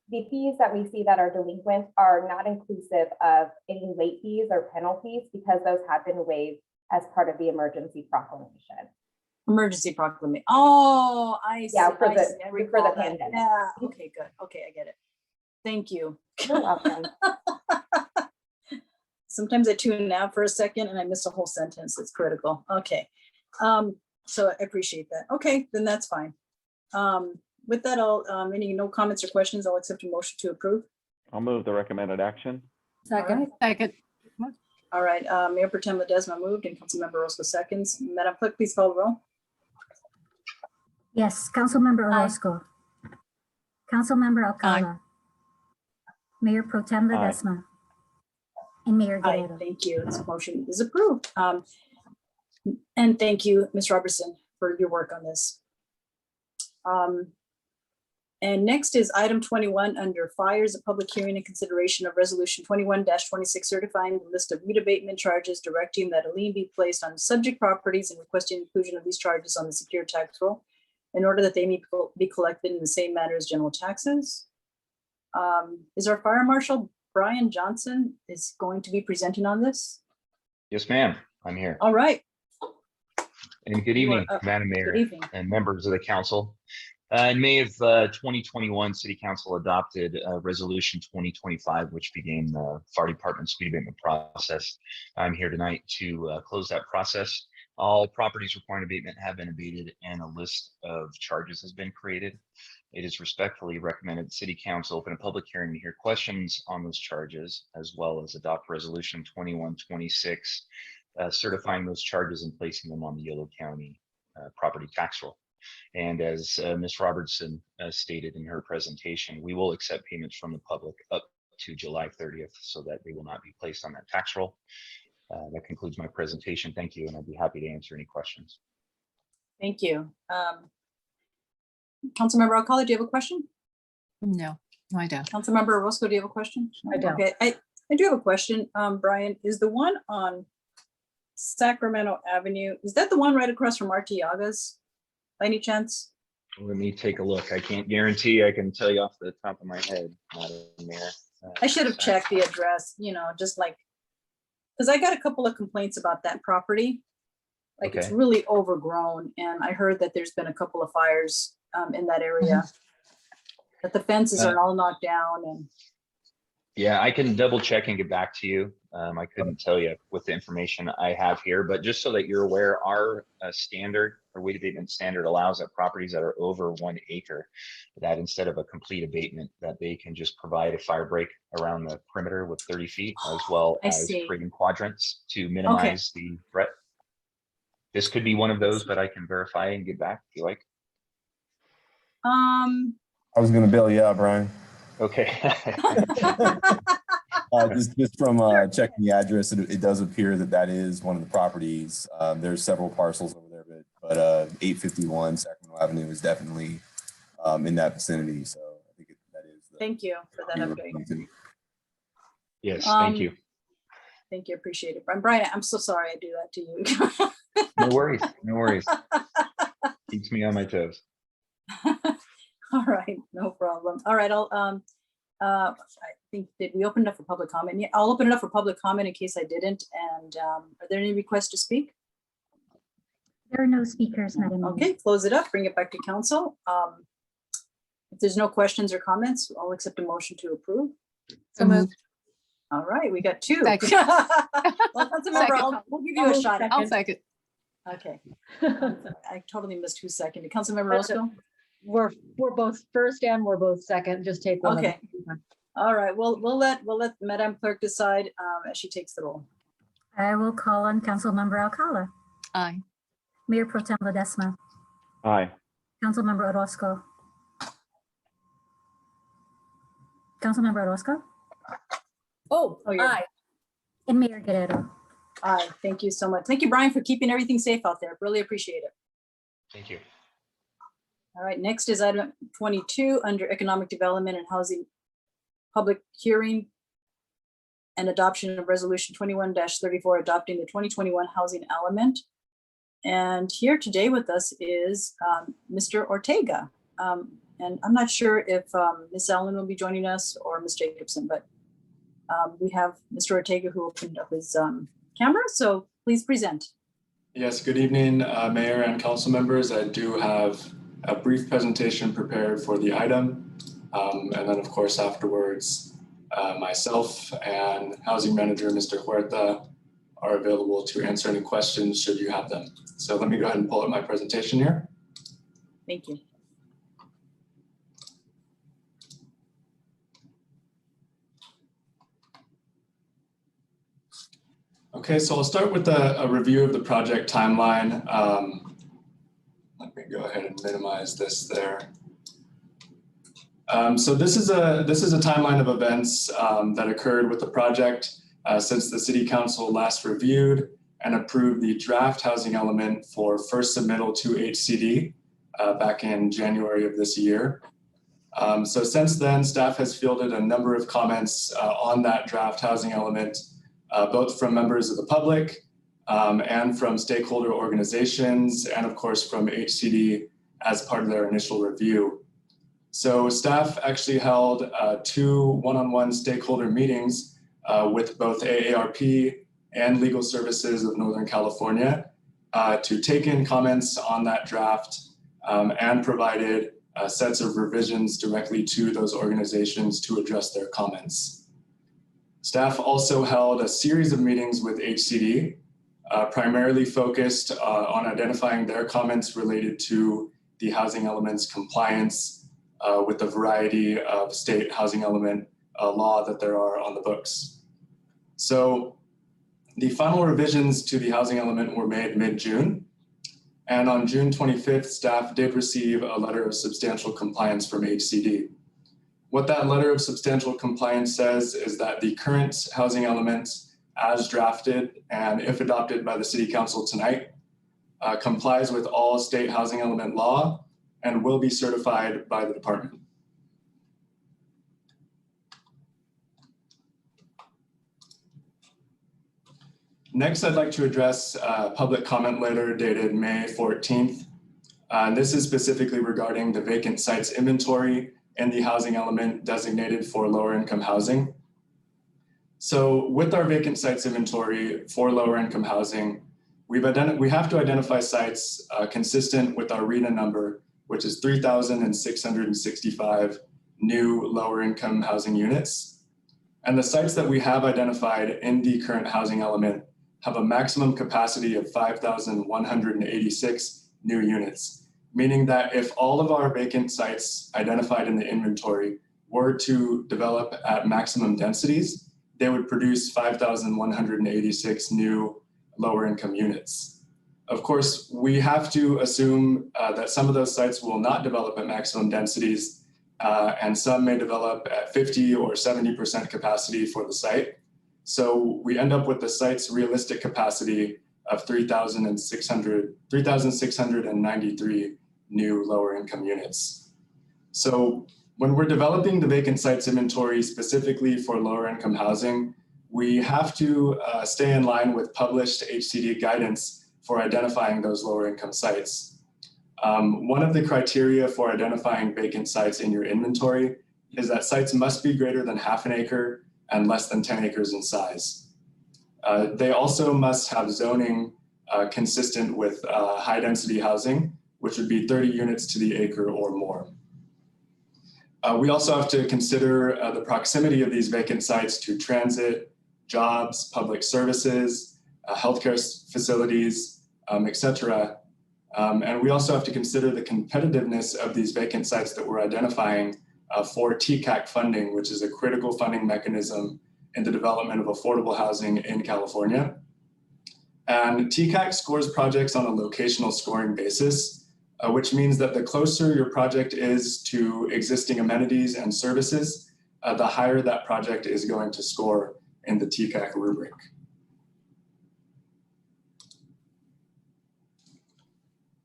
the fees that we see that are delinquent are not inclusive of any late fees or penalties because those have been waived as part of the emergency proclamation. Emergency proclamation. Oh, I see. Yeah, for I the- see. I for recall the that. pandemic. Yeah, okay, good. Okay, I get it. Thank you. You're welcome. Sometimes I tune out for a second and I miss a whole sentence. It's critical. Okay. So I appreciate that. Okay, then that's fine. With that, no comments or questions, I'll accept a motion to approve. I'll move the recommended action. Second. Second. All right, Mayor Pro Tem Ledesma moved and Councilmember Orozco seconds. Madam Clerk, please call the roll. Yes, Councilmember Orozco. Councilmember Alcala. Mayor Pro Tem Ledesma. And Mayor Aye, Guerrero. thank you. This motion is approved. And thank you, Ms. Robertson, for your work on this. And next is item 21 under fires, a public hearing and consideration of resolution 21-26 certifying the list of weed abatement charges, directing that a lien be placed on subject properties and requesting inclusion of these charges on the secure tax roll in order that they may be collected in the same manner as general taxes. Is our fire marshal Brian Johnson is going to be presenting on this? Yes, ma'am. I'm here. All right. And good You are evening, up. Madam Mayor Good evening. and members of the council. In May of 2021, City Council adopted Resolution 2025, which began the fire department's speed abatement process. I'm here tonight to close that process. All properties requiring abatement have been abated and a list of charges has been created. It is respectfully recommended City Council open a public hearing to hear questions on those charges, as well as adopt Resolution 2126, certifying those charges and placing them on the Yolo County property tax roll. And as Ms. Robertson stated in her presentation, we will accept payments from the public up to July 30th so that they will not be placed on that tax roll. That concludes my presentation. Thank you, and I'd be happy to answer any questions. Thank you. Councilmember Alcala, do you have a question? No, I don't. Councilmember Orozco, do you have a question? I don't. Okay, I do have a question. Brian, is the one on Sacramento Avenue, is that the one right across from Artiaga's by any chance? Let me take a look. I can't guarantee I can tell you off the top of my head, Madam Mayor. I should have checked the address, just like, because I got a couple of complaints about that property. Like it's Okay. really overgrown, and I heard that there's been a couple of fires in that area. That the fences are all knocked down and. Yeah, I can double check and get back to you. I couldn't tell you with the information I have here, but just so that you're aware, our standard or weed abatement standard allows that properties that are over 1 acre, that instead of a complete abatement, that they can just provide a fire break around the perimeter with 30 feet, as well I as see. creating quadrants to minimize the threat. This could be one of those, but I can verify and get back if you like. I was gonna bail you out, Brian. Okay. Just from checking the address, it does appear that is one of the properties. There's several parcels over there, but 851 Sacramento Avenue is definitely in that vicinity. So I think that is. Thank you for that update. Yes, thank you. Thank you, appreciate it. Brian, I'm so sorry I do that to you. No worries, no worries. Keeps me on my toes. All right, no problem. All right, I think, did we open it up for public comment? Yeah, I'll open it up for public comment in case I didn't. And are there any requests to speak? There are no speakers, Madam Mayor. Okay, close it up, bring it back to council. If there's no questions or comments, I'll accept a motion to approve. So moved. All right, we got two. Second. Well, Councilmember, we'll give you a shot. I'll second. Okay. I totally missed who's second. Councilmember Roscoe? We're both first and we're both second. Just take one. Okay. All right, we'll let Madam Clerk decide as she takes the roll. I will call on Councilmember Alcala. Aye. Mayor Pro Tem Ledesma. Aye. Councilmember Orozco. Councilmember Orozco. Oh, you're- aye. And Mayor Guerrero. Aye, thank you so much. Thank you, Brian, for keeping everything safe out there. Really appreciate it. Thank you. All right, next is item 22 under Economic Development and Housing, public hearing and adoption of resolution 21-34, adopting the 2021 housing element. And here today with us is Mr. Ortega. And I'm not sure if Ms. Allen will be joining us or Ms. Jacobson, but we have Mr. Ortega who opened up his camera, so please present. Yes, good evening, Mayor and council members. I do have a brief presentation prepared for the item. And then of course afterwards, myself and Housing Manager, Mr. Huerta, are available to answer any questions should you have them. So let me go ahead and pull up my presentation here. Thank you. Okay, so I'll start with a review of the project timeline. Let me go ahead and minimize this there. So this is a timeline of events that occurred with the project since the City Council last reviewed and approved the draft housing element for first submittal to HCD back in January of this year. So since then, staff has fielded a number of comments on that draft housing element, both from members of the public and from stakeholder organizations, and of course from HCD as part of their initial review. So staff actually held 2 one-on-one stakeholder meetings with both AARP and Legal Services of Northern California to take in comments on that draft and provided sets of revisions directly to those organizations to address their comments. Staff also held a series of meetings with HCD, primarily focused on identifying their comments related to the housing element's compliance with the variety of state housing element law that there are on the books. So the final revisions to the housing element were made mid-June. And on June 25th, staff did receive a letter of substantial compliance from HCD. What that letter of substantial compliance says is that the current housing element as drafted and if adopted by the City Council tonight complies with all state housing element law and will be certified by the department. Next, I'd like to address public comment letter dated May 14th. This is specifically regarding the vacant sites inventory and the housing element designated for lower income housing. So with our vacant sites inventory for lower income housing, we have to identify sites consistent with our RENA number, which is 3,665 new lower income housing units. And the sites that we have identified in the current housing element have a maximum capacity of 5,186 new units, meaning that if all of our vacant sites identified in the inventory were to develop at maximum densities, they would produce 5,186 new lower income units. Of course, we have to assume that some of those sites will not develop at maximum densities, and some may develop at 50 or 70% capacity for the site. So we end up with the site's realistic capacity of 3,693 new lower income units. So when we're developing the vacant sites inventory specifically for lower income housing, we have to stay in line with published HCD guidance for identifying those lower income sites. One of the criteria for identifying vacant sites in your inventory is that sites must be greater than ½ acre and less than 10 acres in size. They also must have zoning consistent with high density housing, which would be 30 units to the acre or more. We also have to consider the proximity of these vacant sites to transit, jobs, public services, healthcare facilities, etc. And we also have to consider the competitiveness of these vacant sites that we're identifying for TCAC funding, which is a critical funding mechanism in the development of affordable housing in California. And TCAC scores projects on a locational scoring basis, which means that the closer your project is to existing amenities and services, the higher that project is going to score in the TCAC rubric.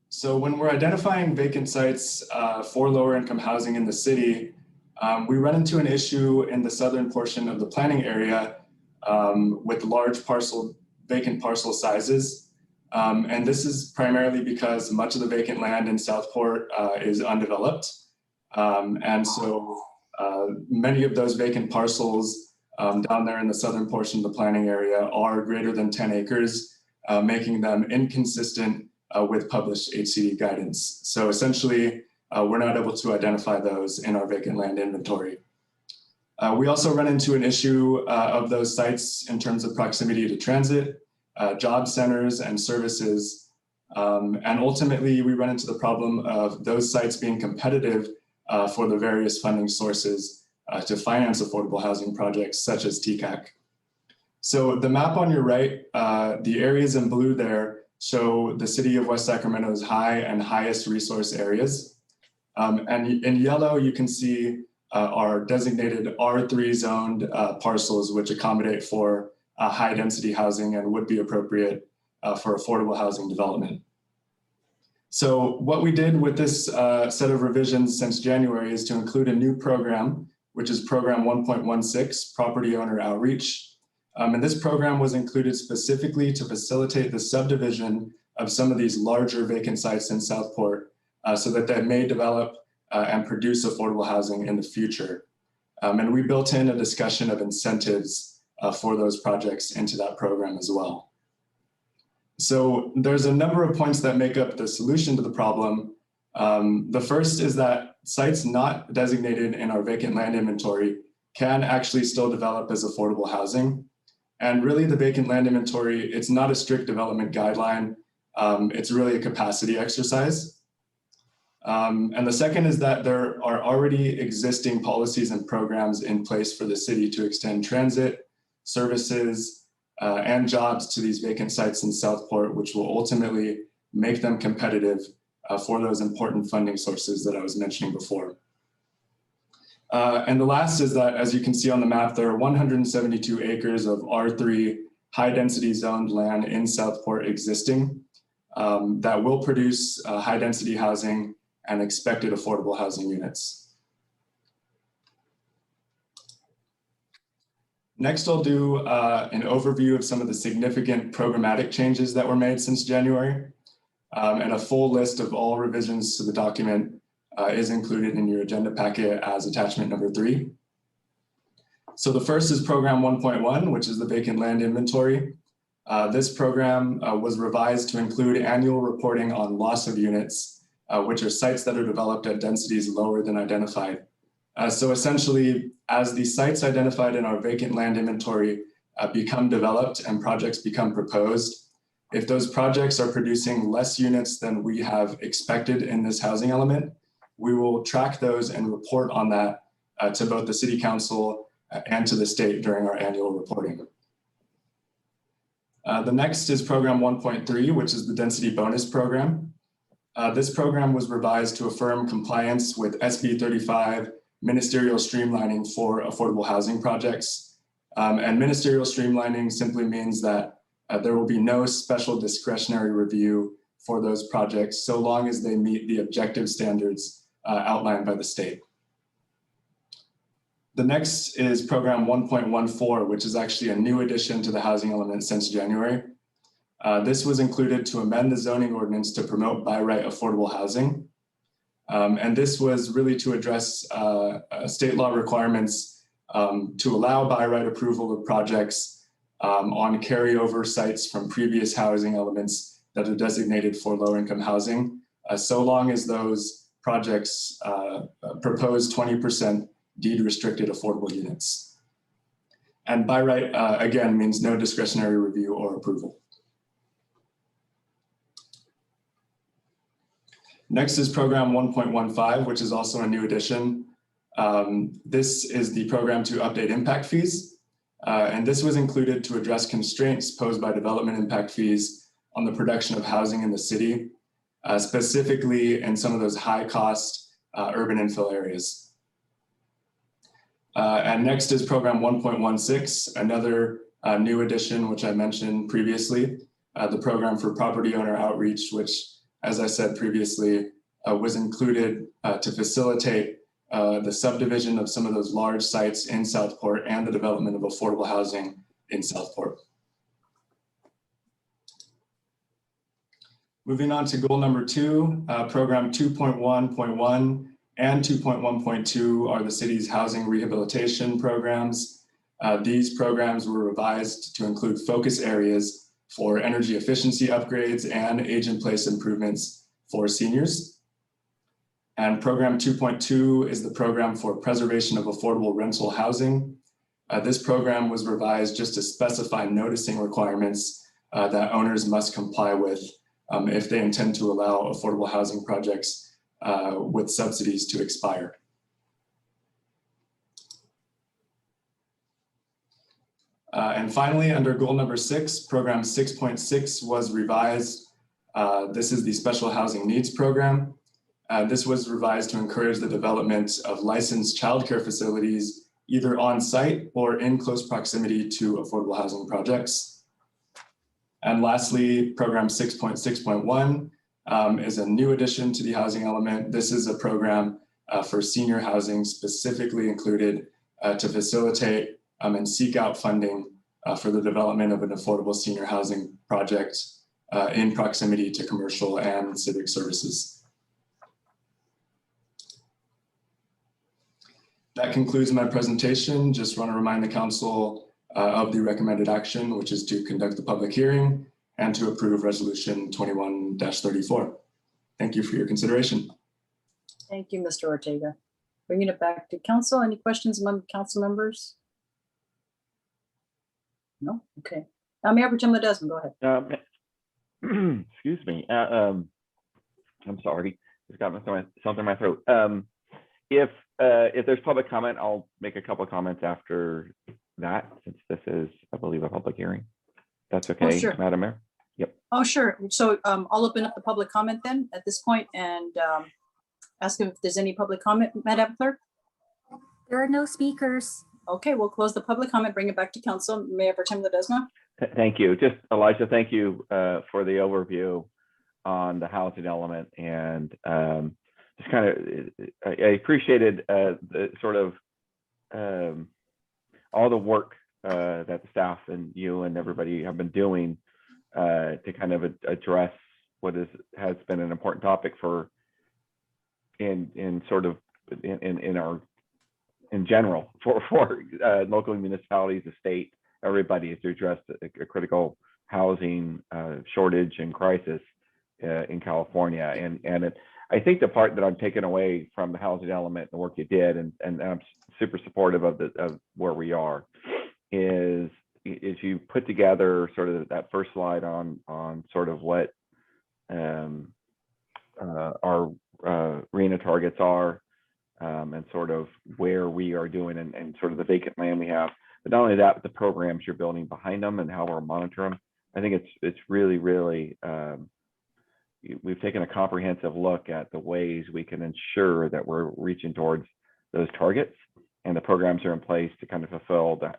So when we're identifying vacant sites for lower income housing in the city, we run into an issue in the southern portion of the planning area with large vacant parcel sizes. And this is primarily because much of the vacant land in Southport is undeveloped. And so many of those vacant parcels down there in the southern portion of the planning area are greater than 10 acres making them inconsistent with published HCD guidance. So essentially, we're not able to identify those in our vacant land inventory. We also run into an issue of those sites in terms of proximity to transit, job centers and services. And ultimately, we run into the problem of those sites being competitive for the various funding sources to finance affordable housing projects such as TCAC. So the map on your right, the areas in blue there show the city of West Sacramento's high and highest resource areas. And in yellow, you can see our designated R3 zoned parcels, which accommodate for high density housing and would be appropriate for affordable housing development. So what we did with this set of revisions since January is to include a new program, which is program 1.16, Property Owner Outreach. And this program was included specifically to facilitate the subdivision of some of these larger vacant sites in Southport so that they may develop and produce affordable housing in the future. And we built in a discussion of incentives for those projects into that program as well. So there's a number of points that make up the solution to the problem. The first is that sites not designated in our vacant land inventory can actually still develop as affordable housing. And really the vacant land inventory, it's not a strict development guideline. It's really a capacity exercise. And the second is that there are already existing policies and programs in place for the city to extend transit, services, and jobs to these vacant sites in Southport, which will ultimately make them competitive for those important funding sources that I was mentioning before. And the last is that, as you can see on the map, there are 172 acres of R3 high density zoned land in Southport existing that will produce high density housing and expected affordable housing units. Next, I'll do an overview of some of the significant programmatic changes that were made since January. And a full list of all revisions to the document is included in your agenda packet as attachment number 3. So the first is program 1.1, which is the vacant land inventory. This program was revised to include annual reporting on loss of units, which are sites that are developed at densities lower than identified. So essentially, as the sites identified in our vacant land inventory become developed and projects become proposed, if those projects are producing less units than we have expected in this housing element, we will track those and report on that to both the City Council and to the state during our annual reporting. The next is program 1.3, which is the density bonus program. This program was revised to affirm compliance with SB 35 ministerial streamlining for affordable housing projects. And ministerial streamlining simply means that there will be no special discretionary review for those projects so long as they meet the objective standards outlined by the state. The next is program 1.14, which is actually a new addition to the housing element since January. This was included to amend the zoning ordinance to promote by right affordable housing. And this was really to address state law requirements to allow by right approval of projects on carryover sites from previous housing elements that are designated for low income housing, so long as those projects propose 20% deed restricted affordable units. And by right, again, means no discretionary review or approval. Next is program 1.15, which is also a new addition. This is the program to update impact fees. And this was included to address constraints posed by development impact fees on the production of housing in the city, specifically in some of those high cost urban infill areas. And next is program 1.16, another new addition, which I mentioned previously, the program for property owner outreach, which, as I said previously, was included to facilitate the subdivision of some of those large sites in Southport and the development of affordable housing in Southport. Moving on to goal number 2, program 2.1.1 and 2.1.2 are the city's housing rehabilitation programs. These programs were revised to include focus areas for energy efficiency upgrades and age-in-place improvements for seniors. And program 2.2 is the program for preservation of affordable rental housing. This program was revised just to specify noticing requirements that owners must comply with if they intend to allow affordable housing projects with subsidies to expire. And finally, under goal number 6, program 6.6 was revised. This is the special housing needs program. This was revised to encourage the development of licensed childcare facilities, either on site or in close proximity to affordable housing projects. And lastly, program 6.6.1 is a new addition to the housing element. This is a program for senior housing specifically included to facilitate and seek out funding for the development of an affordable senior housing project in proximity to commercial and civic services. That concludes my presentation. Just want to remind the council of the recommended action, which is to conduct the public hearing and to approve resolution 21-34. Thank you for your consideration. Thank you, Mr. Ortega. Bringing it back to council. Any questions among council members? No? Okay. Mayor Pro Tem Ledesma, go ahead. Excuse me. I'm sorry. Just got something in my throat. If there's public comment, I'll make a couple of comments after that, since this is, I believe, a public hearing. That's okay, sure. Madam Mayor? Yep. Oh, sure. So I'll open up the public comment then at this point and ask if there's any public comment, Madam Clerk. There are no speakers. Okay, we'll close the public comment, bring it back to council. Mayor Pro Tem Ledesma. Thank you. Just Elijah, thank you for the overview on the housing element, and just kind of, I appreciated the sort of all the work that the staff and you and everybody have been doing to kind of address what has been an important topic for in general for local municipalities, the state, everybody, is to address a critical housing shortage and crisis in California. And I think the part that I'm taking away from the housing element, the work you did, and I'm super supportive of where we are, is you put together sort of that first slide on sort of what our RHNA targets are, and sort of where we are doing and sort of the vacant land we have. But not only that, but the programs you're building behind them and how we're monitoring them. I think it's really, really, we've taken a comprehensive look at the ways we can ensure that we're reaching towards those targets, and the programs are in place to kind of fulfill the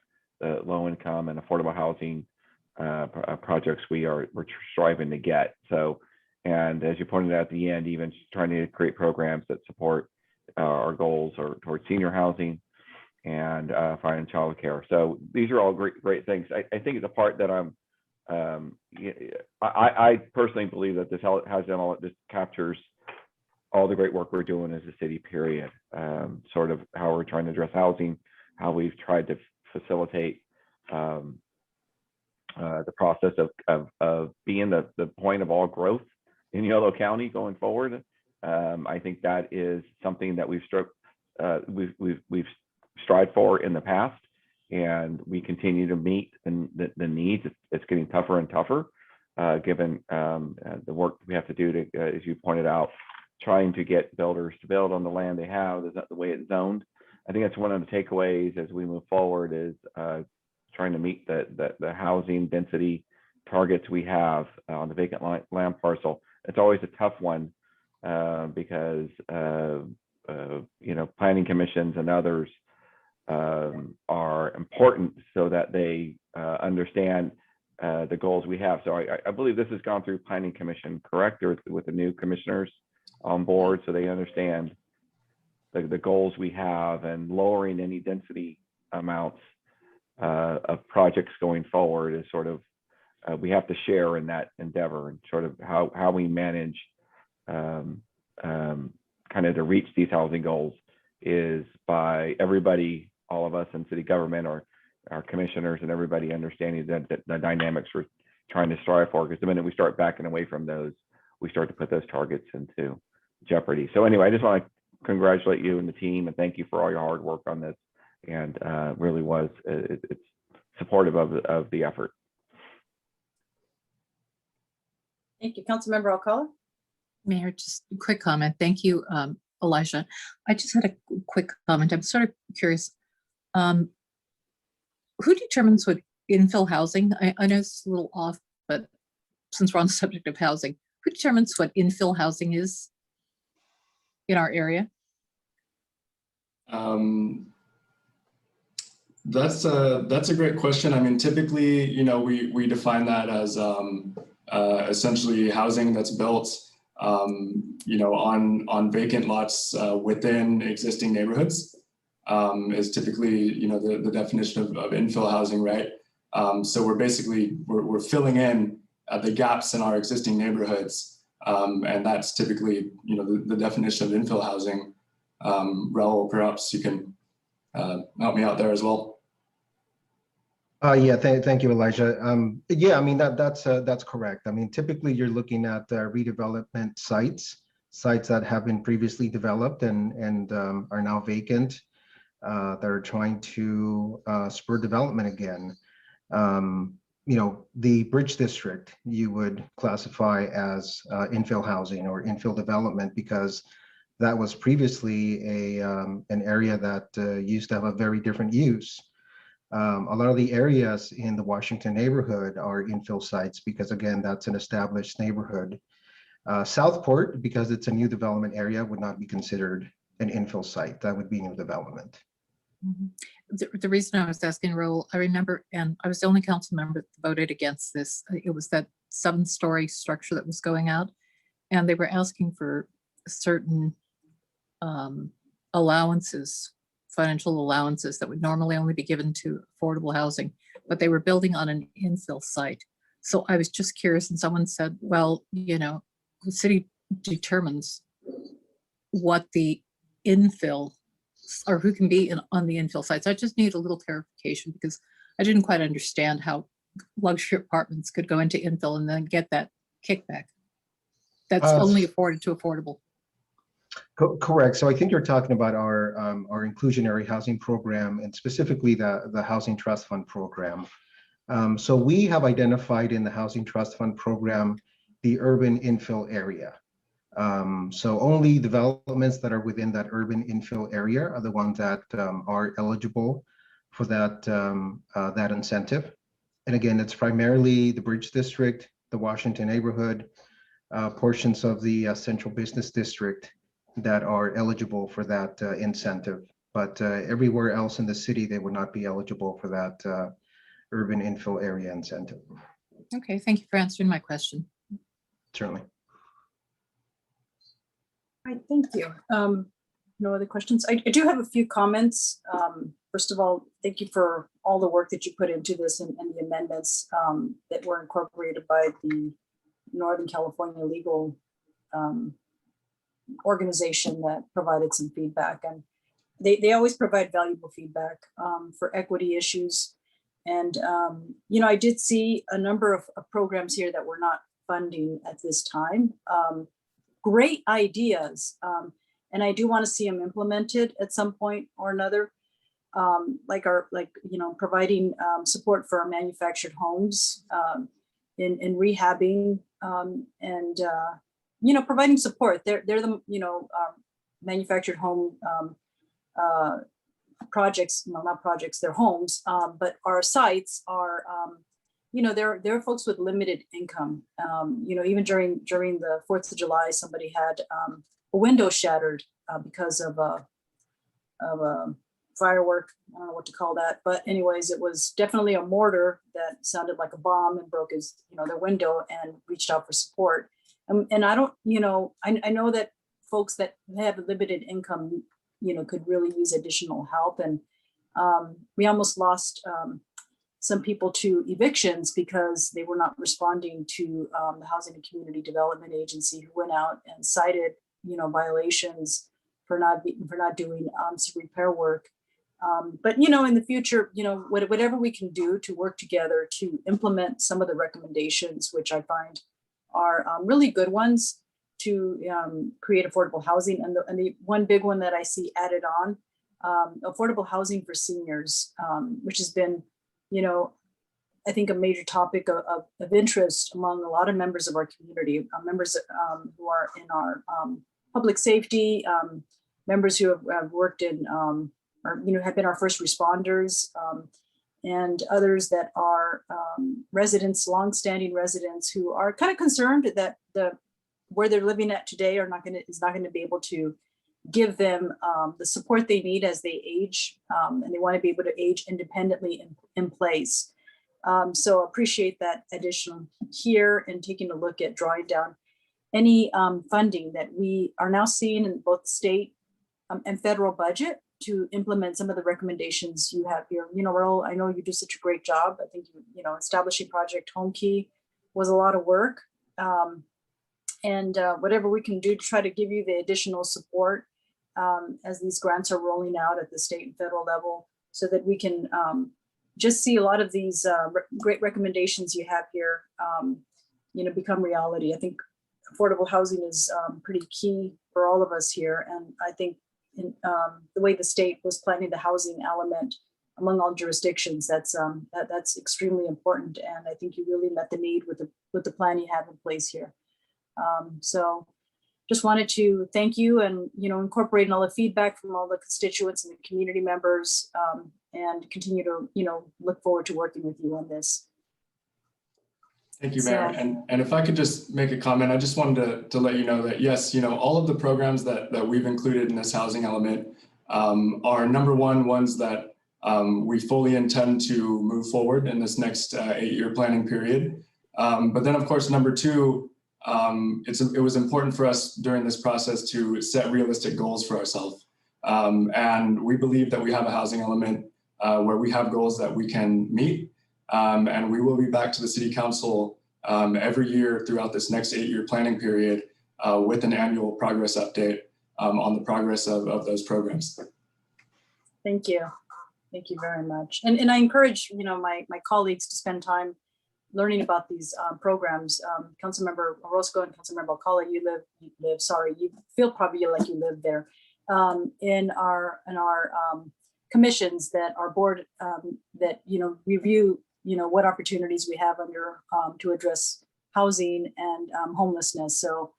low income and affordable housing projects we're striving to get. So, and as you pointed out at the end, even trying to create programs that support our goals or towards senior housing and finding child care. So these are all great things. I think the part that I personally believe that this housing element just captures all the great work we're doing as a city, period. Sort of how we're trying to address housing, how we've tried to facilitate the process of being the point of all growth in Yolo County going forward. I think that is something that we've strived for in the past, and we continue to meet the needs. It's getting tougher and tougher, given the work we have to do to, as you pointed out, trying to get builders to build on the land they have. Is that the way it's zoned? I think that's one of the takeaways as we move forward, is trying to meet the housing density targets we have on the vacant land parcel. It's always a tough one because planning commissions and others are important so that they understand the goals we have. So I believe this has gone through planning commission, correct, or with the new commissioners on board, so they understand the goals we have, and lowering any density amounts of projects going forward is sort of we have to share in that endeavor, and sort of how we manage kind of to reach these housing goals is by everybody, all of us in city government, or our commissioners and everybody understanding that the dynamics trying to strive for, because the minute we start backing away from those, we start to put those targets into jeopardy. So anyway, I just want to congratulate you and the team and thank you for all your hard work on this. And really was, it's supportive of the effort. Thank you. Councilmember Alcala. Mayor, just a quick comment. Thank you, Elijah. I just had a quick comment. I'm sort of curious. Who determines what infill housing? I know it's a little off, but since we're on the subject of housing, who determines what infill housing is in our area? That's a great question. I mean, typically, you know, we define that as essentially housing that's built, you know, on vacant lots within existing neighborhoods, is typically, you know, the definition of infill housing, right? So we're basically we're filling in the gaps in our existing neighborhoods, and that's typically, you know, the definition of infill housing. Raul, perhaps you can help me out there as well. Yeah, thank you, Elijah. Yeah, I mean, that's correct. I mean, typically you're looking at redevelopment sites that have been previously developed and are now vacant, that are trying to spur development again. You know, the Bridge District you would classify as infill housing or infill development because that was previously an area that used to have a very different use. A lot of the areas in the Washington neighborhood are infill sites because, again, that's an established neighborhood. Southport, because it's a new development area, would not be considered an infill site. That would be new development. The reason I was asking, Raul, I remember, and I was the only council member that voted against this. It was that 7-story structure that was going out, and they were asking for certain allowances, financial allowances that would normally only be given to affordable housing, but they were building on an infill site. So I was just curious, and someone said, well, you know, the city determines what the infill or who can be on the infill sites. I just need a little clarification because I didn't quite understand how luxury apartments could go into infill and then get that kickback that's only afforded to affordable. Correct. So I think you're talking about our inclusionary housing program and specifically the Housing Trust Fund program. So we have identified in the Housing Trust Fund program the urban infill area. So only developments that are within that urban infill area are the ones that are eligible for that incentive. And again, it's primarily the Bridge District, the Washington neighborhood, portions of the Central Business District that are eligible for that incentive. But everywhere else in the city, they would not be eligible for that urban infill area incentive. Okay, thank you for answering my question. Certainly. All right, thank you. No other questions? I do have a few comments. First of all, thank you for all the work that you put into this and the amendments that were incorporated by the Northern California Legal organization that provided some feedback. And they always provide valuable feedback for equity issues. And, you know, I did see a number of programs here that we're not funding at this time. Great ideas. And I do want to see them implemented at some point or another. Like providing support for our manufactured homes in rehabbing and you know, providing support. They're the, you know, manufactured home projects, no, not projects, they're homes, but our sites are, you know, there are folks with limited income. You know, even during the 4th of July, somebody had a window shattered because of a firework. I don't know what to call that, but anyways, it was definitely a mortar that sounded like a bomb and broke his, you know, their window and reached out for support. And I don't, you know, I know that folks that have limited income, you know, could really use additional help. And we almost lost some people to evictions because they were not responding to the Housing and Community Development Agency, who went out and cited, you know, violations for not doing some repair work But, you know, in the future, you know, whatever we can do to work together to implement some of the recommendations, which I find are really good ones to create affordable housing. And the one big one that I see added on, affordable housing for seniors, which has been, you know, I think a major topic of interest among a lot of members of our community, members who are in our public safety, members who have worked in, or, you know, have been our first responders, and others that are residents, longstanding residents who are kind of concerned that where they're living at today is not going to be able to give them the support they need as they age, and they want to be able to age independently in place. So appreciate that addition here and taking a look at drawing down any funding that we are now seeing in both state and federal budget to implement some of the recommendations you have here. You know, Earl, I know you do such a great job. I think, you know, establishing Project Home Key was a lot of work. And whatever we can do to try to give you the additional support as these grants are rolling out at the state and federal level, so that we can just see a lot of these great recommendations you have here, you know, become reality. I think affordable housing is pretty key for all of us here. And I think in the way the state was planning the housing element among all jurisdictions, that's extremely important. And I think you really met the need with the plan you have in place here. So just wanted to thank you, and, you know, incorporating all the feedback from all the constituents and the community members, and continue to, you know, look forward to working with you on this. Thank you, Mayor. And if I could just make a comment, I just wanted to let you know that, yes, you know, all of the programs that we've included in this housing element are number one ones that we fully intend to move forward in this next 8-year planning period. But then, of course, number two, it was important for us during this process to set realistic goals for ourselves. And we believe that we have a housing element where we have goals that we can meet. And we will be back to the City Council every year throughout this next 8-year planning period with an annual progress update on the progress of those programs. Thank you. Thank you very much. And I encourage, you know, my colleagues to spend time learning about these programs. Councilmember Orozco and Councilmember Alcala, you feel probably like you live there. In our commissions that our board that, you know, review, you know, what opportunities we have under to address housing and homelessness. So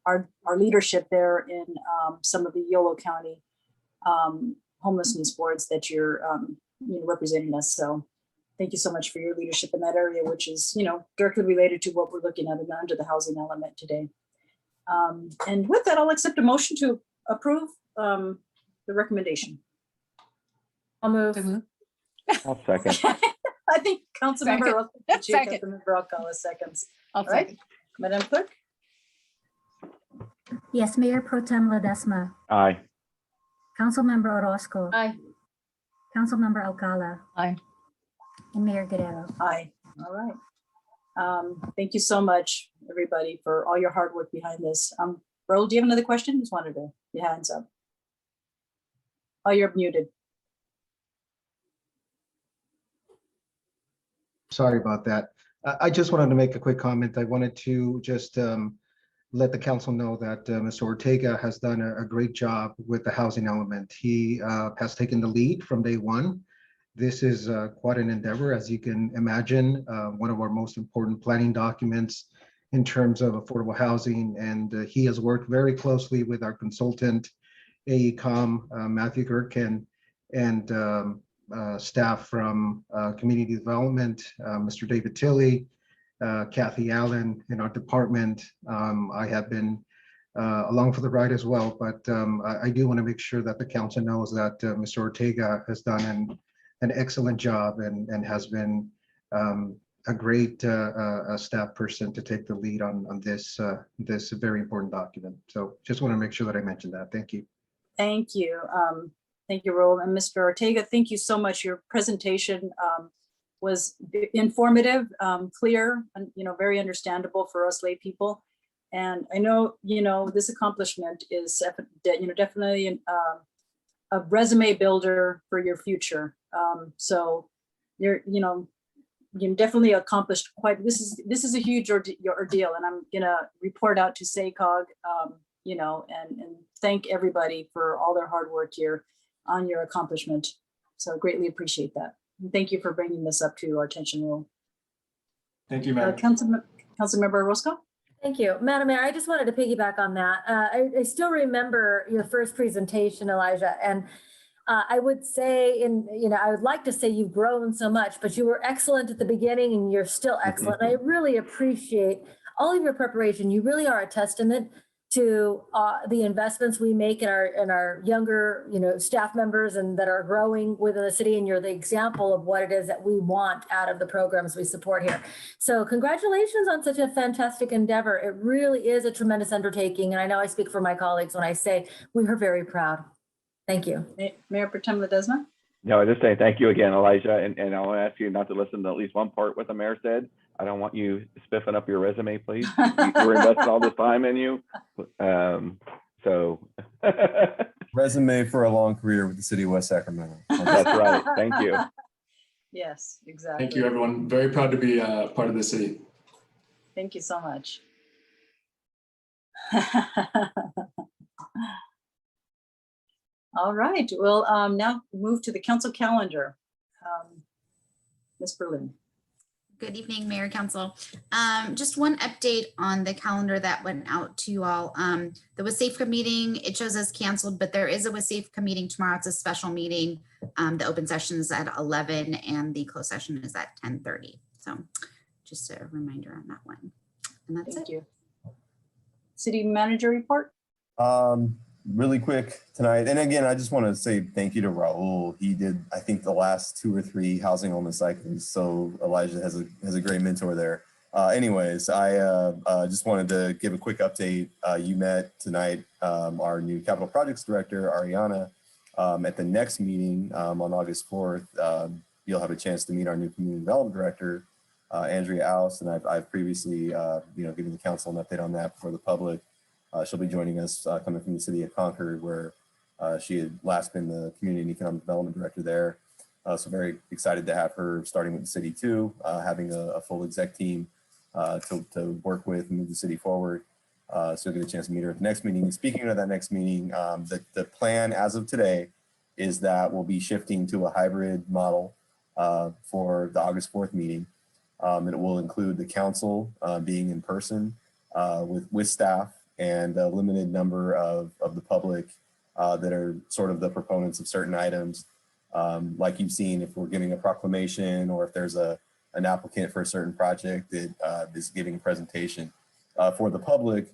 our leadership there in some of the Yolo County homelessness boards that you're you know, representing us. So thank you so much for your leadership in that area, which is, you know, directly related to what we're looking at under the housing element today. And with that, I'll accept a motion to approve the recommendation. I'll move. I'll second. I think Councilmember Second. Councilmember Alcala seconds. I'll All right, second. Madam Clerk. Yes, Mayor Pro Tem Ledesma, Aye. Councilmember Orozco, Aye. Councilmember Alcala, Aye. and Mayor Guerrero. Aye. All right. Thank you so much, everybody, for all your hard work behind this. Earl, do you have another question? Just wanted to, your hands up. Oh, you're muted. Sorry about that. I just wanted to make a quick comment. I wanted to just let the council know that Mr. Ortega has done a great job with the housing element. He has taken the lead from day one. This is quite an endeavor, as you can imagine, one of our most important planning documents in terms of affordable housing. And he has worked very closely with our consultant, AECOM, Matthew Gerken, and staff from Community Development, Mr. David Tilley, Kathy Allen in our department. I have been along for the ride as well, but I do want to make sure that the council knows that Mr. Ortega has done an excellent job and has been a great staff person to take the lead on this very important document. So just want to make sure that I mentioned that. Thank you. Thank you. Thank you, Raul. And Mr. Ortega, thank you so much. Your presentation was informative, clear, and, you know, very understandable for us lay people. And I know, you know, this accomplishment is, you know, definitely a resume builder for your future. So you're, you definitely accomplished quite, this is a huge ordeal, and I'm gonna report out to SACOG, and thank everybody for all their hard work here on your accomplishment. So greatly appreciate that. And thank you for bringing this up to our attention, Will. Thank you, Madam. Councilmember Roscoe? Thank you. Madam Mayor, I just wanted to piggyback on that. I still remember your first presentation, Elijah, and I would say, I would like to say you've grown so much, but you were excellent at the beginning and you're still excellent. I really appreciate all of your preparation. You really are a testament to the investments we make in our younger, staff members and that are growing within the city. And you're the example of what it is that we want out of the programs we support here. So congratulations on such a fantastic endeavor. It really is a tremendous undertaking. And I know I speak for my colleagues when I say we are very proud. Thank you. Mayor Pro Tem Ledesma? No, I just say thank you again, Elijah. And I want to ask you not to listen to at least one part what the mayor said. I don't want you spiffing up your resume, please. We're investing all this time in you. Resume for a long career with the city of West Sacramento. That's right. Thank you. Yes, exactly. Thank you, everyone. Very proud to be part of the city. Thank you so much. All right, we'll now move to the council calendar. Ms. Berlin. Good evening, Mayor, Council. Just one update on the calendar that went out to you all. The WSAFECA meeting, it shows as canceled, but there is a WSAFECA meeting tomorrow. It's a special meeting. The open session is at 11 and the closed session is at 10:30. So just a reminder on that one. And that's Thank it. you. City manager report? Really quick tonight. And again, I just want to say thank you to Raul. He did, I think, the last 2 or 3 housing on the cycles. So Elijah has a great mentor there. Anyways, I just wanted to give a quick update. You met tonight our new capital projects director, Ariana. At the next meeting on August 4th, you'll have a chance to meet our new community development director, Andrea Aus. And I've previously, given the council an update on that before the public. She'll be joining us coming from the city of Concord, where she had last been the community and economic development director there. So very excited to have her starting with the city too, having a full exec team to work with and move the city forward. So you'll get a chance to meet her at the next meeting. And speaking of that next meeting, the plan as of today is that we'll be shifting to a hybrid model for the August 4th meeting. And it will include the council being in person with staff, and a limited number of the public that are sort of the proponents of certain items. Like you've seen, if we're giving a proclamation or if there's an applicant for a certain project that is giving a presentation. For the public,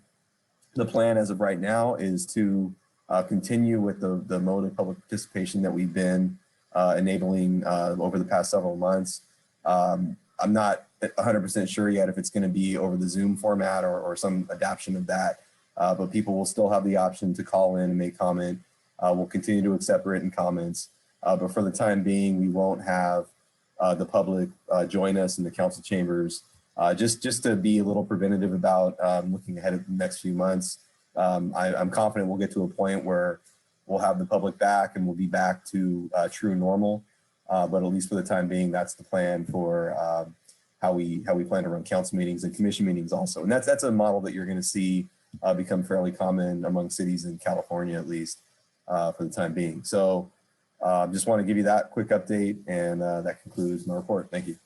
the plan as of right now is to continue with the mode of public participation that we've been enabling over the past several months. I'm not 100% sure yet if it's going to be over the Zoom format or some adaptation of that. But people will still have the option to call in and make comment. We'll continue to accept written comments. But for the time being, we won't have the public join us in the council chambers, just to be a little preventative about looking ahead of the next few months. I'm confident we'll get to a point where we'll have the public back and we'll be back to true normal. But at least for the time being, that's the plan for how we plan to run council meetings and commission meetings also. And that's a model that you're going to see become fairly common among cities in California, at least for the time being. So just want to give you that quick update, and that concludes my report. Thank you.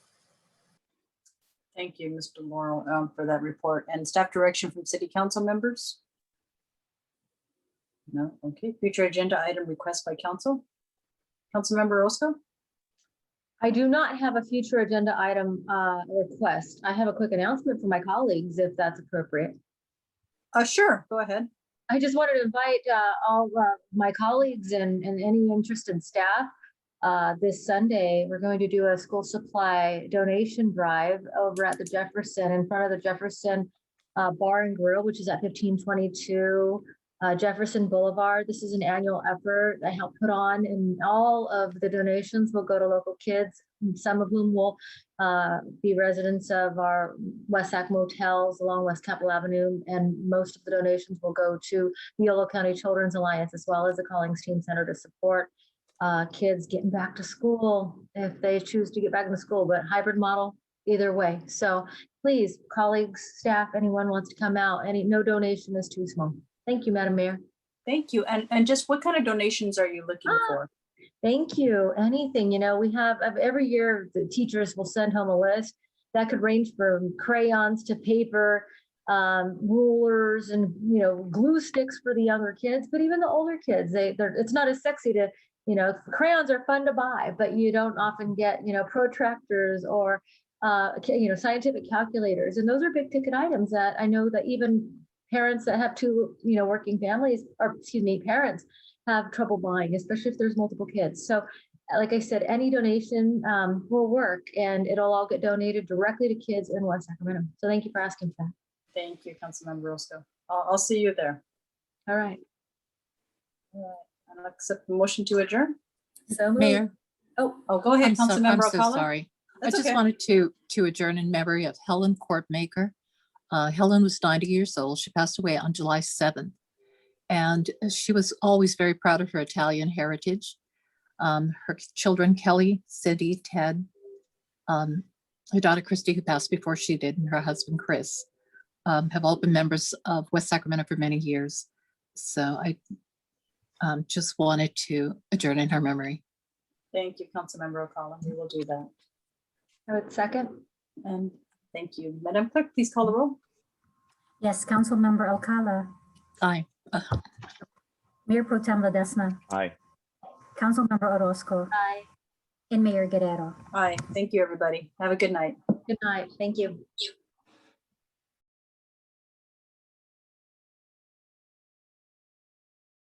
Thank you, Mr. Morrow, for that report. And staff direction from city council members? No, okay. Future agenda item request by council. Councilmember Roscoe? I do not have a future agenda item request. I have a quick announcement for my colleagues, if that's appropriate. Sure, go ahead. I just wanted to invite all my colleagues and any interested staff. This Sunday, we're going to do a school supply donation drive over at the Jefferson, in front of the Jefferson Bar and Grill, which is at 1522 Jefferson Boulevard. This is an annual effort I help put on, and all of the donations will go to local kids, some of whom will be residents of our West Sac motels along West Capitol Avenue, and most of the donations will go to the Yolo County Children's Alliance, as well as the Callings Teen Center to support kids getting back to school if they choose to get back into school, but hybrid model either way. So please, colleagues, staff, anyone wants to come out, no donation is too small. Thank you, Madam Mayor. Thank you. And just what kind of donations are you looking for? Thank you. Anything, we have every year, the teachers will send home a list that could range from crayons to paper, rulers, and, glue sticks for the younger kids, but even the older kids, it's not as sexy to, crayons are fun to buy, but you don't often get, protractors or, scientific calculators. And those are big ticket items that I know that even parents that have two, working families, or parents have trouble buying, especially if there's multiple kids. So like I said, any donation will work, and it'll all get donated directly to kids in West Sacramento. So thank you for asking for that. Thank you, Councilmember Roscoe. I'll see you there. All right. I'll accept the motion to adjourn. So moved. Mayor, Oh, go ahead, I'm so Councilmember so Alcala. sorry. That's I just okay. wanted to adjourn in memory of Helen Courtmaker. Helen was 90 years old. She passed away on July 7th. And she was always very proud of her Italian heritage. Her children, Kelly, Cindy, Ted, her daughter, Christy, who passed before she did, and her husband, Chris, have all been members of West Sacramento for many years. So I just wanted to adjourn in her memory. Thank you, Councilmember Alcala. We will do that. I would second. And thank you. Madam Clerk, please call the roll. Yes, Councilmember Alcala, Aye. Mayor Pro Tem Ledesma, Aye. Councilmember Orozco, Aye. and Mayor Guerrero. Aye. Thank you, everybody. Have a good night. Good night. Thank you.